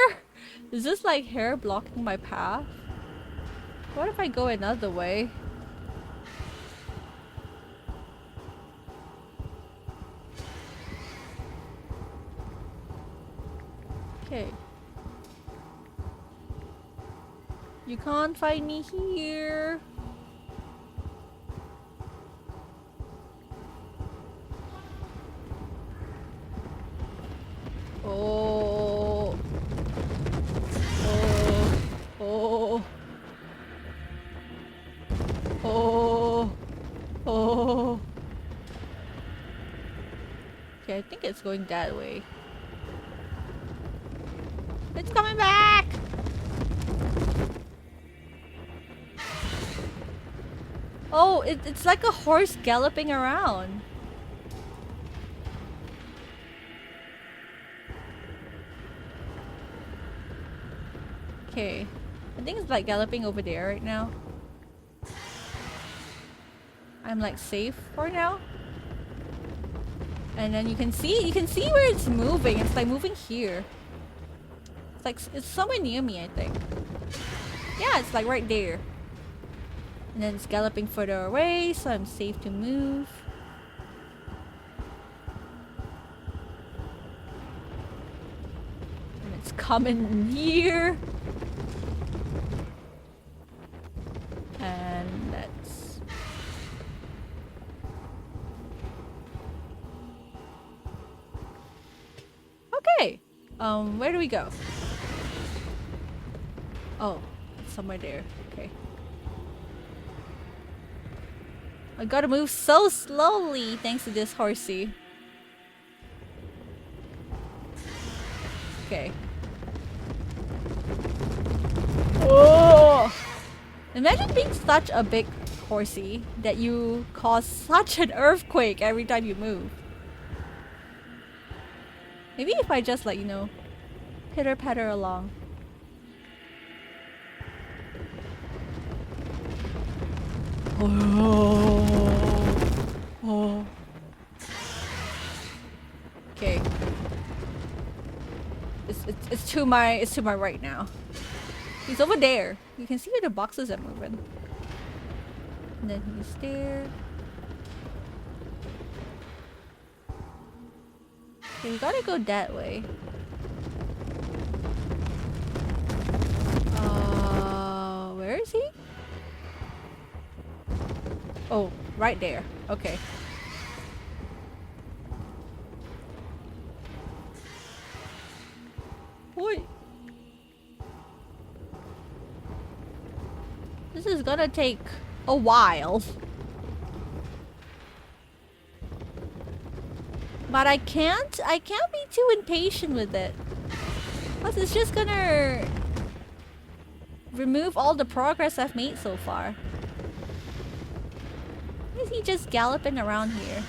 Is this like hair blocking my path? What if I go another way? Okay. You can't find me here. Oh. Oh. Oh. Oh. Oh. Okay, I think it's going that way. It's coming back! Oh, it's like a horse galloping around. Okay. I think it's like galloping over there right now. I'm like safe for now. And then you can see where it's moving. It's like moving here. It's like it's somewhere near me, I think. Yeah, it's like right there. And then it's galloping further away, so I'm safe to move. And it's coming here. And that's... Okay! Where do we go? Oh, it's somewhere there. Okay. I gotta move so slowly thanks to this horsey. Okay. Oh! Imagine being such a big horsey that you cause such an earthquake every time you move. Maybe if I just like, you know, pitter-patter along. Oh. Okay. It's to my right now. He's over there. You can see where the boxes are moving. And then he's there. Okay, we gotta go that way. Where is he? Oh, right there. Okay. Wait. This is gonna take a while. But I can't be too impatient with it. Plus it's just gonna remove all the progress I've made so far. Why is he just galloping around here?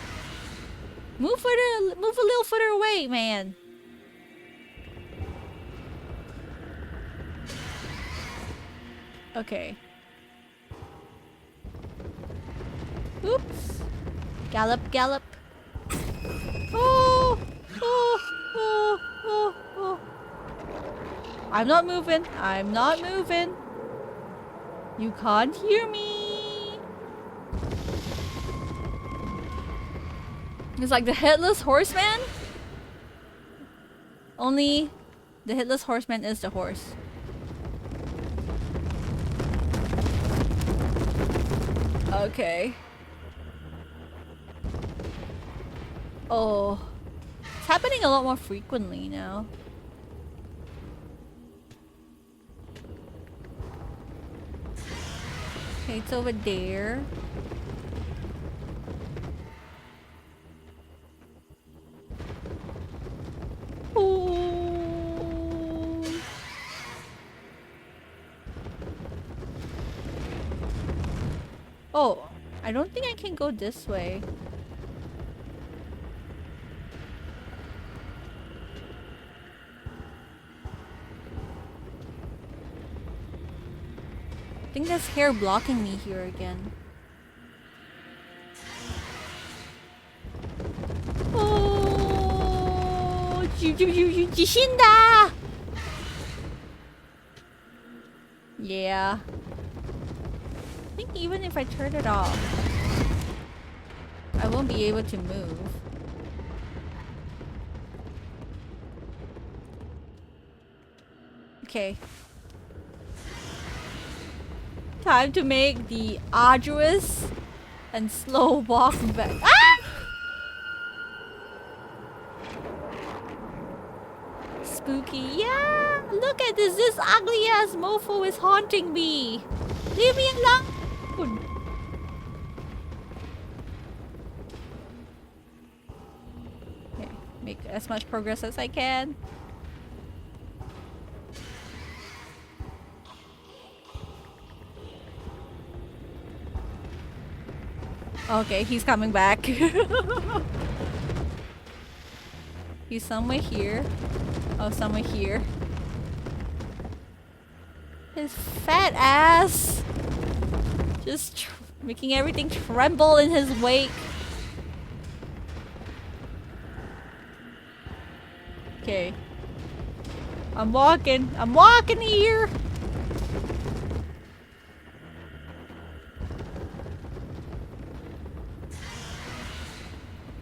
Move a little further away, man. Okay. Oops. Gallop, gallop. Oh, oh, oh, oh, oh. I'm not moving. I'm not moving. You can't hear me. It's like the headless horseman. Only the headless horseman is the horse. Okay. Oh. It's happening a lot more frequently now. Okay, it's over there. Oh. Oh, I don't think I can go this way. I think there's hair blocking me here again. Oh, 急性的. Yeah. I think even if I turn it off, I won't be able to move. Okay. Time to make the arduous and slow walk back. Ah! Spooky. Yeah! Look at this! This ugly ass mofo is haunting me! Leave me alone! Okay, make as much progress as I can. Okay, he's coming back. He's somewhere here. Oh, somewhere here. His fat ass! Just making everything tremble in his wake. Okay. I'm walking here!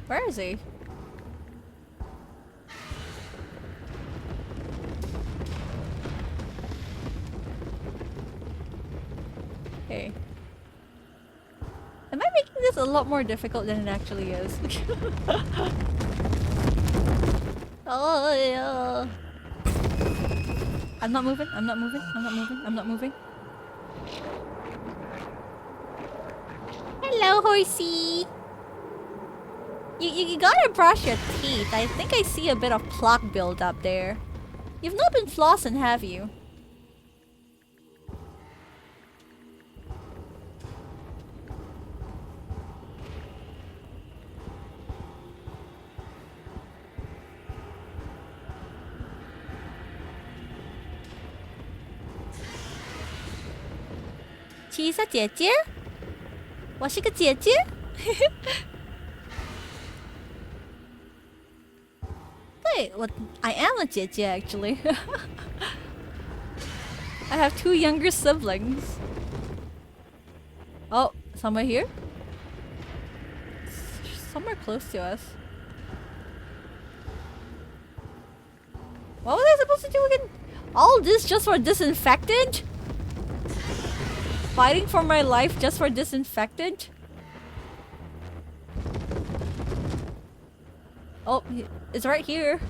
Where is he? Okay. Am I making this a lot more difficult than it actually is? Oh yeah. I'm not moving. Hello, horsey. You gotta brush your teeth. I think I see a bit of plaque build up there. You've not been flossing, have you? Chisa 姐姐，我是个姐姐。对，I am a 姐姐 actually. I have 2 younger siblings. Oh, somewhere here? Somewhere close to us. What was I supposed to do again? All this just for disinfectant? Fighting for my life just for disinfectant? Oh, it's right here.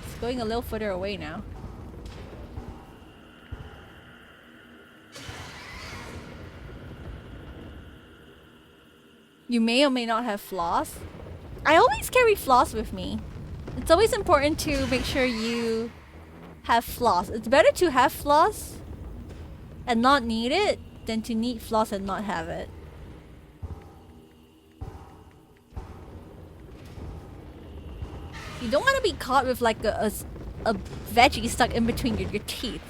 It's going a little further away now. You may or may not have floss. I always carry floss with me. It's always important to make sure you have floss. It's better to have floss and not need it than to need floss and not have it. You don't want to be caught with like a veggie stuck in between your teeth.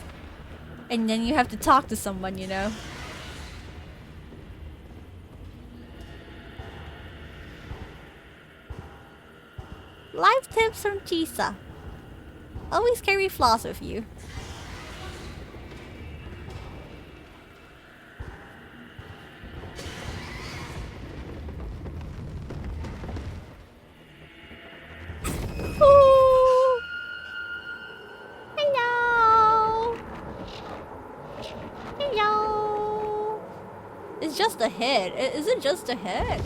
And then you have to talk to someone, you know? Life tips from Chisa. Always carry floss with you. Ooh. Hello. Hello. It's just a head. Is it just a head?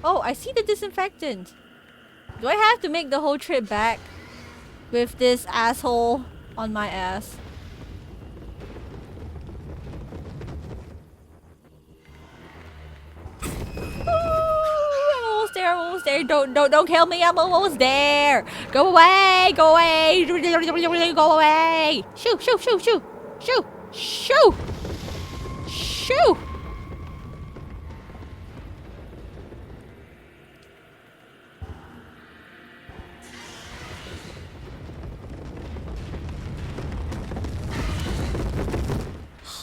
Oh, I see the disinfectant. Do I have to make the whole trip back with this asshole on my ass? Ooh, I'm almost there. I'm almost there. Don't kill me. I'm almost there. Go away. Go away. Go away. Shoo, shoo, shoo, shoo, shoo, shoo. Shoo!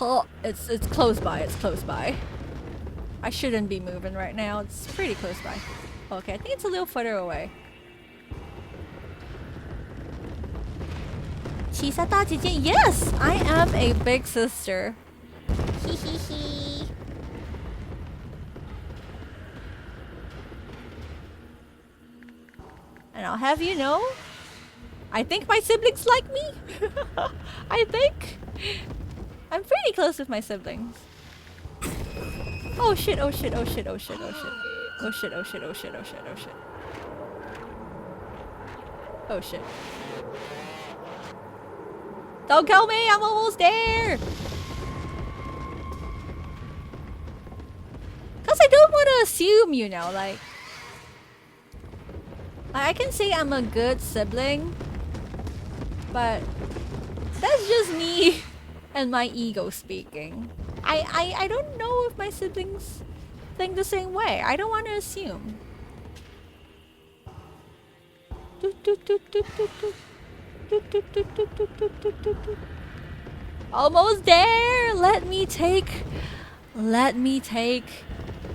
Oh, it's close by. It's close by. I shouldn't be moving right now. It's pretty close by. Okay, I think it's a little further away. Chisa 大姐姐, yes, I am a big sister. Hee hee hee. And I'll have you know, I think my siblings like me. I think. I'm pretty close with my siblings. Oh shit, oh shit, oh shit, oh shit, oh shit. Oh shit, oh shit, oh shit, oh shit, oh shit. Oh shit. Don't kill me, I'm almost there! Cause I don't want to assume, you know, like... I can say I'm a good sibling, but that's just me and my ego speaking. I don't know if my siblings think the same way. I don't want to assume. Almost there! Let me take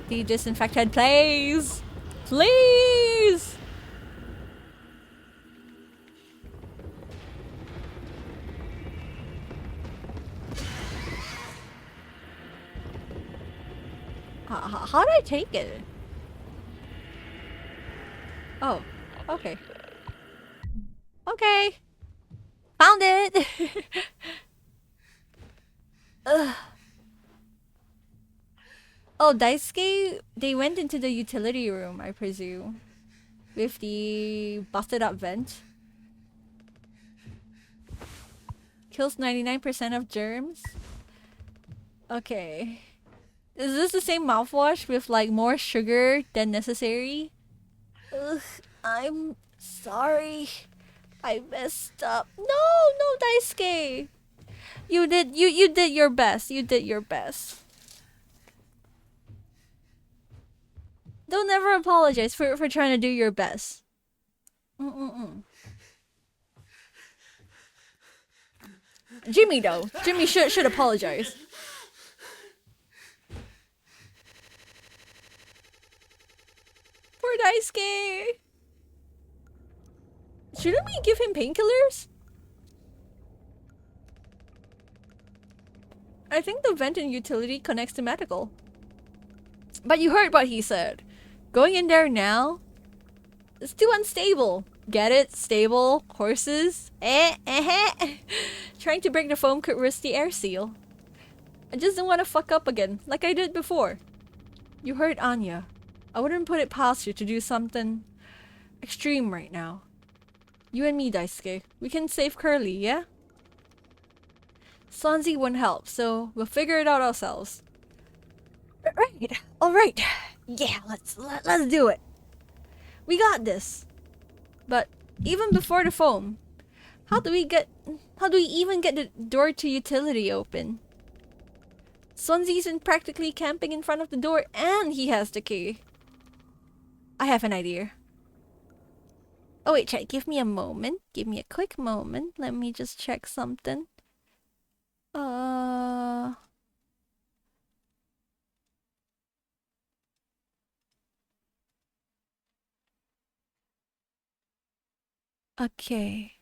the disinfectant, please! Please! How do I take it? Oh, okay. Okay. Found it! Ugh. Oh, Daisuke, they went into the utility room, I presume. With the busted up vent. Kills 99% of germs. Okay. Is this the same mouthwash with like more sugar than necessary? Ugh, I'm sorry. I messed up. No, no, Daisuke. You did your best. You did your best. Don't ever apologize for trying to do your best. Jimmy though. Jimmy should apologize. Poor Daisuke. Shouldn't we give him painkillers? I think the vent in utility connects to medical. But you heard what he said. Going in there now? It's too unstable. Get it? Stable? Horses? Trying to break the foam could risk the air seal. I just don't want to fuck up again, like I did before. You heard Anya. I wouldn't put it past you to do something extreme right now. You and me, Daisuke. We can save Curly, yeah? Swansea won't help, so we'll figure it out ourselves. Right. Alright. Yeah, let's do it. We got this. But even before the foam, how do we even get the door to utility open? Swansea's been practically camping in front of the door and he has the key. I have an idea. Oh wait, chat, give me a moment. Give me a quick moment. Let me just check something. Okay.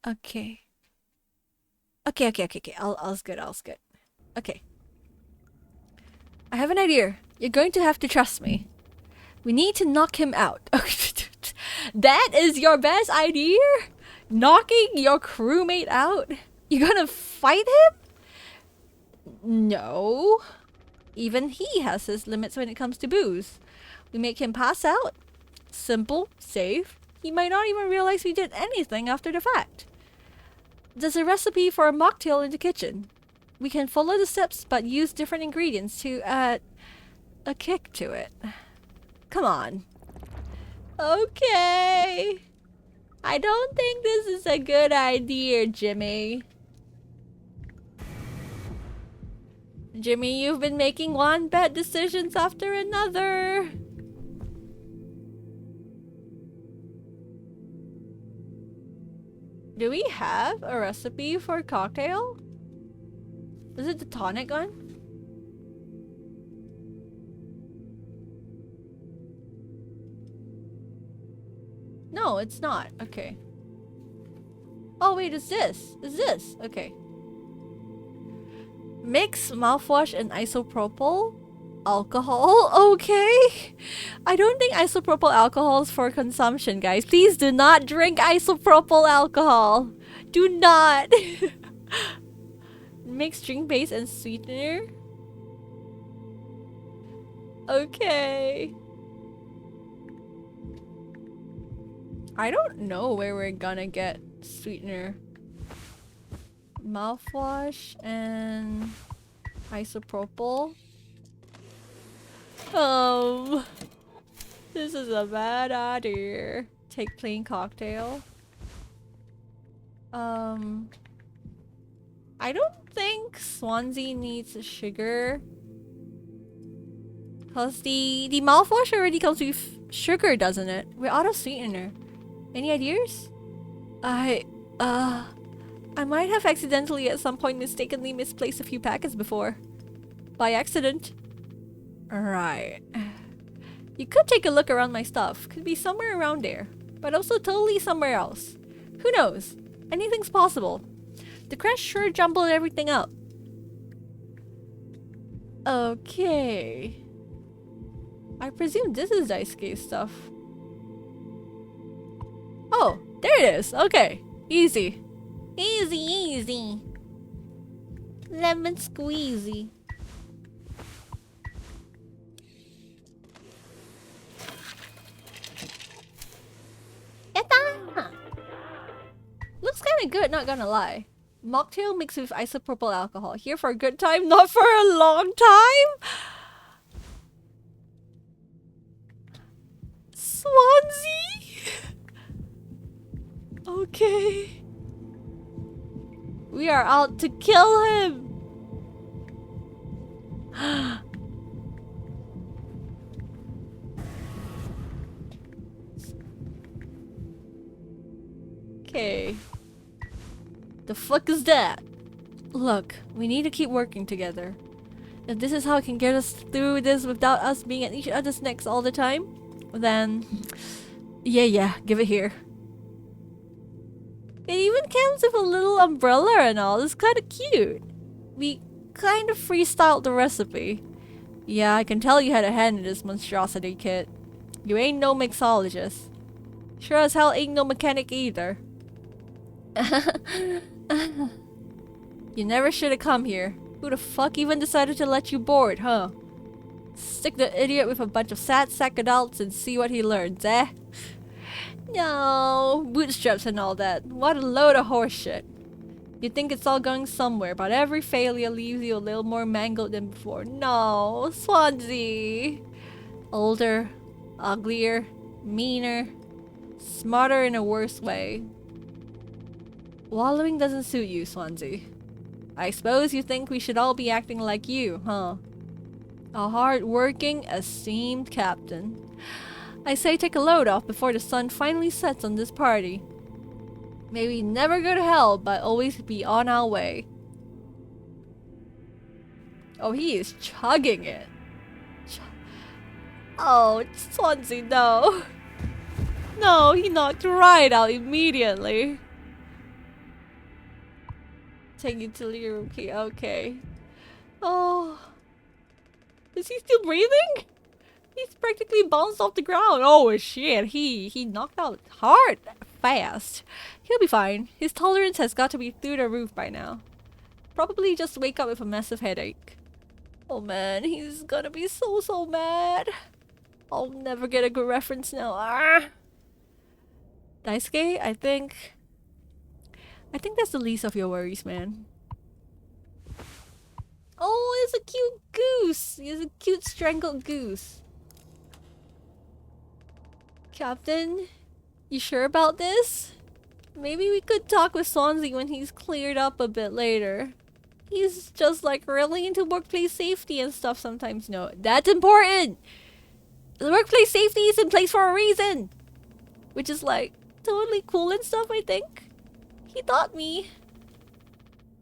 Okay. All's good. Okay. I have an idea. You're going to have to trust me. We need to knock him out. That is your best idea? Knocking your crewmate out? You're gonna fight him? No. Even he has his limits when it comes to booze. We make him pass out. Simple, safe. He might not even realize we did anything after the fact. There's a recipe for a mocktail in the kitchen. We can follow the steps but use different ingredients to add a kick to it. Come on. Okay. I don't think this is a good idea, Jimmy. Jimmy, you've been making one bad decisions after another. Do we have a recipe for a cocktail? Is it the tonic one? No, it's not. Okay. Oh wait, is this? Is this? Okay. Mix mouthwash and isopropyl alcohol. Okay. I don't think isopropyl alcohol is for consumption, guys. Please do not drink isopropyl alcohol. Do not. Mix drink base and sweetener. Okay. I don't know where we're gonna get sweetener. Mouthwash and isopropyl. This is a bad idea. Take plain cocktail. I don't think Swansea needs sugar. Cause the mouthwash already comes with sugar, doesn't it? We're out of sweetener. Any ideas? I might have accidentally at some point mistakenly misplaced a few packets before. By accident. Alright. You could take a look around my stuff. Could be somewhere around there. But also totally somewhere else. Who knows? Anything's possible. The crash sure jumbled everything up. Okay. I presume this is Daisuke's stuff. Oh, there it is. Okay. Easy. Easy, easy. Lemon squeezy. Yatta! Looks kinda good, not gonna lie. Mocktail mixed with isopropyl alcohol. Here for a good time, not for a long time? Swansea? Okay. We are out to kill him! Okay. The fuck is that? Look, we need to keep working together. If this is how it can get us through this without us being at each other's necks all the time, then... Yeah, give it here. It even comes with a little umbrella and all. It's kind of cute. We kind of freestyled the recipe. Yeah, I can tell you had a hand in this monstrosity, kid. You ain't no mixologist. Sure as hell ain't no mechanic either. You never should have come here. Who the fuck even decided to let you board, huh? Stick the idiot with a bunch of sad sack adults and see what he learns, eh? No, bootstraps and all that. What a load of horseshit. You think it's all going somewhere, but every failure leaves you a little more mangled than before. No, Swansea. Older, uglier, meaner, smarter in a worse way. Wallowing doesn't suit you, Swansea. I suppose you think we should all be acting like you, huh? A hard-working, esteemed captain. I say take a load off before the sun finally sets on this party. May we never go to hell, but always be on our way. Oh, he is chugging it. Oh, Swansea, no. No, he knocked right out immediately. Take you to your room key. Okay. Oh. Is he still breathing? He's practically bounced off the ground. Oh shit, he knocked out hard, fast. He'll be fine. His tolerance has got to be through the roof by now. Probably just wake up with a massive headache. Oh man, he's gonna be so mad. I'll never get a good reference now. Ah. Daisuke, I think that's the least of your worries, man. Oh, it's a cute goose. It's a cute strangled goose. Captain, you sure about this? Maybe we could talk with Swansea when he's cleared up a bit later. He's just like really into workplace safety and stuff sometimes. No, that's important! The workplace safety is in place for a reason! Which is like totally cool and stuff, I think. He taught me.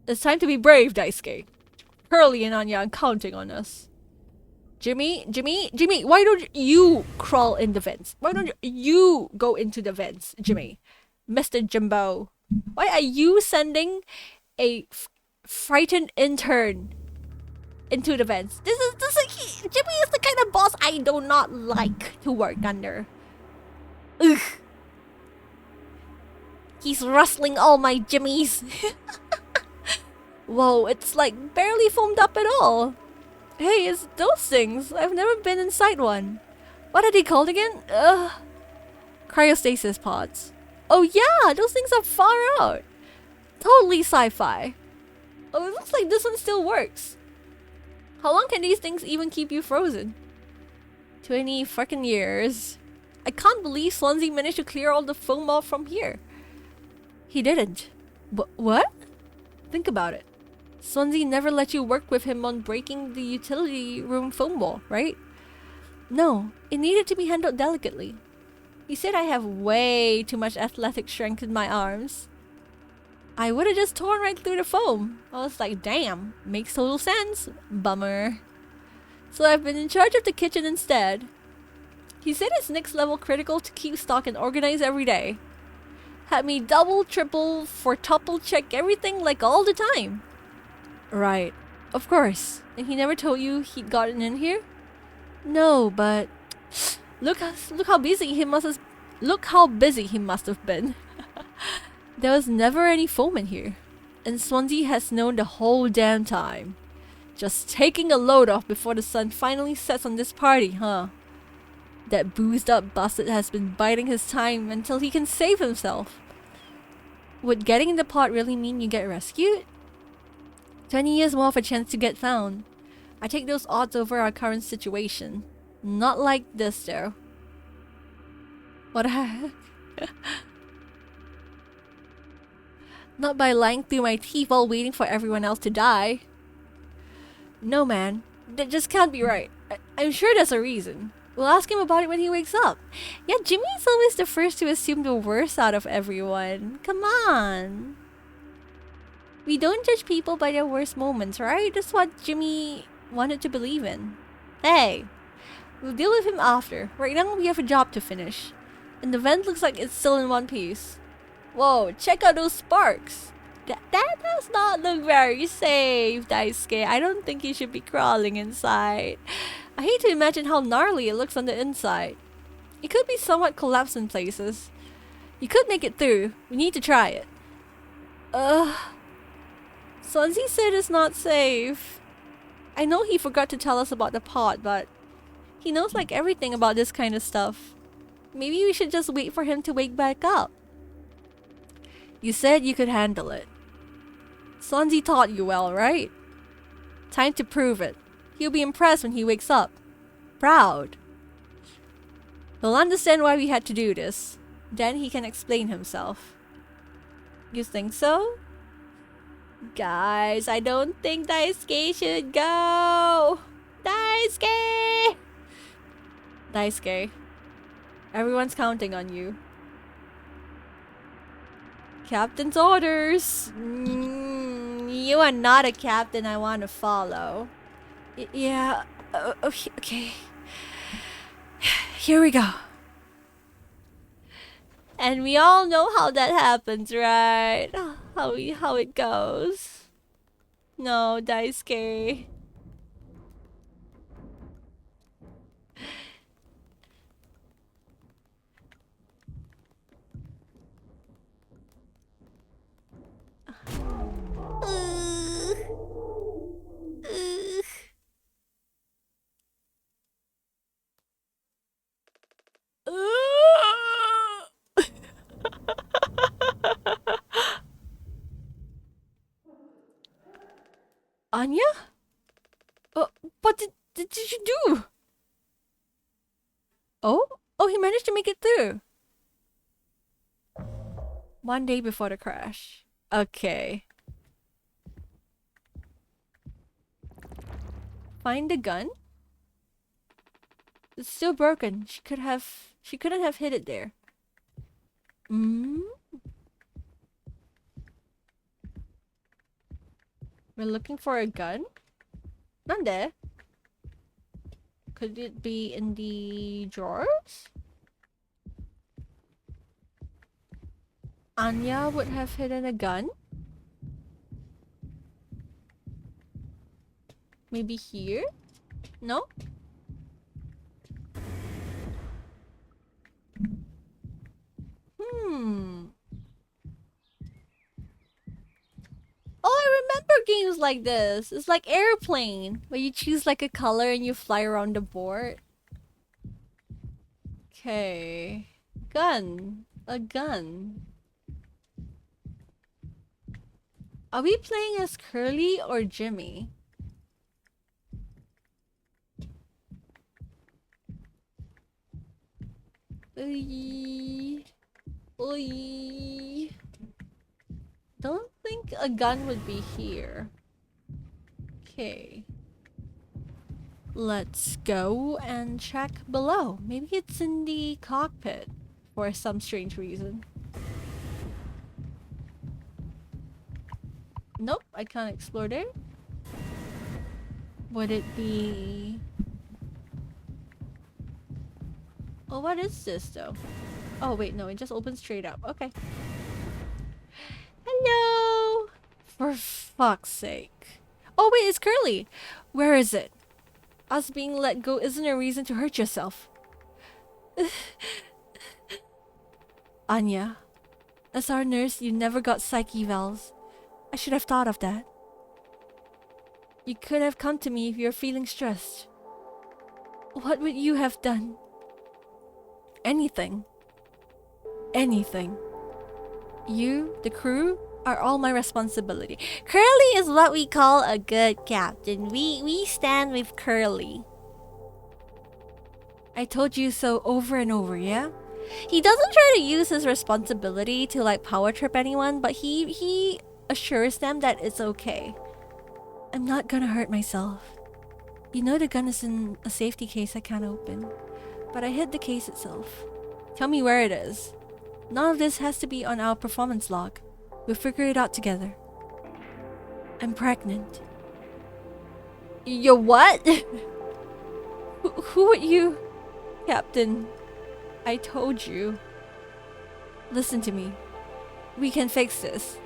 It's time to be brave, Daisuke. Hurley and Anya are counting on us. Jimmy, why don't you crawl in the vents? Why don't you go into the vents, Jimmy? Mr. Jimbo. Why are you sending a frightened intern into the vents? Jimmy is the kind of boss I do not like to work under. Ugh. He's rustling all my jimmies. Whoa, it's like barely foamed up at all. Hey, it's those things. I've never been inside one. What are they called again? Cryostasis pods. Oh yeah, those things are far out. Totally sci-fi. Oh, it looks like this one still works. How long can these things even keep you frozen? 20 fucking years. I can't believe Swansea managed to clear all the foam off from here. He didn't. What? Think about it. Swansea never let you work with him on breaking the utility room foam wall, right? No, it needed to be handled delicately. He said I have way too much athletic strength in my arms. I would have just torn right through the foam. I was like, damn, makes total sense. Bummer. So I've been in charge of the kitchen instead. He said it's next level critical to keep stock and organize every day. Had me double, triple, quadruple check everything like all the time. Right, of course. And he never told you he'd gotten in here? No, but look how busy he must have been. There was never any foam in here, and Swansea has known the whole damn time. Just taking a load off before the sun finally sets on this party, huh? That boozed up bastard has been biding his time until he can save himself. Would getting in the pot really mean you get rescued? 20 years more of a chance to get found. I take those odds over our current situation. Not like this, though. What the heck? Not by lying through my teeth while waiting for everyone else to die. No, man. That just can't be right. I'm sure there's a reason. We'll ask him about it when he wakes up. Yeah, Jimmy's always the first to assume the worst out of everyone. Come on. We don't judge people by their worst moments, right? That's what Jimmy wanted to believe in. Hey, we'll deal with him after. Right now, we have a job to finish. And the vent looks like it's still in one piece. Whoa, check out those sparks. That does not look very safe, Daisuke. I don't think you should be crawling inside. I hate to imagine how gnarly it looks on the inside. It could be somewhat collapsed in places. You could make it through. We need to try it. Swansea said it's not safe. I know he forgot to tell us about the pot, but he knows like everything about this kind of stuff. Maybe we should just wait for him to wake back up. You said you could handle it. Swansea taught you well, right? Time to prove it. He'll be impressed when he wakes up. Proud. He'll understand why we had to do this. Then he can explain himself. You think so? Guys, I don't think Daisuke should go. Daisuke! Daisuke, everyone's counting on you. Captain's orders. You are not a captain I want to follow. Yeah, okay. Here we go. And we all know how that happens, right? How it goes. No, Daisuke. Anya? What did you do? Oh? Oh, he managed to make it through. One day before the crash. Okay. Find the gun? It's still broken. She couldn't have hid it there. We're looking for a gun? Nande? Could it be in the drawers? Anya would have hidden a gun? Maybe here? No? Hmm. Oh, I remember games like this. It's like Airplane, where you choose like a color and you fly around the board. Okay. Gun. A gun. Are we playing as Curly or Jimmy? Oy. Oy. Don't think a gun would be here. Okay. Let's go and check below. Maybe it's in the cockpit for some strange reason. Nope, I can't explore there. Would it be... Oh, what is this though? Oh wait, no, it just opens straight up. Okay. Hello! For fuck's sake. Oh wait, it's Curly! Where is it? Us being let go isn't a reason to hurt yourself. Anya, as our nurse, you never got psych evals. I should have thought of that. You could have come to me if you're feeling stressed. What would you have done? Anything. Anything. You, the crew, are all my responsibility. Curly is what we call a good captain. We stand with Curly. I told you so over and over, yeah? He doesn't try to use his responsibility to like power trip anyone, but he assures them that it's okay. I'm not gonna hurt myself. You know the gun is in a safety case I can't open, but I hid the case itself. Tell me where it is. None of this has to be on our performance log. We'll figure it out together. I'm pregnant. You're what? Who are you? Captain, I told you. Listen to me. We can fix this.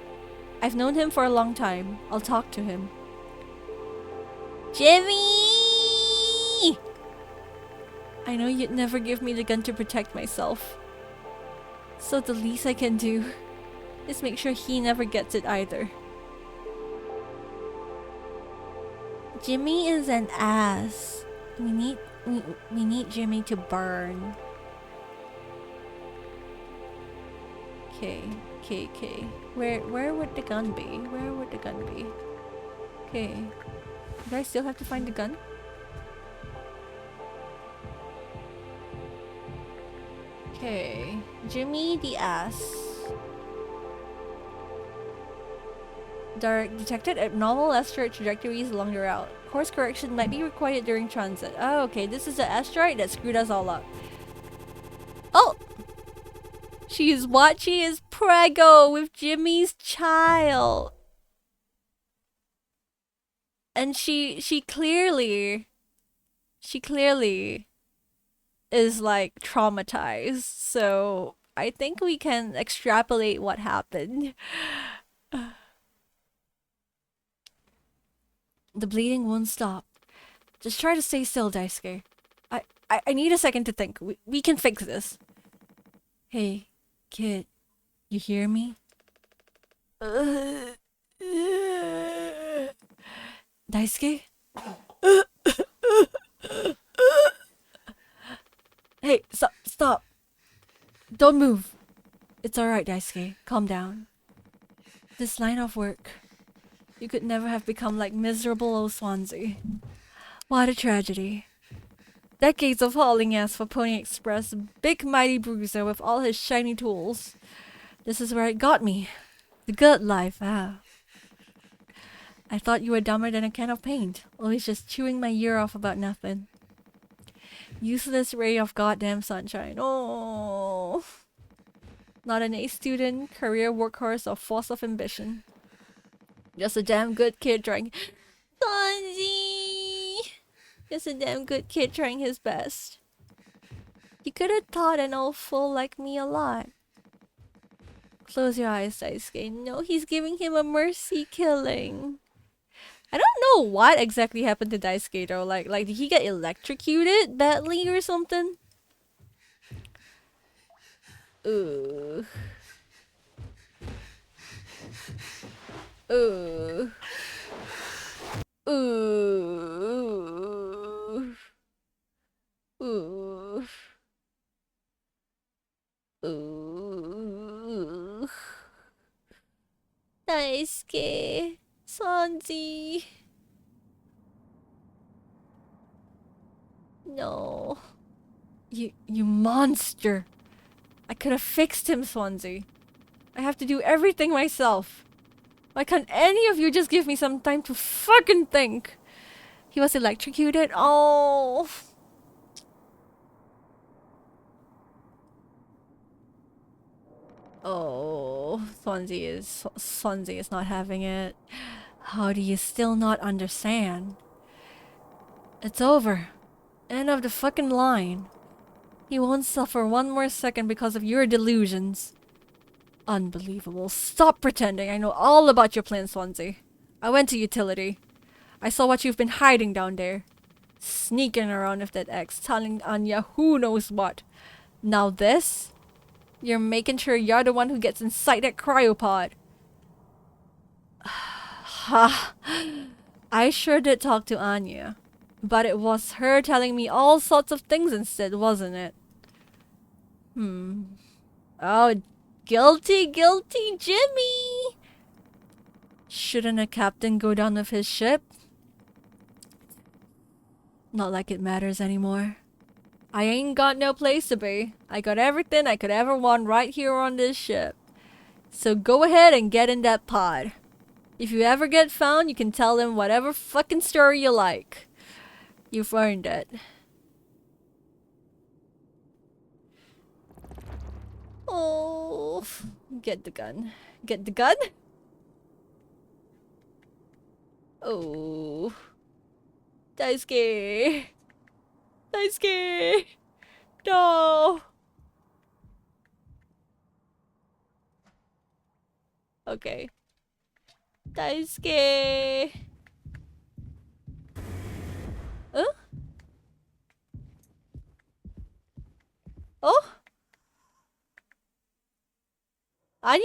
I've known him for a long time. I'll talk to him. Jimmy! I know you'd never give me the gun to protect myself. So the least I can do is make sure he never gets it either. Jimmy is an ass. We need Jimmy to burn. Okay. Where would the gun be? Where would the gun be? Okay. Do I still have to find the gun? Okay. Jimmy the ass. Detected abnormal asteroid trajectories along the route. Course correction might be required during transit. Oh, okay. This is the asteroid that screwed us all up. Oh! She's watching his prego with Jimmy's child. And she clearly is like traumatized. So I think we can extrapolate what happened. The bleeding won't stop. Just try to stay still, Daisuke. I need a second to think. We can fix this. Hey, kid. You hear me? Daisuke? Hey, stop. Don't move. It's alright, Daisuke. Calm down. This line of work, you could never have become like miserable old Swansea. What a tragedy. Decades of hauling ass for Pony Express, big mighty bruiser with all his shiny tools. This is where it got me. The good life, ah. I thought you were dumber than a can of paint, always just chewing my ear off about nothing. Useless ray of goddamn sunshine. Oh. Not an A student, career workhorse, or force of ambition. Just a damn good kid trying... Swansea! Just a damn good kid trying his best. You could have taught an old fool like me a lot. Close your eyes, Daisuke. No, he's giving him a mercy killing. I don't know what exactly happened to Daisuke though. Like did he get electrocuted badly or something? Ooh. Ooh. Ooh. Ooh. Ooh. Daisuke. Sanji. No. You monster. I could have fixed him, Swansea. I have to do everything myself. Why can't any of you just give me some time to fucking think? He was electrocuted? Oh. Oh, Swansea is not having it. How do you still not understand? It's over. End of the fucking line. He won't suffer one more second because of your delusions. Unbelievable. Stop pretending. I know all about your plan, Swansea. I went to utility. I saw what you've been hiding down there. Sneaking around with that ex, telling Anya who knows what. Now this? You're making sure you're the one who gets inside that cryopod. Ha! I sure did talk to Anya. But it was her telling me all sorts of things instead, wasn't it? Oh, guilty, guilty Jimmy! Shouldn't a captain go down with his ship? Not like it matters anymore. I ain't got no place to be. I got everything I could ever want right here on this ship. So go ahead and get in that pod. If you ever get found, you can tell them whatever fucking story you like. You've earned it. Oh, get the gun. Get the gun? Oh. Daisuke. Daisuke. No. Okay. Daisuke. Huh? Oh? Anya?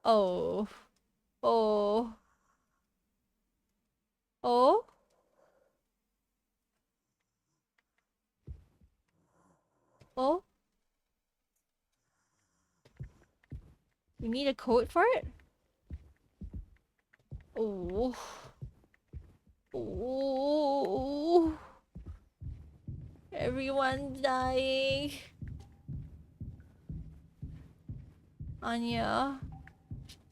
Oh. Oh. Oh? Oh? You need a code for it? Oh. Oh. Everyone's dying. Anya.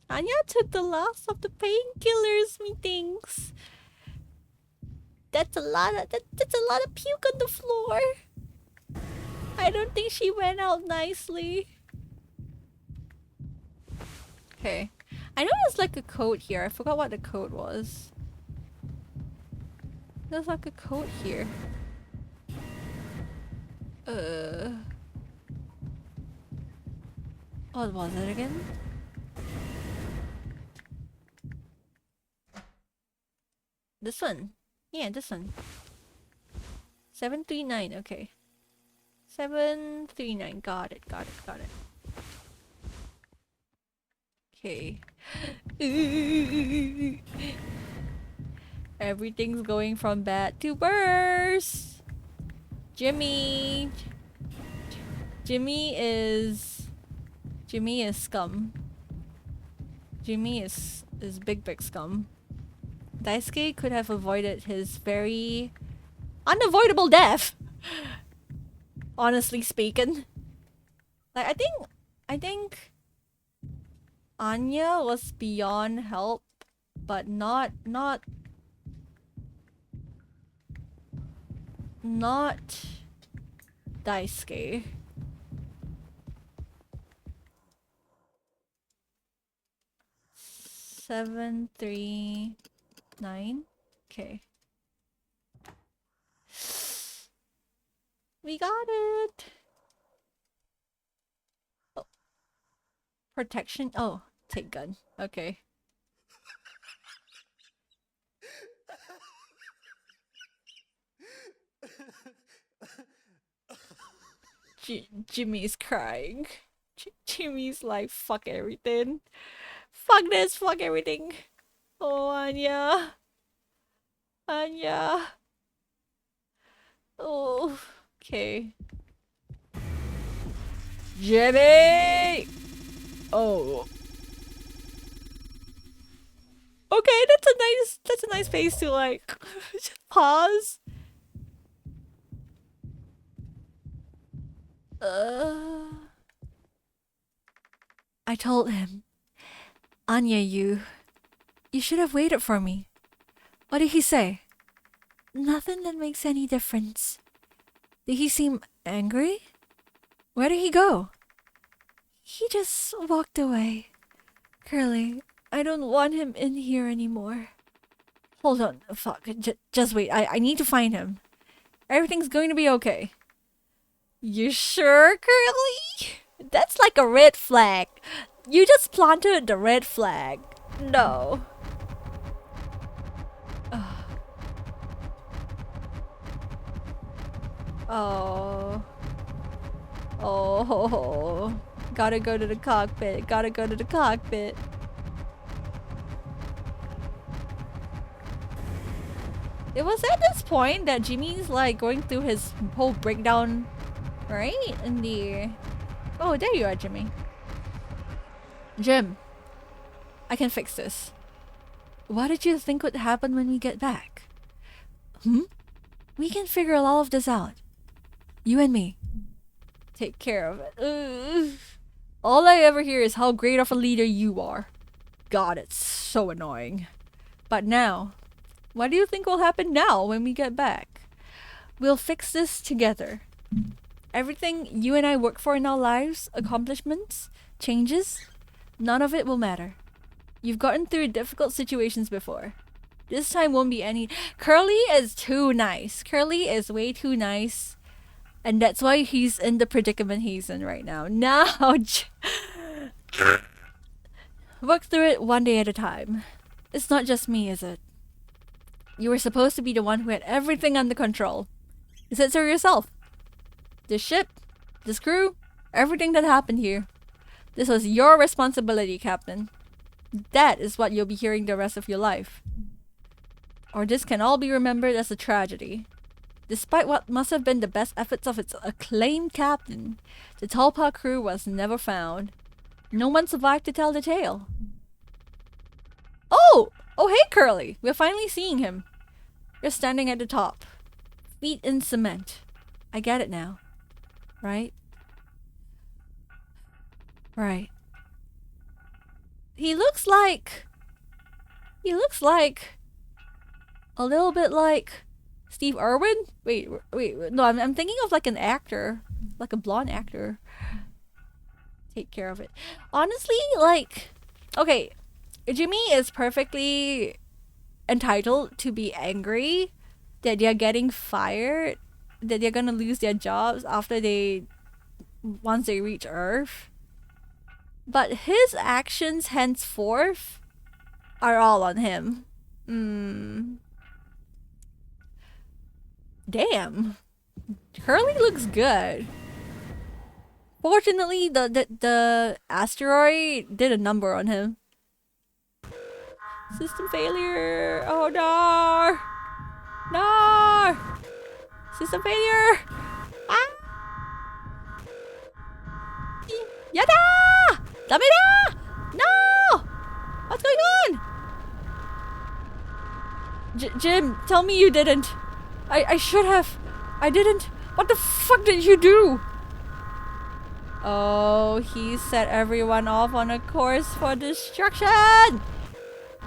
Anya took the last of the painkillers, methinks. That's a lot of that's a lot of puke on the floor. I don't think she went out nicely. Okay. I know there's like a code here. I forgot what the code was. There's like a code here. What was it again? This one. Yeah, this one. 739, okay. 739, got it. Okay. Everything's going from bad to worse. Jimmy is scum. Jimmy is big scum. Daisuke could have avoided his very unavoidable death. Honestly speaking. Like I think Anya was beyond help, but not Daisuke. Seven, 3, 9. Okay. We got it. Oh, protection. Oh, take gun. Okay. Jimmy's crying. Jimmy's like, fuck everything. Fuck this, fuck everything. Oh, Anya. Anya. Oh, okay. Jimmy! Oh. Okay, that's a nice face to like pause. I told him, Anya, you should have waited for me. What did he say? Nothing that makes any difference. Did he seem angry? Where did he go? He just walked away. Curly, I don't want him in here anymore. Hold on, fuck. Just wait. I need to find him. Everything's going to be okay. You sure, Curly? That's like a red flag. You just planted the red flag. No. Oh. Oh. Gotta go to the cockpit. Gotta go to the cockpit. It was at this point that Jimmy's like going through his whole breakdown, right? In the... Oh, there you are, Jimmy. Jim, I can fix this. What did you think would happen when we get back? We can figure all of this out. You and me. Take care of it. Ugh. All I ever hear is how great of a leader you are. God, it's so annoying. But now, what do you think will happen now when we get back? We'll fix this together. Everything you and I work for in our lives, accomplishments, changes, none of it will matter. You've gotten through difficult situations before. This time won't be any... Curly is too nice. Curly is way too nice. And that's why he's in the predicament he's in right now. Now, work through it one day at a time. It's not just me, is it? You were supposed to be the one who had everything under control. You said so yourself. This ship, this crew, everything that happened here. This was your responsibility, Captain. That is what you'll be hearing the rest of your life. Or this can all be remembered as a tragedy. Despite what must have been the best efforts of its acclaimed captain, the Tulpa crew was never found. No one survived to tell the tale. Oh! Oh, hey, Curly! We're finally seeing him. You're standing at the top. Feet in cement. I get it now. Right? Right. He looks like a little bit like Steve Irwin? Wait, no, I'm thinking of like an actor, like a blonde actor. Take care of it. Honestly, like, okay, Jimmy is perfectly entitled to be angry that they're getting fired, that they're gonna lose their jobs once they reach Earth. But his actions henceforth are all on him. Damn. Curly looks good. Fortunately, the asteroid did a number on him. System failure. Oh no. No. System failure. Ah. Yada! Dameda! No! What's going on? Jim, tell me you didn't. I should have. I didn't. What the fuck did you do? Oh, he set everyone off on a course for destruction!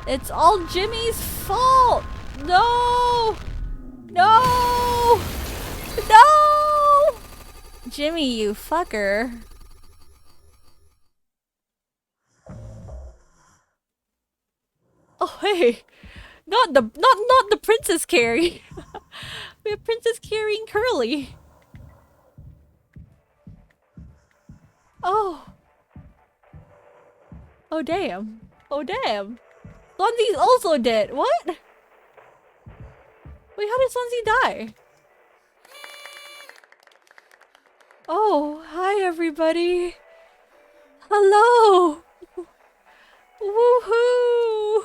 It's all Jimmy's fault! No! No! No! Jimmy, you fucker. Oh, hey! Not the Princess Carrie! We have Princess carrying Curly. Oh. Oh damn. Oh damn. Swansea's also dead. What? Wait, how did Swansea die? Oh, hi everybody. Hello. Woohoo.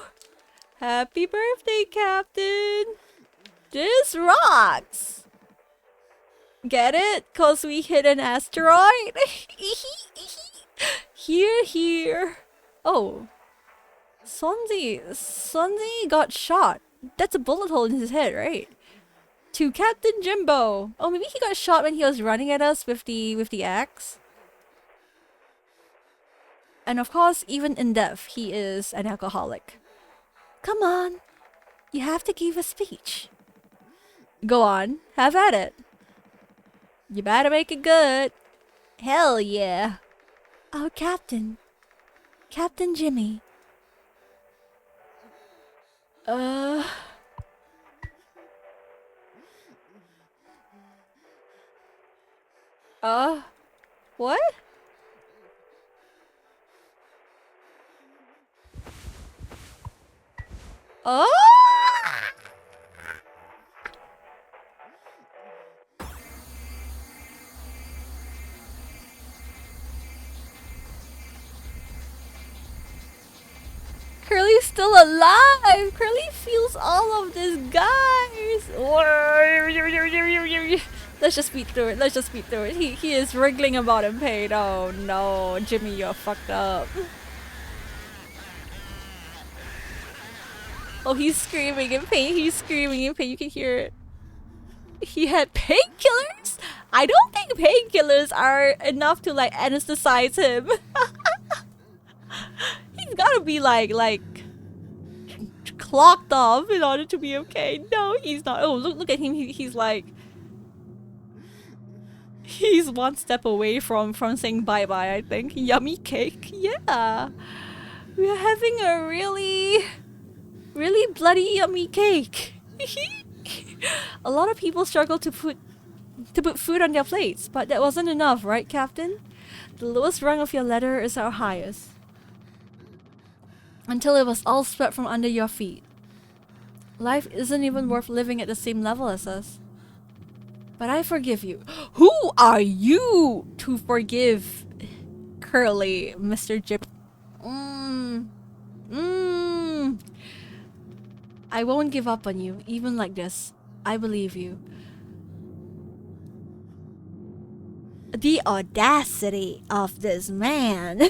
Happy birthday, Captain. This rocks. Get it? Cause we hit an asteroid? Here. Oh. Swansea got shot. That's a bullet hole in his head, right? To Captain Jimbo. Oh, maybe he got shot when he was running at us with the axe. And of course, even in death, he is an alcoholic. Come on. You have to give a speech. Go on. Have at it. You better make it good. Hell yeah. Oh, Captain. Captain Jimmy. What? Curly's still alive! Curly feels all of this, guys! Let's just speed through it. He is wriggling about in pain. Oh no, Jimmy, you're fucked up. Oh, he's screaming in pain. You can hear it. He had painkillers? I don't think painkillers are enough to like anesthetize him. He's gotta be like clocked off in order to be okay. No, he's not. Oh, look at him. He's like, he's one step away from saying bye bye. I think. Yummy cake. Yeah, we're having a really bloody yummy cake. A lot of people struggle to put food on their plates, but that wasn't enough, right, Captain? The lowest rung of your ladder is our highest. Until it was all swept from under your feet. Life isn't even worth living at the same level as us. But I forgive you. Who are you to forgive Curly, Mr. Jip? I won't give up on you, even like this. I believe you. The audacity of this man.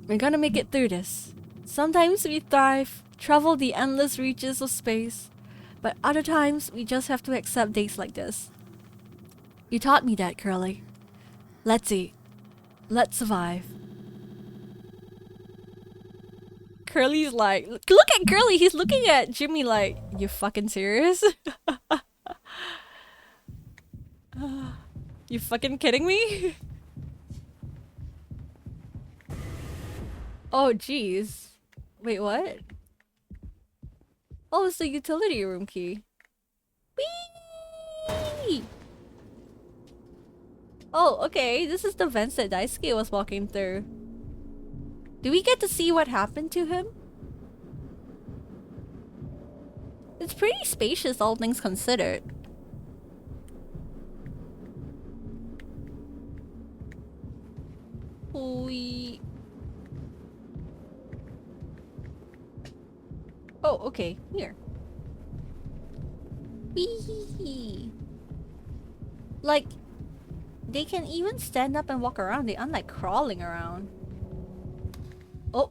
We're gonna make it through this. Sometimes we thrive, travel the endless reaches of space, but other times we just have to accept days like this. You taught me that, Curly. Let's eat. Let's survive. Curly's like, look at Curly, he's looking at Jimmy like, you fucking serious? You fucking kidding me? Oh, jeez. Wait, what? Oh, it's the utility room key. Whee! Oh, okay. This is the vents that Daisuke was walking through. Do we get to see what happened to him? It's pretty spacious, all things considered. Oh, okay. Here. Wee. Like, they can even stand up and walk around. They aren't like crawling around. Oh.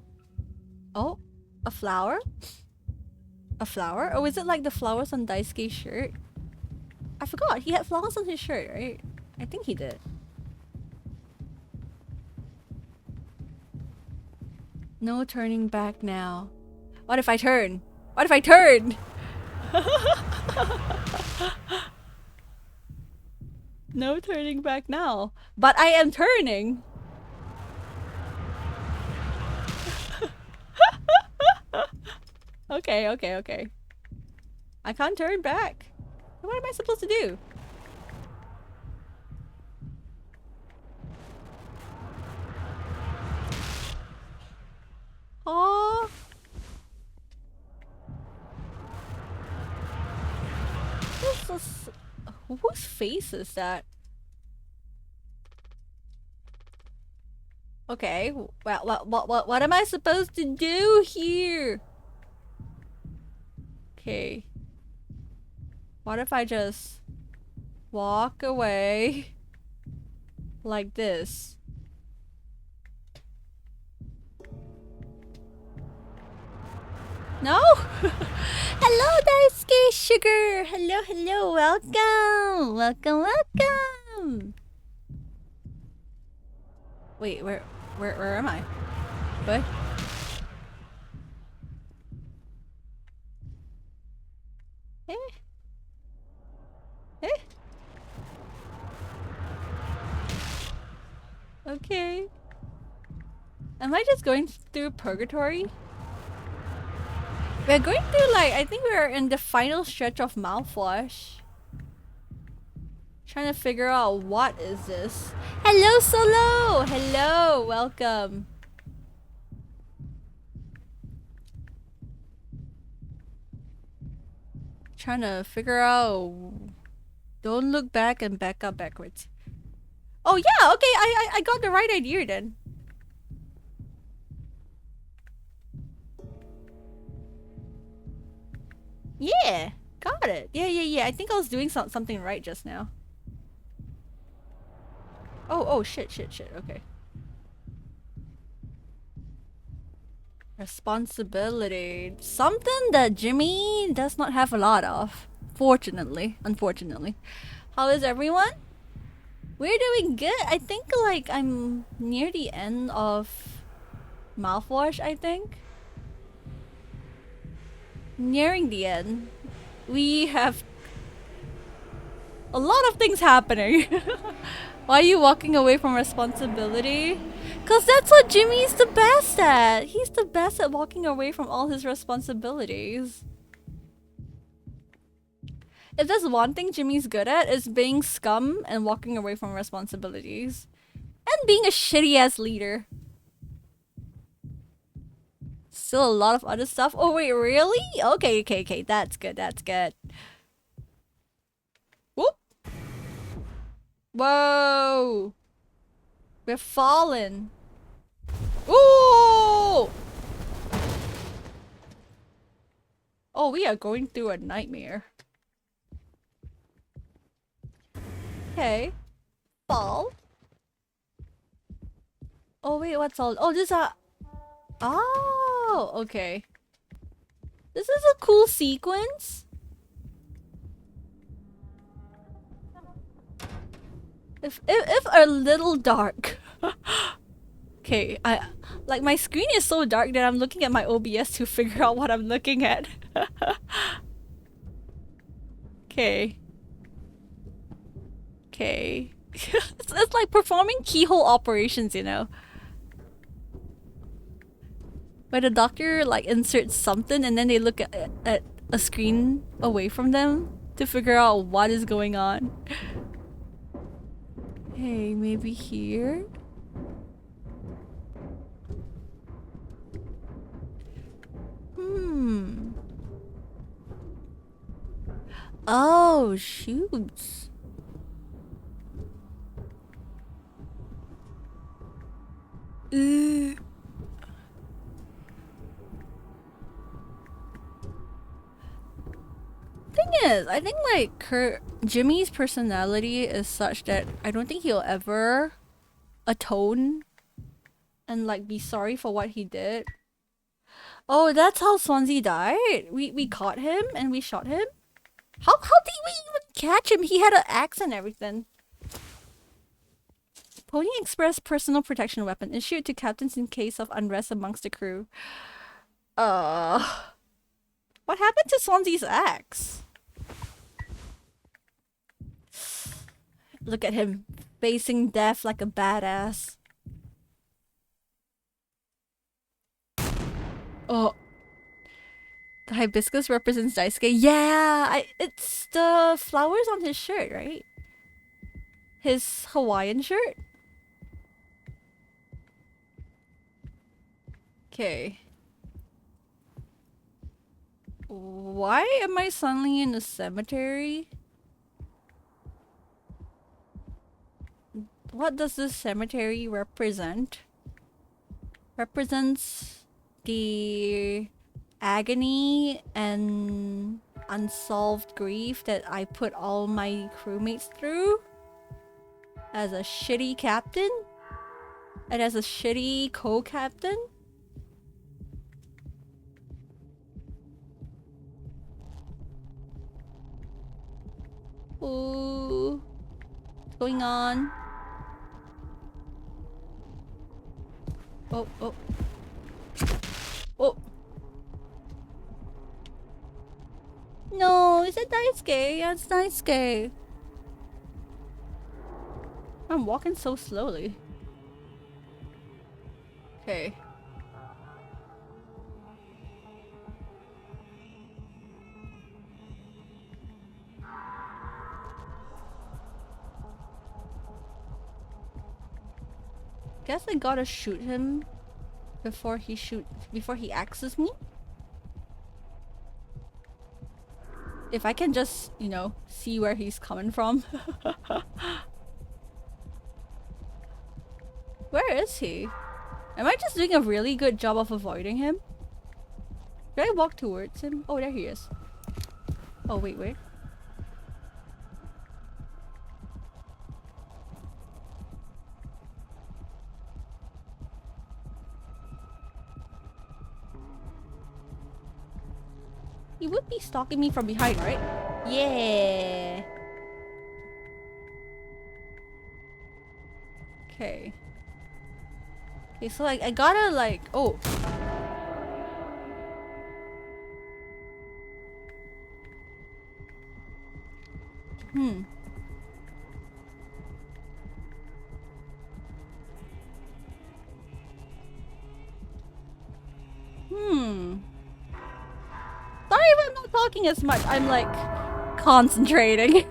Oh. A flower? A flower? Or is it like the flowers on Daisuke's shirt? I forgot. He had flowers on his shirt, right? I think he did. No turning back now. What if I turn? What if I turn? No turning back now. But I am turning. Okay. I can't turn back. What am I supposed to do? Oh. Whose face is that? Okay, what am I supposed to do here? Okay. What if I just walk away like this? No? Hello, Daisuke Sugar! Hello, hello, welcome! Welcome, welcome! Wait, where am I? What? Eh? Eh? Okay. Am I just going through purgatory? We're going through, like, I think we're in the final stretch of Mouthwash. Trying to figure out what is this. Hello, Solo! Hello, welcome. Trying to figure out. Don't look back and back up backwards. Oh yeah, okay, I got the right idea then. Yeah, got it. Yeah. I think I was doing something right just now. Oh, shit. Okay. Responsibility. Something that Jimmy does not have a lot of. Fortunately. Unfortunately. How is everyone? We're doing good. I think, like, I'm near the end of Mouthwash, I think. Nearing the end. We have a lot of things happening. Why are you walking away from responsibility? Cause that's what Jimmy's the best at. He's the best at walking away from all his responsibilities. If there's one thing Jimmy's good at, is being scum and walking away from responsibilities. And being a shitty ass leader. Still a lot of other stuff. Oh wait, really? Okay. That's good. Whoop. Whoa. We're falling. Ooh! Oh, we are going through a nightmare. Okay. Fall. Oh wait, what's all? Oh, this is a... Oh, okay. This is a cool sequence. If a little dark. Okay, like my screen is so dark that I'm looking at my OBS to figure out what I'm looking at. Okay. It's like performing keyhole operations, you know. Where the doctor like inserts something and then they look at a screen away from them to figure out what is going on. Hey, maybe here? Oh, shoots. Thing is, I think like Jimmy's personality is such that I don't think he'll ever atone and like be sorry for what he did. Oh, that's how Swansea died? We caught him and we shot him? How did we even catch him? He had an axe and everything. Pony Express personal protection weapon issued to captains in case of unrest amongst the crew. What happened to Swansea's axe? Look at him, facing death like a badass. Oh. The hibiscus represents Daisuke. Yeah, it's the flowers on his shirt, right? His Hawaiian shirt? Okay. Why am I suddenly in the cemetery? What does this cemetery represent? Represents the agony and unsolved grief that I put all my crewmates through as a shitty captain and as a shitty co-captain. Ooh, what's going on? Oh, oh. Oh. No, is it Daisuke? Yeah, it's Daisuke. I'm walking so slowly. Okay. Guess I gotta shoot him before he axes me. If I can just, you know, see where he's coming from. Where is he? Am I just doing a really good job of avoiding him? Did I walk towards him? Oh, there he is. Oh, wait, wait. He would be stalking me from behind, right? Yeah. Okay. Okay, so like I gotta like oh. Hmm. Sorry if I'm not talking as much. I'm like concentrating.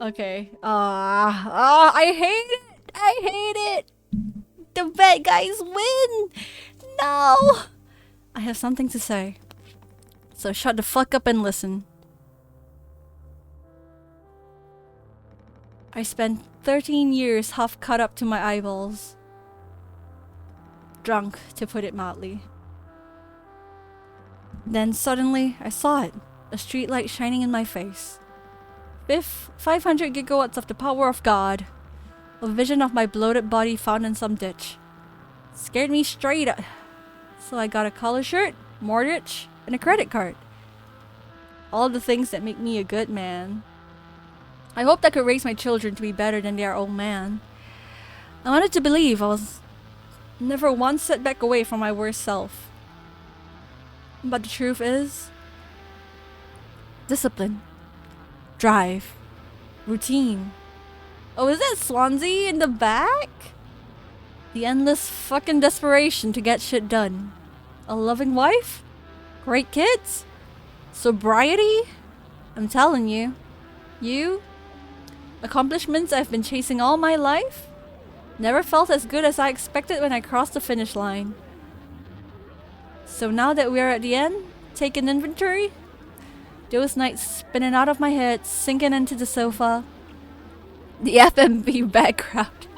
Okay. I hate it. I hate it. The bad guys win. No. I have something to say. So shut the fuck up and listen. I spent 13 years half cut up to my eyeballs. Drunk, to put it mildly. Then suddenly, I saw it. A streetlight shining in my face. 500 gigawatts of the power of God. A vision of my bloated body found in some ditch. Scared me straight up. So I got a collar shirt, mortgage, and a credit card. All the things that make me a good man. I hoped I could raise my children to be better than their old man. I wanted to believe I was never one setback away from my worst self. But the truth is, discipline, drive, routine. Oh, is that Swansea in the back? The endless fucking desperation to get shit done. A loving wife? Great kids? Sobriety? I'm telling you. Accomplishments I've been chasing all my life? Never felt as good as I expected when I crossed the finish line. So now that we're at the end, taking inventory, those nights spinning out of my head, sinking into the sofa, the FMV background,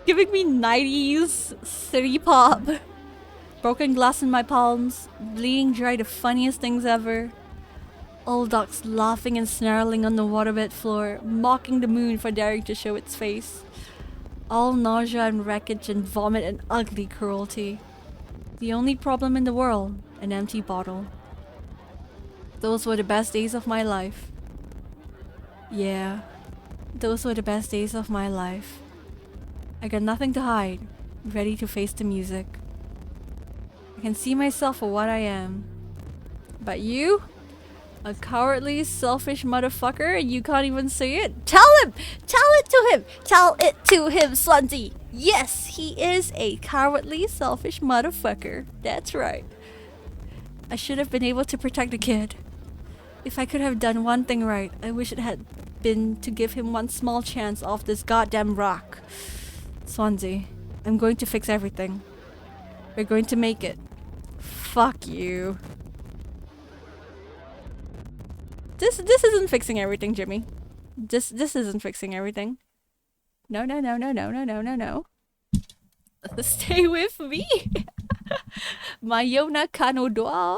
giving me 90s city pop, broken glass in my palms, bleeding dry, the funniest things ever, old ducks laughing and snarling on the waterbed floor, mocking the moon for daring to show its face, all nausea and wreckage and vomit and ugly cruelty. The only problem in the world, an empty bottle. Those were the best days of my life. Yeah, those were the best days of my life. I got nothing to hide, ready to face the music. I can see myself for what I am. But you? A cowardly, selfish motherfucker, and you can't even say it? Tell him! Tell it to him! Tell it to him, Swansea! Yes, he is a cowardly, selfish motherfucker. That's right. I should have been able to protect the kid. If I could have done one thing right, I wish it had been to give him one small chance off this goddamn rock. Swansea, I'm going to fix everything. We're going to make it. Fuck you. This isn't fixing everything, Jimmy. This isn't fixing everything. No. Stay with me. Mayona Kanodoa.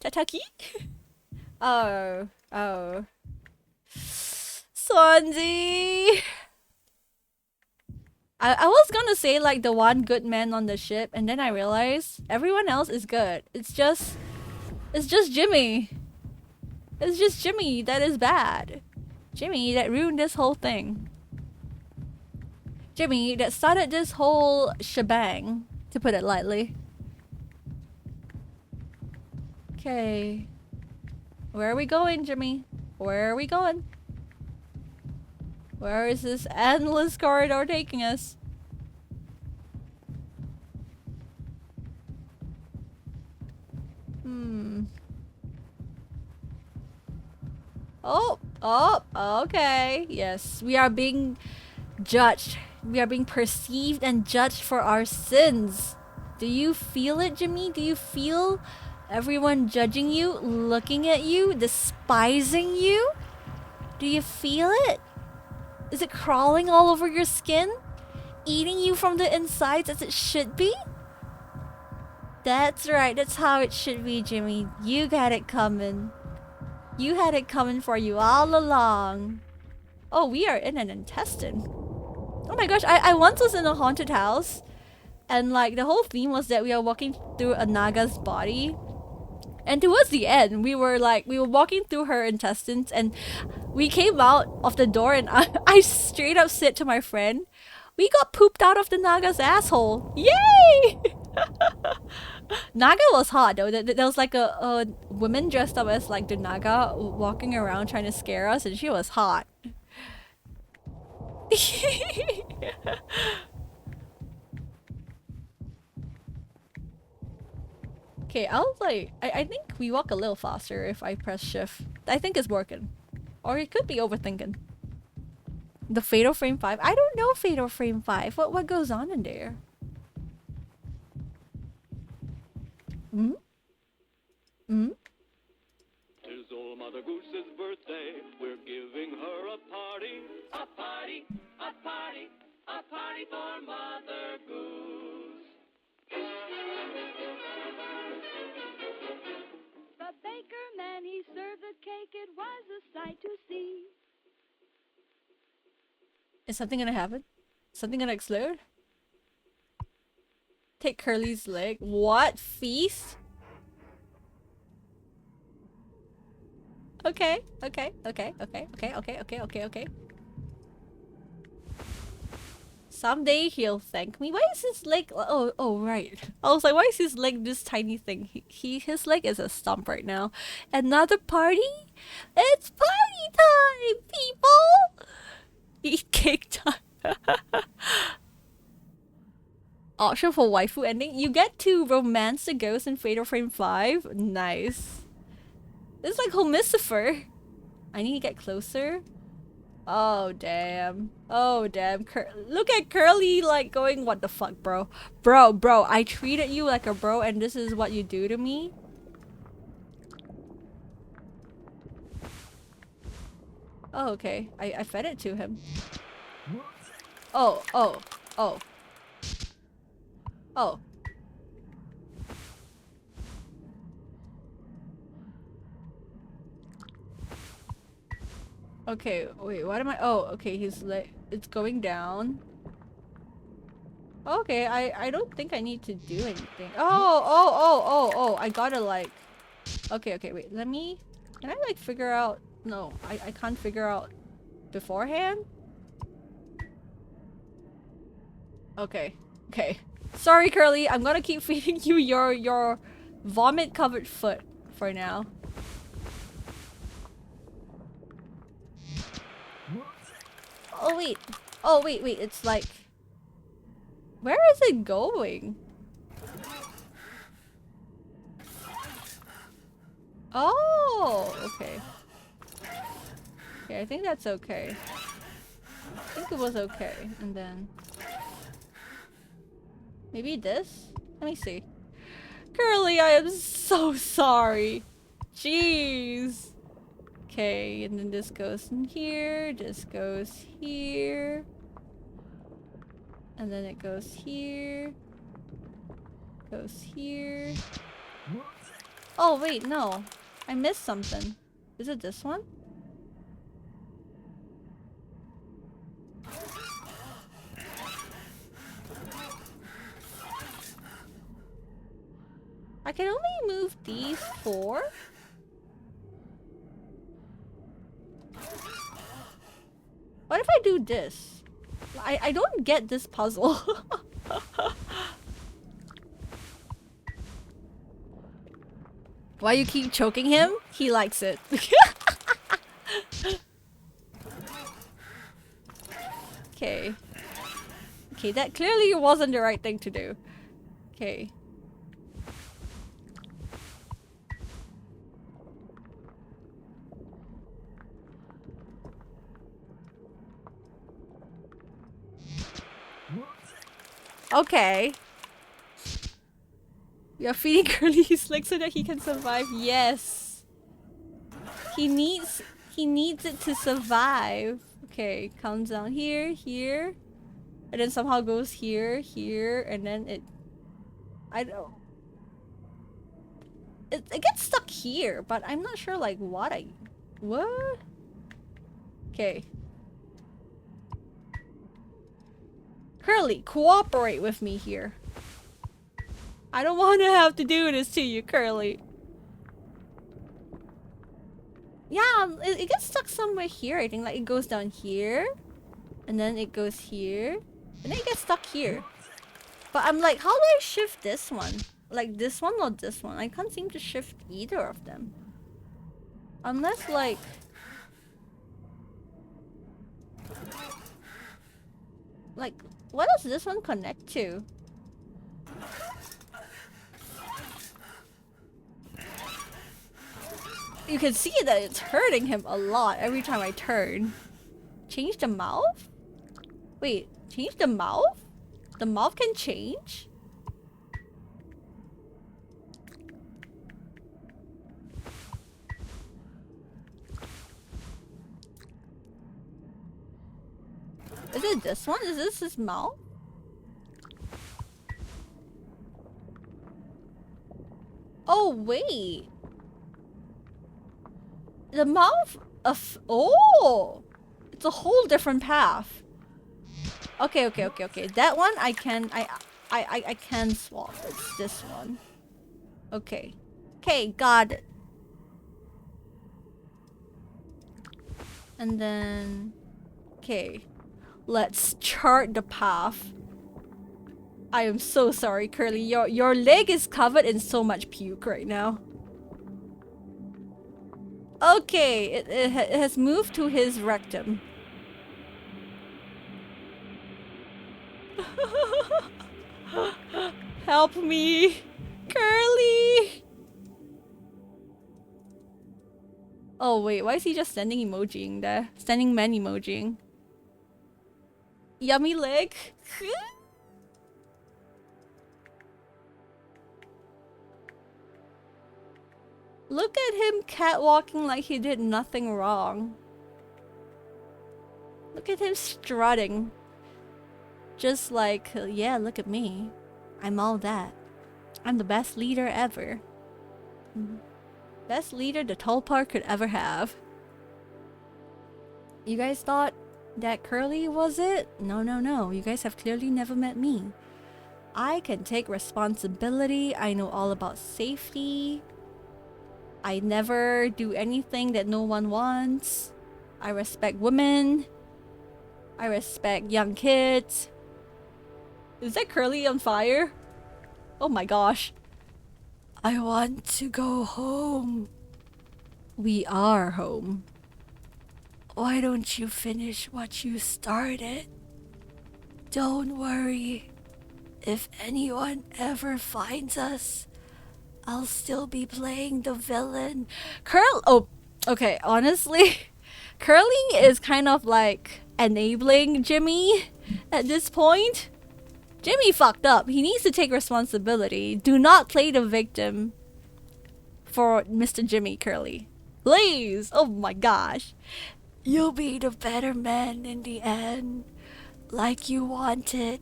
Tataki? Oh. Swansea. I was gonna say like the one good man on the ship, and then I realized everyone else is good. It's just Jimmy. It's just Jimmy that is bad. Jimmy that ruined this whole thing. Jimmy that started this whole shebang, to put it lightly. Okay. Where are we going, Jimmy? Where are we going? Where is this endless corridor taking us? Oh, okay. Yes, we are being judged. We are being perceived and judged for our sins. Do you feel it, Jimmy? Do you feel everyone judging you, looking at you, despising you? Do you feel it? Is it crawling all over your skin? Eating you from the insides as it should be? That's right, that's how it should be, Jimmy. You got it coming. You had it coming for you all along. Oh, we are in an intestine. Oh my gosh, I once was in a haunted house, and like the whole theme was that we are walking through a Naga's body. And towards the end, we were walking through her intestines, and we came out of the door, and I straight up said to my friend, we got pooped out of the Naga's asshole. Yay! Naga was hot though. There was like a woman dressed up as like the Naga walking around trying to scare us, and she was hot. Okay, I was like, I think we walk a little faster if I press shift. I think it's working. Or it could be overthinking. The Fatal Frame 5? I don't know Fatal Frame 5. What goes on in there? Tis old Mother Goose's birthday. We're giving her a party. A party, a party, a party for Mother Goose. The baker man, he served the cake. It was a sight to see. Is something gonna happen? Something gonna explode? Take Curly's leg. What? Feast? Okay. Someday he'll thank me. Why is his leg? Oh, right. I was like, why is his leg this tiny thing? His leg is a stump right now. Another party? It's party time, people! Eat cake time. Option for waifu ending. You get to romance the ghost in Fatal Frame 5. Nice. It's like Homicifer. I need to get closer. Oh, damn. Oh, damn. Look at Curly, like, going, what the fuck, bro? Bro, I treated you like a bro, and this is what you do to me? Oh, okay. I fed it to him. Oh. Okay, wait, what am I? Oh, okay, he's like, it's going down. Okay, I don't think I need to do anything. Oh, I gotta like... Okay, wait, can I like figure out... No, I can't figure out beforehand? Okay. Sorry, Curly, I'm gonna keep feeding you your vomit-covered foot for now. Oh wait, it's like... Where is it going? Oh, okay. Okay, I think that's okay. I think it was okay, and then... Maybe this? Let me see. Curly, I am so sorry. Jeez. Okay, and then this goes in here, this goes here. And then it goes here. Goes here. Oh, wait, no. I missed something. Is it this one? I can only move these 4? What if I do this? I don't get this puzzle. Why you keep choking him? He likes it. Okay. Okay, that clearly wasn't the right thing to do. Okay. Okay. You're feeding Curly his legs so that he can survive. Yes. He needs it to survive. Okay, comes down here, here. And then somehow goes here, here, and then it I don't it gets stuck here, but I'm not sure like what. Okay. Curly, cooperate with me here. I don't want to have to do this to you, Curly. Yeah, it gets stuck somewhere here. I think like it goes down here. And then it goes here. And then it gets stuck here. But I'm like, how do I shift this one? Like this one or this one? I can't seem to shift either of them. Unless like... Like, what does this one connect to? You can see that it's hurting him a lot every time I turn. Change the mouth? Wait, change the mouth? The mouth can change? Is it this one? Is this his mouth? Oh, wait. The mouth of... Oh! It's a whole different path. Okay. That one I can... I can swap. It's this one. Okay. Okay, got it. And then... Okay. Let's chart the path. I am so sorry, Curly. Your leg is covered in so much puke right now. Okay, it has moved to his rectum. Help me, Curly! Oh wait, why is he just standing emojiing there? Standing man emojiing. Yummy leg. Look at him catwalking like he did nothing wrong. Look at him strutting. Just like, yeah, look at me. I'm all that. I'm the best leader ever. Best leader the Tulpar could ever have. You guys thought that Curly was it? No. You guys have clearly never met me. I can take responsibility. I know all about safety. I never do anything that no one wants. I respect women. I respect young kids. Is that Curly on fire? Oh my gosh. I want to go home. We are home. Why don't you finish what you started? Don't worry. If anyone ever finds us, I'll still be playing the villain. Oh, okay, honestly, Curly is kind of like enabling Jimmy at this point. Jimmy fucked up. He needs to take responsibility. Do not play the victim for Mr. Jimmy Curly. Please! Oh my gosh. You'll be the better man in the end. Like you wanted.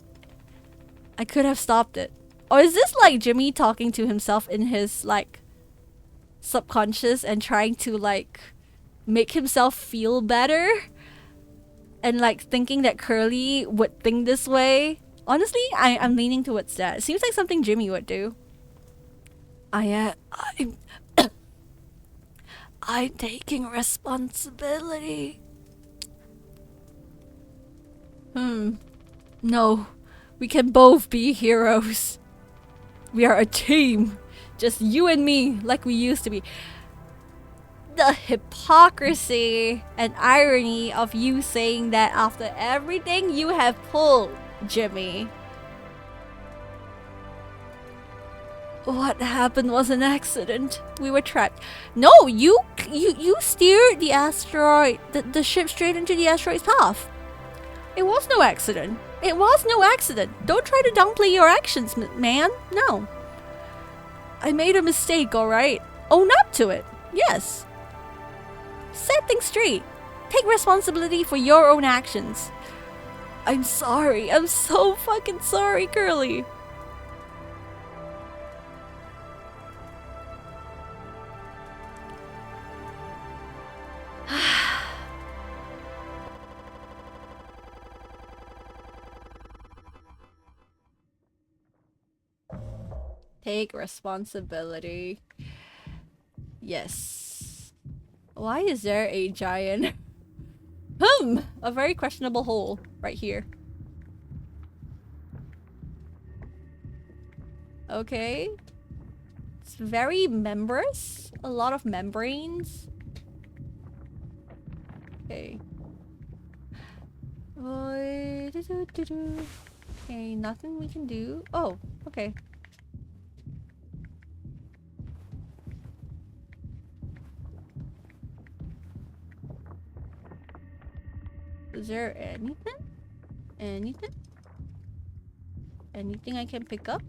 I could have stopped it. Or is this like Jimmy talking to himself in his like subconscious and trying to like make himself feel better? And like thinking that Curly would think this way? Honestly, I'm leaning towards that. It seems like something Jimmy would do. I'm taking responsibility. No. We can both be heroes. We are a team. Just you and me, like we used to be. The hypocrisy and irony of you saying that after everything you have pulled, Jimmy. What happened was an accident. We were trapped. No, you steered the asteroid, the ship straight into the asteroid's path. It was no accident. It was no accident. Don't try to downplay your actions, man. No. I made a mistake, alright? Own up to it. Yes. Set things straight. Take responsibility for your own actions. I'm sorry. I'm so fucking sorry, Curly. Take responsibility. Yes. Why is there a giant... a very questionable hole right here. Okay. It's very membranous. A lot of membranes. Okay. Okay, nothing we can do. Oh, okay. Is there anything? Anything? Anything I can pick up?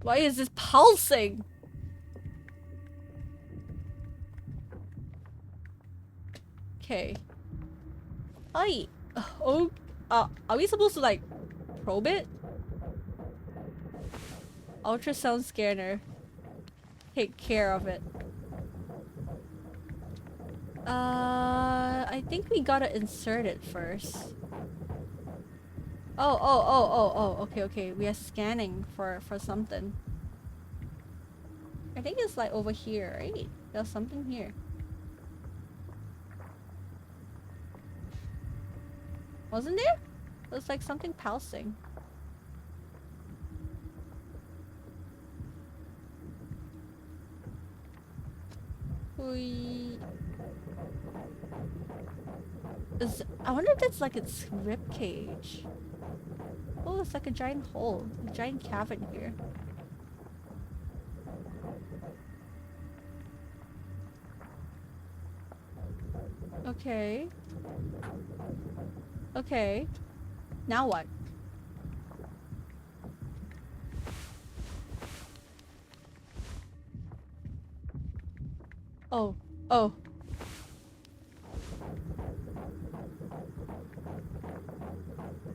Why is this pulsing? Okay. Hi. Oh, are we supposed to like probe it? Ultrasound scanner. Take care of it. I think we gotta insert it first. Oh, okay. We are scanning for something. I think it's like over here, right? There's something here. Wasn't there? There's like something pulsing. I wonder if that's like its rib cage. Oh, it's like a giant hole, a giant cavern here. Okay. Okay. Now what? Oh.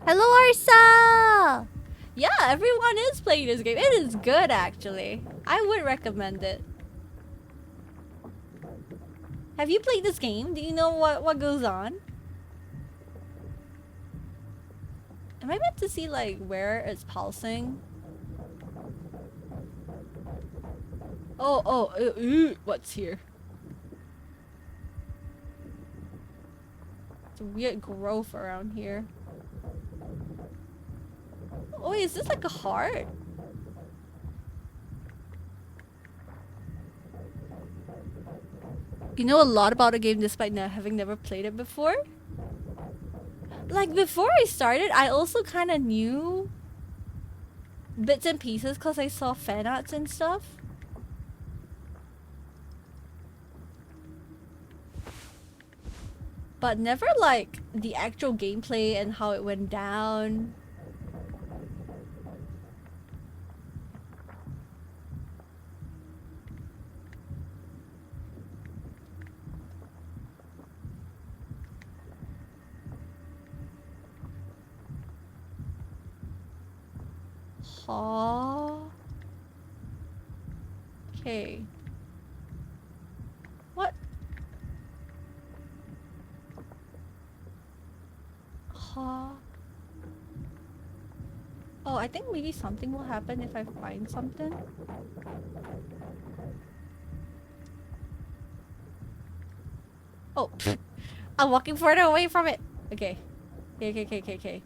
Hello, Arsa! Yeah, everyone is playing this game. It is good, actually. I would recommend it. Have you played this game? Do you know what goes on? Am I meant to see, like, where it's pulsing? What's here? It's a weird growth around here. Oh, is this like a heart? You know a lot about a game despite having never played it before? Like, before I started, I also kind of knew bits and pieces because I saw fan arts and stuff. but never like the actual gameplay and how it went down. Huh? Okay. What? Huh? Oh, I think maybe something will happen if I find something. Oh, I'm walking further away from it. Okay. Okay.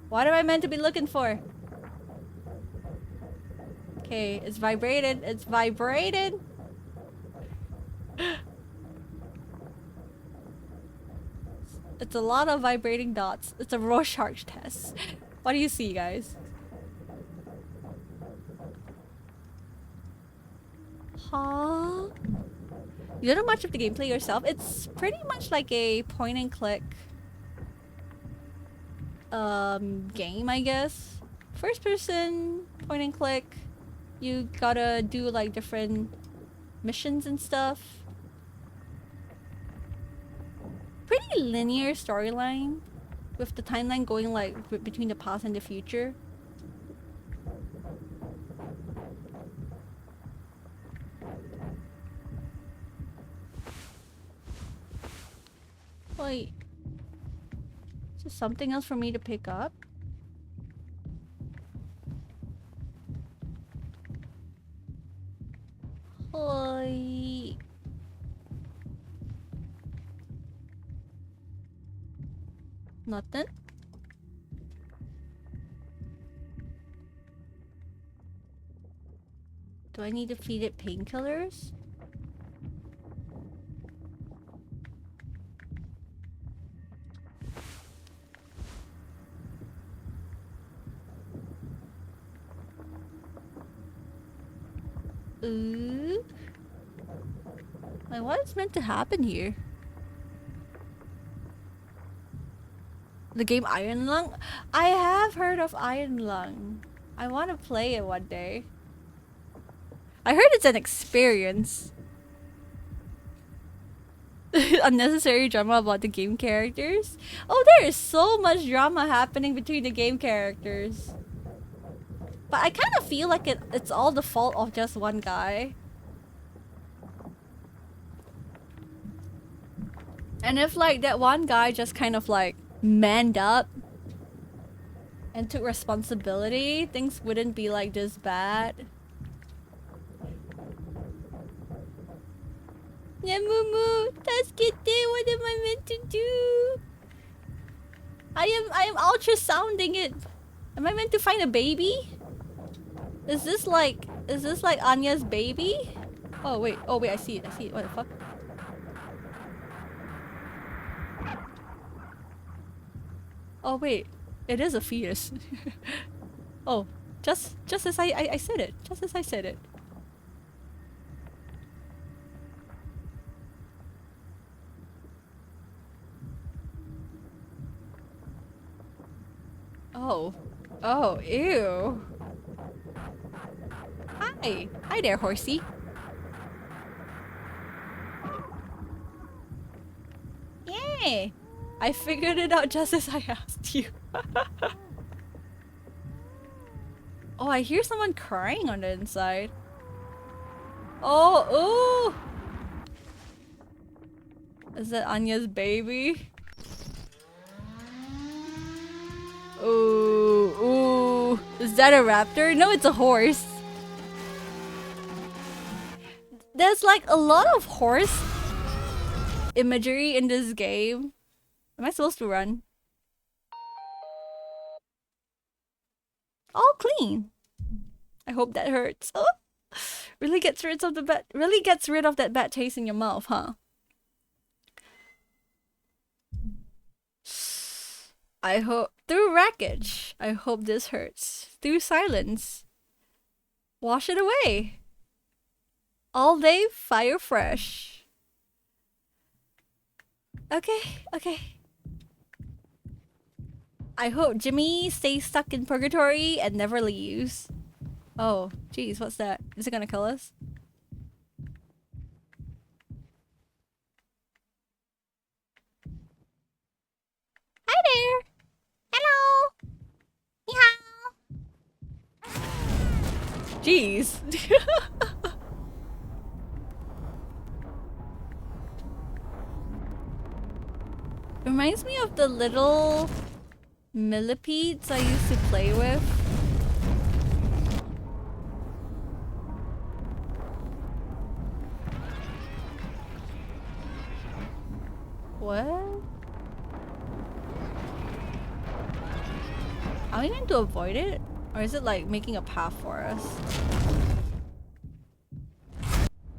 What am I meant to be looking for? Okay, it's vibrated. It's vibrated. It's a lot of vibrating dots. It's a Rorschach test. What do you see, guys? Huh? You don't know much of the gameplay yourself? It's pretty much like a point and click game, I guess. First person, point and click. You gotta do like different missions and stuff. Pretty linear storyline with the timeline going like between the past and the future. Wait, is there something else for me to pick up? Oi. Nothing? Do I need to feed it painkillers? Ooh. Like, what is meant to happen here? The game Iron Lung? I have heard of Iron Lung. I want to play it one day. I heard it's an experience. Unnecessary drama about the game characters? Oh, there is so much drama happening between the game characters. But I kind of feel like it's all the fault of just one guy. And if like that one guy just kind of like manned up and took responsibility, things wouldn't be like this bad. Yamumu, Tasukete, what am I meant to do? I am ultrasounding it. Am I meant to find a baby? Is this like Anya's baby? Oh wait, I see it. What the fuck? Oh wait, it is a fetus. Oh, just as I said it. Just as I said it. Oh, ew. Hi there, horsey. Yeah, I figured it out just as I asked you. Oh, I hear someone crying on the inside. Oh, ooh. Is that Anya's baby? Ooh. Is that a raptor? No, it's a horse. There's like a lot of horse imagery in this game. Am I supposed to run? All clean. I hope that hurts. Oh, really gets rid of that bad taste in your mouth, huh? I hope through wreckage. I hope this hurts. Through silence. Wash it away. All day fire fresh. Okay, okay. I hope Jimmy stays stuck in purgatory and never leaves. Oh, jeez, what's that? Is it gonna kill us? Hi there! Hello! Meow! Jeez. Reminds me of the little millipedes I used to play with. What? Are we going to avoid it? Or is it like making a path for us?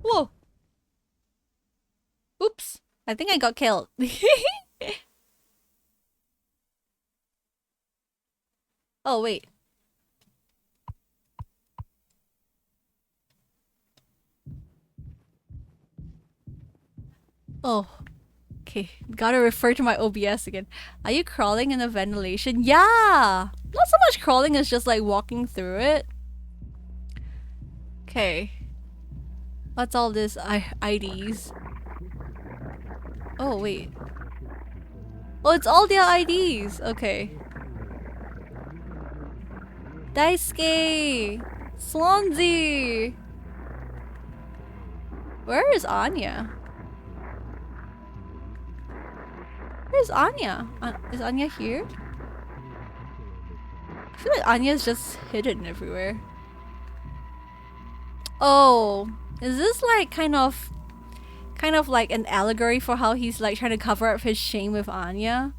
Whoa! Oops! I think I got killed. Oh, wait. Oh. Okay, gotta refer to my OBS again. Are you crawling in the ventilation? Yeah! Not so much crawling as just like walking through it. Okay. What's all this IDs? Oh, wait. Oh, it's all their IDs! Okay. Daisuke! Swansea! Where is Anya? Where's Anya? Is Anya here? I feel like Anya's just hidden everywhere. Oh, is this like kind of like an allegory for how he's like trying to cover up his shame with Anya?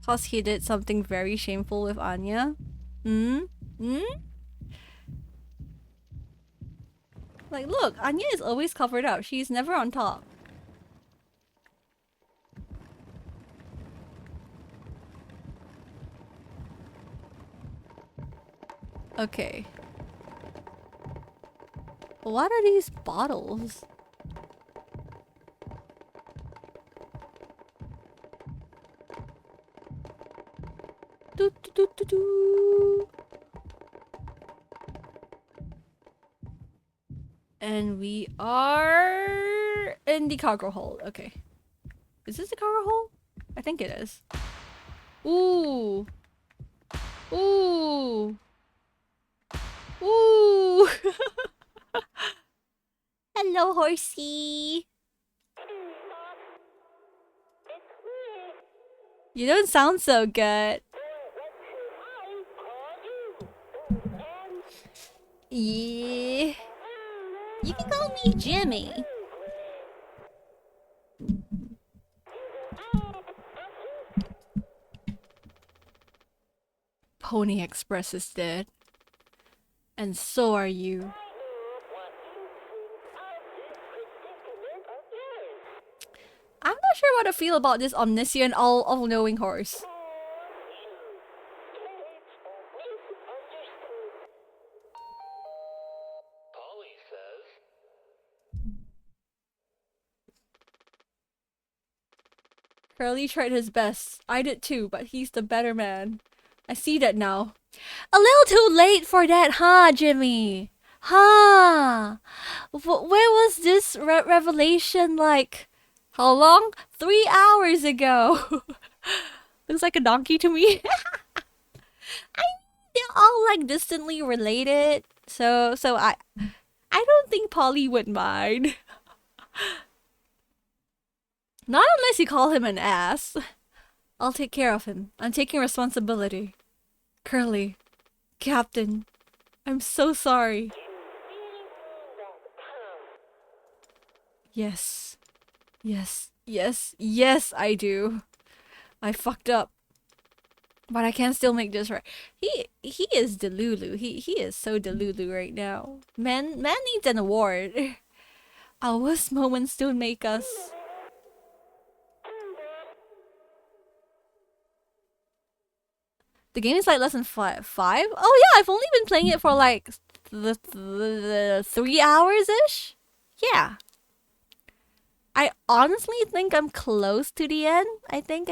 Cause he did something very shameful with Anya? Like, look, Anya is always covered up. She's never on top. Okay. What are these bottles? Do, do, do, do, do. And we are in the cargo hold. Okay. Is this the cargo hold? I think it is. Ooh. Ooh. Ooh. Hello, horsey. You don't sound so good. Yeah. You can call me Jimmy. Pony Express is dead. And so are you. I'm not sure what to feel about this omniscient, all-knowing horse. Curly tried his best. I did too, but he's the better man. I see that now. A little too late for that, huh, Jimmy? Huh? Where was this revelation like? How long? 3 hours ago. Looks like a donkey to me. They're all like distantly related, so I don't think Polly would mind. Not unless you call him an ass. I'll take care of him. I'm taking responsibility. Curly, Captain, I'm so sorry. Yes. Yes, yes, yes, I do. I fucked up. But I can still make this right. He is Delulu. He is so Delulu right now. Man needs an award. Our worst moments don't make us. The game is like less than five? Oh yeah, I've only been playing it for like the 3 hours-ish? Yeah. I honestly think I'm close to the end. I think.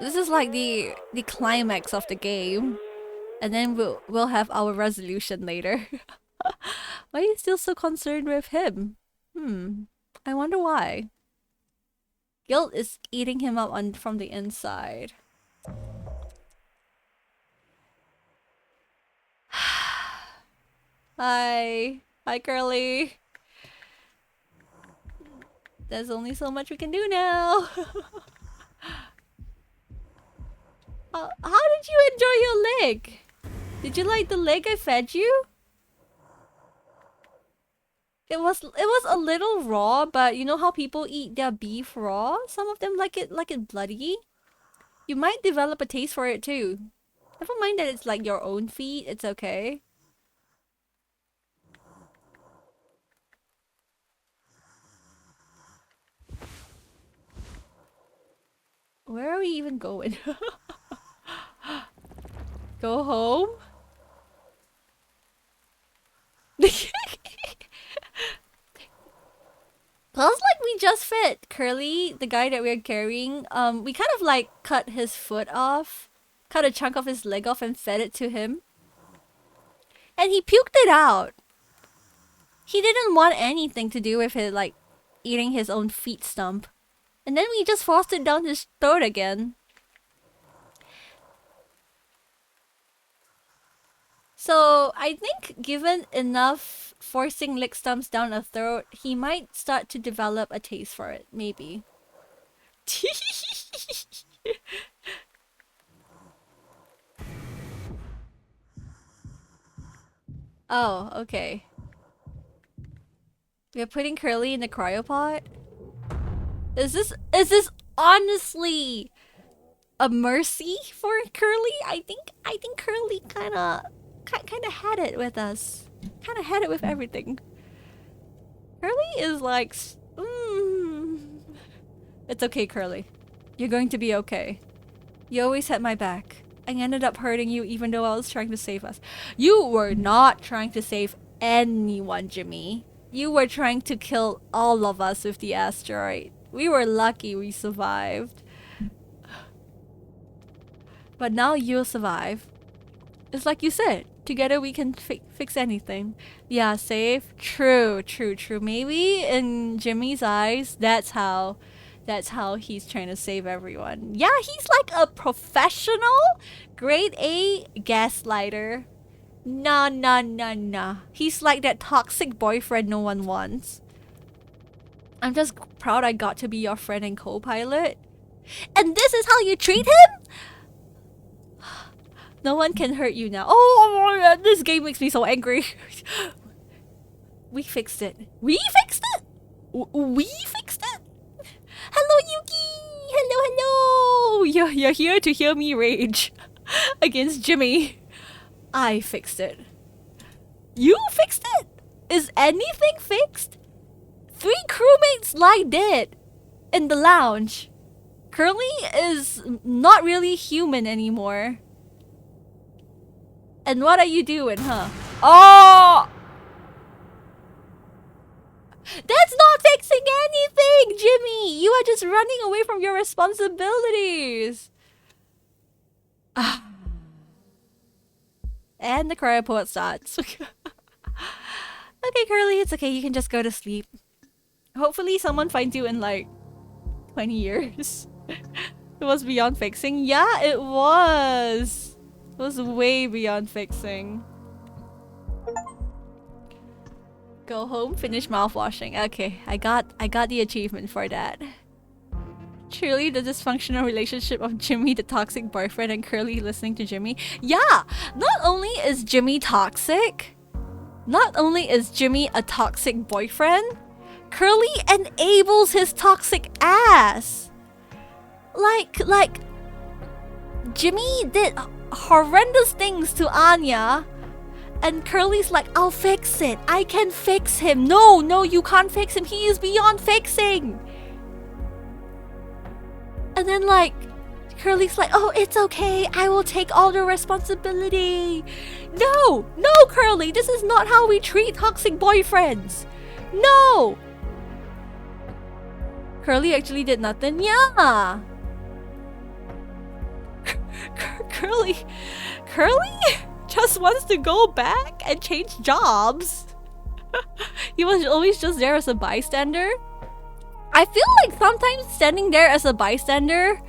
This is like the climax of the game. And then we'll have our resolution later. Why are you still so concerned with him? I wonder why. Guilt is eating him up from the inside. Hi, Curly. There's only so much we can do now. How did you enjoy your leg? Did you like the leg I fed you? It was a little raw, but you know how people eat their beef raw? Some of them like it bloody. You might develop a taste for it too. Never mind that it's like your own feet, it's okay. Where are we even going? Go home? Plus, like, we just fed Curly, the guy that we're carrying. We kind of like cut his foot off, cut a chunk of his leg off and fed it to him. And he puked it out. He didn't want anything to do with it, like, eating his own feet stump. And then we just forced it down his throat again. So, I think given enough forcing lick stumps down a throat, he might start to develop a taste for it, maybe. Oh, okay. We're putting Curly in the cryopod? Is this honestly a mercy for Curly? I think Curly kinda had it with us. Kinda had it with everything. Curly is like... It's okay, Curly. You're going to be okay. You always had my back. I ended up hurting you even though I was trying to save us. You were not trying to save anyone, Jimmy. You were trying to kill all of us with the asteroid. We were lucky we survived. But now you'll survive. It's like you said. Together we can fix anything. Yeah, save. True. Maybe in Jimmy's eyes, that's how he's trying to save everyone. Yeah, he's like a professional, grade A gaslighter. Nah. He's like that toxic boyfriend no one wants. I'm just proud I got to be your friend and co-pilot. And this is how you treat him? No one can hurt you now. Oh, this game makes me so angry. We fixed it. We fixed it? We fixed it? Hello, Yuki! Hello! You're here to hear me rage against Jimmy. I fixed it. You fixed it? Is anything fixed? 3 crewmates lie dead in the lounge. Curly is not really human anymore. And what are you doing, huh? Oh! That's not fixing anything, Jimmy! You are just running away from your responsibilities. And the cryopod starts. Okay, Curly, it's okay. You can just go to sleep. Hopefully someone finds you in like 20 years. It was beyond fixing. Yeah, it was. It was way beyond fixing. Go home, finish mouthwashing. Okay, I got the achievement for that. Truly the dysfunctional relationship of Jimmy, the toxic boyfriend, and Curly listening to Jimmy. Yeah! Not only is Jimmy toxic, not only is Jimmy a toxic boyfriend, Curly enables his toxic ass. Like Jimmy did horrendous things to Anya, and Curly's like, I'll fix it. I can fix him. No, you can't fix him. He is beyond fixing. And then like, Curly's like, oh, it's okay. I will take all the responsibility. No, no, Curly. This is not how we treat toxic boyfriends. No. Curly actually did nothing. Yeah. Curly just wants to go back and change jobs. He was always just there as a bystander. I feel like sometimes standing there as a bystander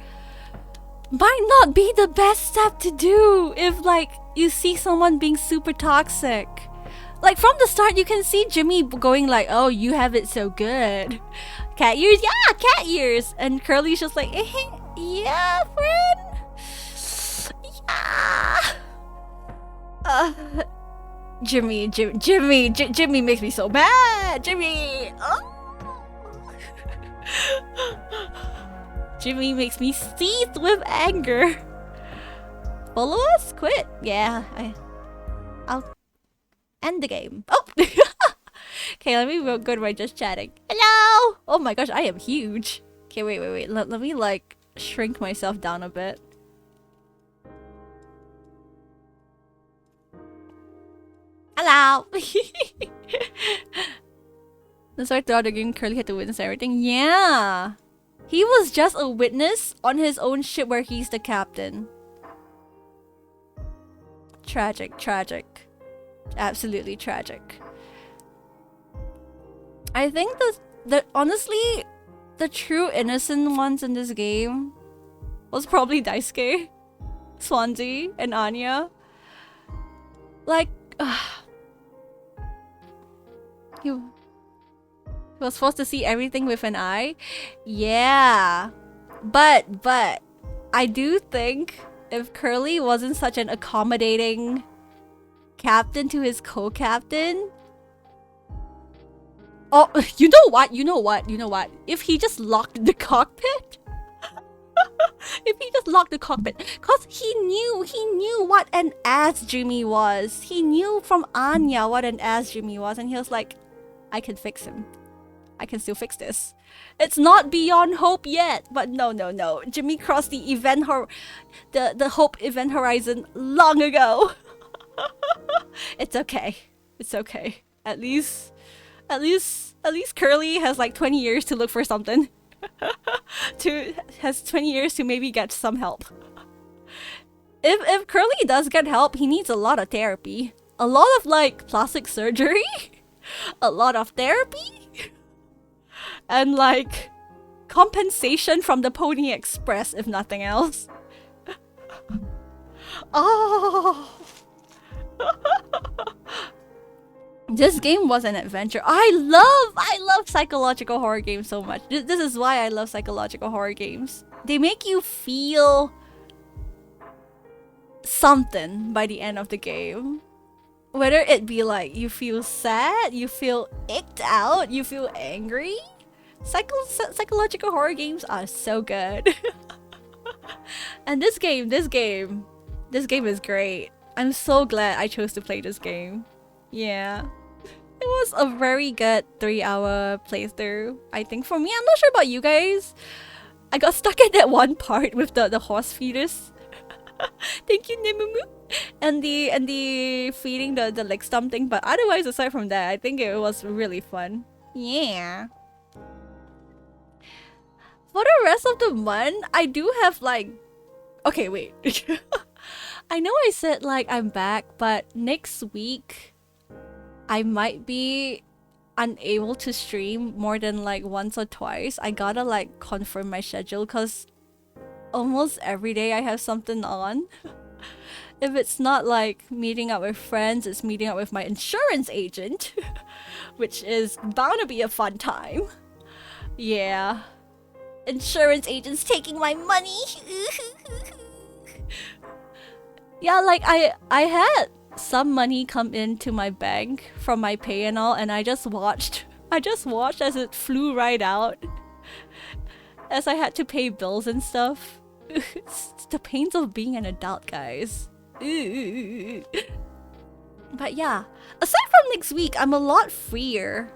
might not be the best step to do if like you see someone being super toxic. Like from the start you can see Jimmy going like, oh, you have it so good. Cat ears, yeah, cat ears. And Curly's just like, yeah, friend. Yeah. Jimmy makes me so mad. Jimmy. Oh. Jimmy makes me seethe with anger. Follow us? Quit? Yeah, I'll end the game. Oh! Okay, let me go by just chatting. Hello! Oh my gosh, I am huge. Okay, wait. Let me like shrink myself down a bit. Hello! The start throughout the game, Curly had to witness everything. Yeah! He was just a witness on his own ship where he's the captain. Tragic. Absolutely tragic. I think the honestly, the true innocent ones in this game was probably Daisuke, Swansea, and Anya. Like, he was supposed to see everything with an eye. Yeah. But I do think if Curly wasn't such an accommodating captain to his co-captain. Oh, you know what? If he just locked the cockpit. If he just locked the cockpit. Cause he knew what an ass Jimmy was. He knew from Anya what an ass Jimmy was, and he was like, I can fix him. I can still fix this. It's not beyond hope yet, but no. Jimmy crossed the the hope event horizon long ago. It's okay. At least Curly has like 20 years to look for something. Has 20 years to maybe get some help. If Curly does get help, he needs a lot of therapy. A lot of like plastic surgery. A lot of therapy. And like compensation from the Pony Express, if nothing else. Oh. This game was an adventure. I love psychological horror games so much. This is why I love psychological horror games. They make you feel something by the end of the game. Whether it be like you feel sad, you feel icked out, you feel angry. Psychological horror games are so good. And this game is great. I'm so glad I chose to play this game. Yeah. It was a very good 3-hour playthrough, I think, for me. I'm not sure about you guys. I got stuck at that one part with the horse fetus. Thank you, Nimumu. And the feeding the leg stump thing, but otherwise, aside from that, I think it was really fun. Yeah. For the rest of the month, I do have like... Okay, wait. I know I said like I'm back, but next week I might be unable to stream more than like once or twice. I gotta like confirm my schedule because almost every day I have something on. If it's not like meeting up with friends, it's meeting up with my insurance agent, which is bound to be a fun time. Yeah. Insurance agents taking my money. Yeah, like I had some money come into my bank from my pay and all, and I just watched as it flew right out. As I had to pay bills and stuff. It's the pains of being an adult, guys. But yeah, aside from next week, I'm a lot freer.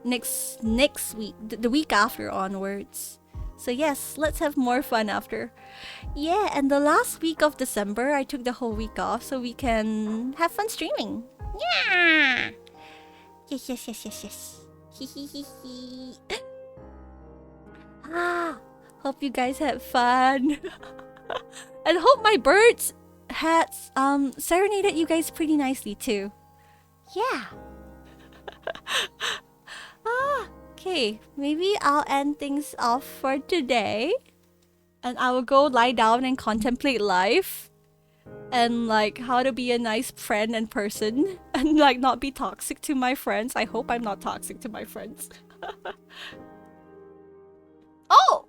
Next week, the week after onwards. So yes, let's have more fun after. Yeah, and the last week of December, I took the whole week off so we can have fun streaming. Yeah. Yes, yes, yes, yes, yes. Hee hee hee hee. Ah, hope you guys had fun. And hope my birds had serenaded you guys pretty nicely too. Yeah. Okay, maybe I'll end things off for today. And I will go lie down and contemplate life. And like how to be a nice friend and person. And like not be toxic to my friends. I hope I'm not toxic to my friends. Oh!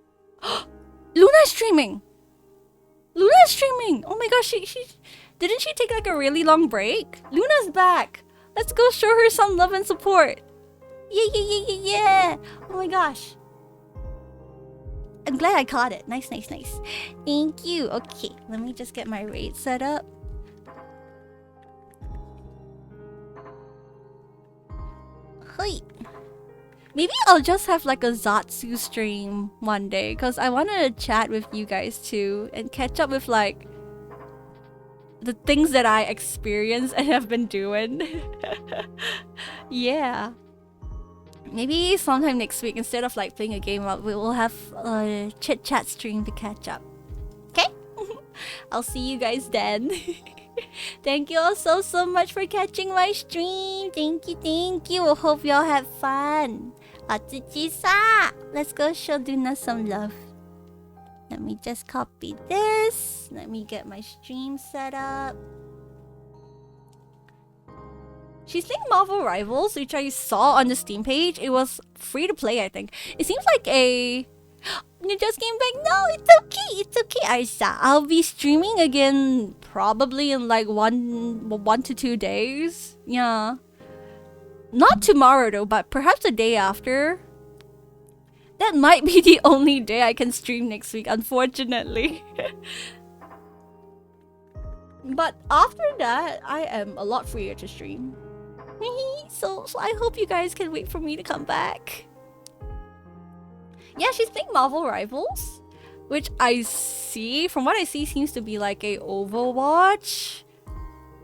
Luna's streaming! Luna's streaming! Oh my gosh, she didn't she take like a really long break? Luna's back! Let's go show her some love and support! Yeah, yeah, yeah, yeah, yeah! Oh my gosh. I'm glad I caught it. Nice, nice, nice. Thank you. Okay, let me just get my raid set up. Hey. Maybe I'll just have like a Zatsu stream one day because I want to chat with you guys too and catch up with like the things that I experience and have been doing. Yeah. Maybe sometime next week instead of like playing a game, we will have a chit chat stream to catch up. Okay? I'll see you guys then. Thank you all so much for catching my stream. Thank you, thank you. I hope y'all had fun. Chisa! Let's go show Duna some love. Let me just copy this. Let me get my stream set up. She's playing Marvel Rivals, which I saw on the Steam page. It was free to play, I think. It seems like a... You just came back? No, it's okay. It's okay, Aisha. I'll be streaming again probably in like one to 2 days. Yeah. Not tomorrow though, but perhaps the day after. That might be the only day I can stream next week, unfortunately. But after that, I am a lot freer to stream. So I hope you guys can wait for me to come back. Yeah, she's playing Marvel Rivals, which I see, from what I see, seems to be like a Overwatch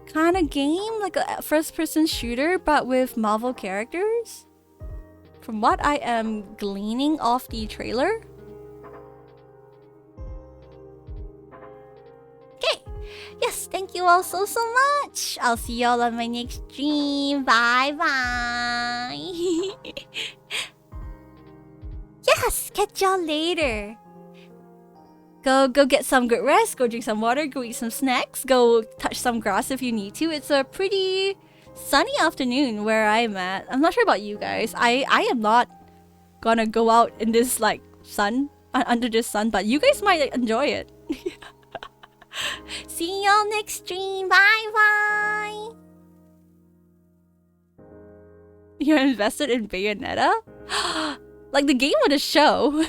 kind of game, like a first-person shooter, but with Marvel characters. From what I am gleaning off the trailer. Okay. Yes, thank you all so much. I'll see y'all on my next stream. Bye bye. Yes, catch y'all later. Go get some good rest, go drink some water, go eat some snacks, go touch some grass if you need to. It's a pretty sunny afternoon where I'm at. I'm not sure about you guys. I am not gonna go out in this like sun, under this sun, but you guys might enjoy it. See y'all next stream. Bye bye. You're invested in Bayonetta? Like the game or the show?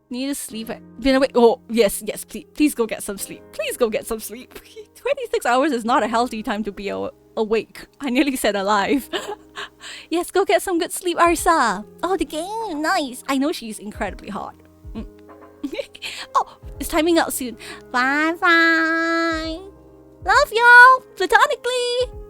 Need to sleep. Been awake. Oh, yes, please go get some sleep. Please go get some sleep. 26 hours is not a healthy time to be awake. I nearly said alive. Yes, go get some good sleep, Arsa. Oh, the game. Nice. I know she's incredibly hot. Oh, it's timing out soon. Bye bye. Love y'all. Platonically.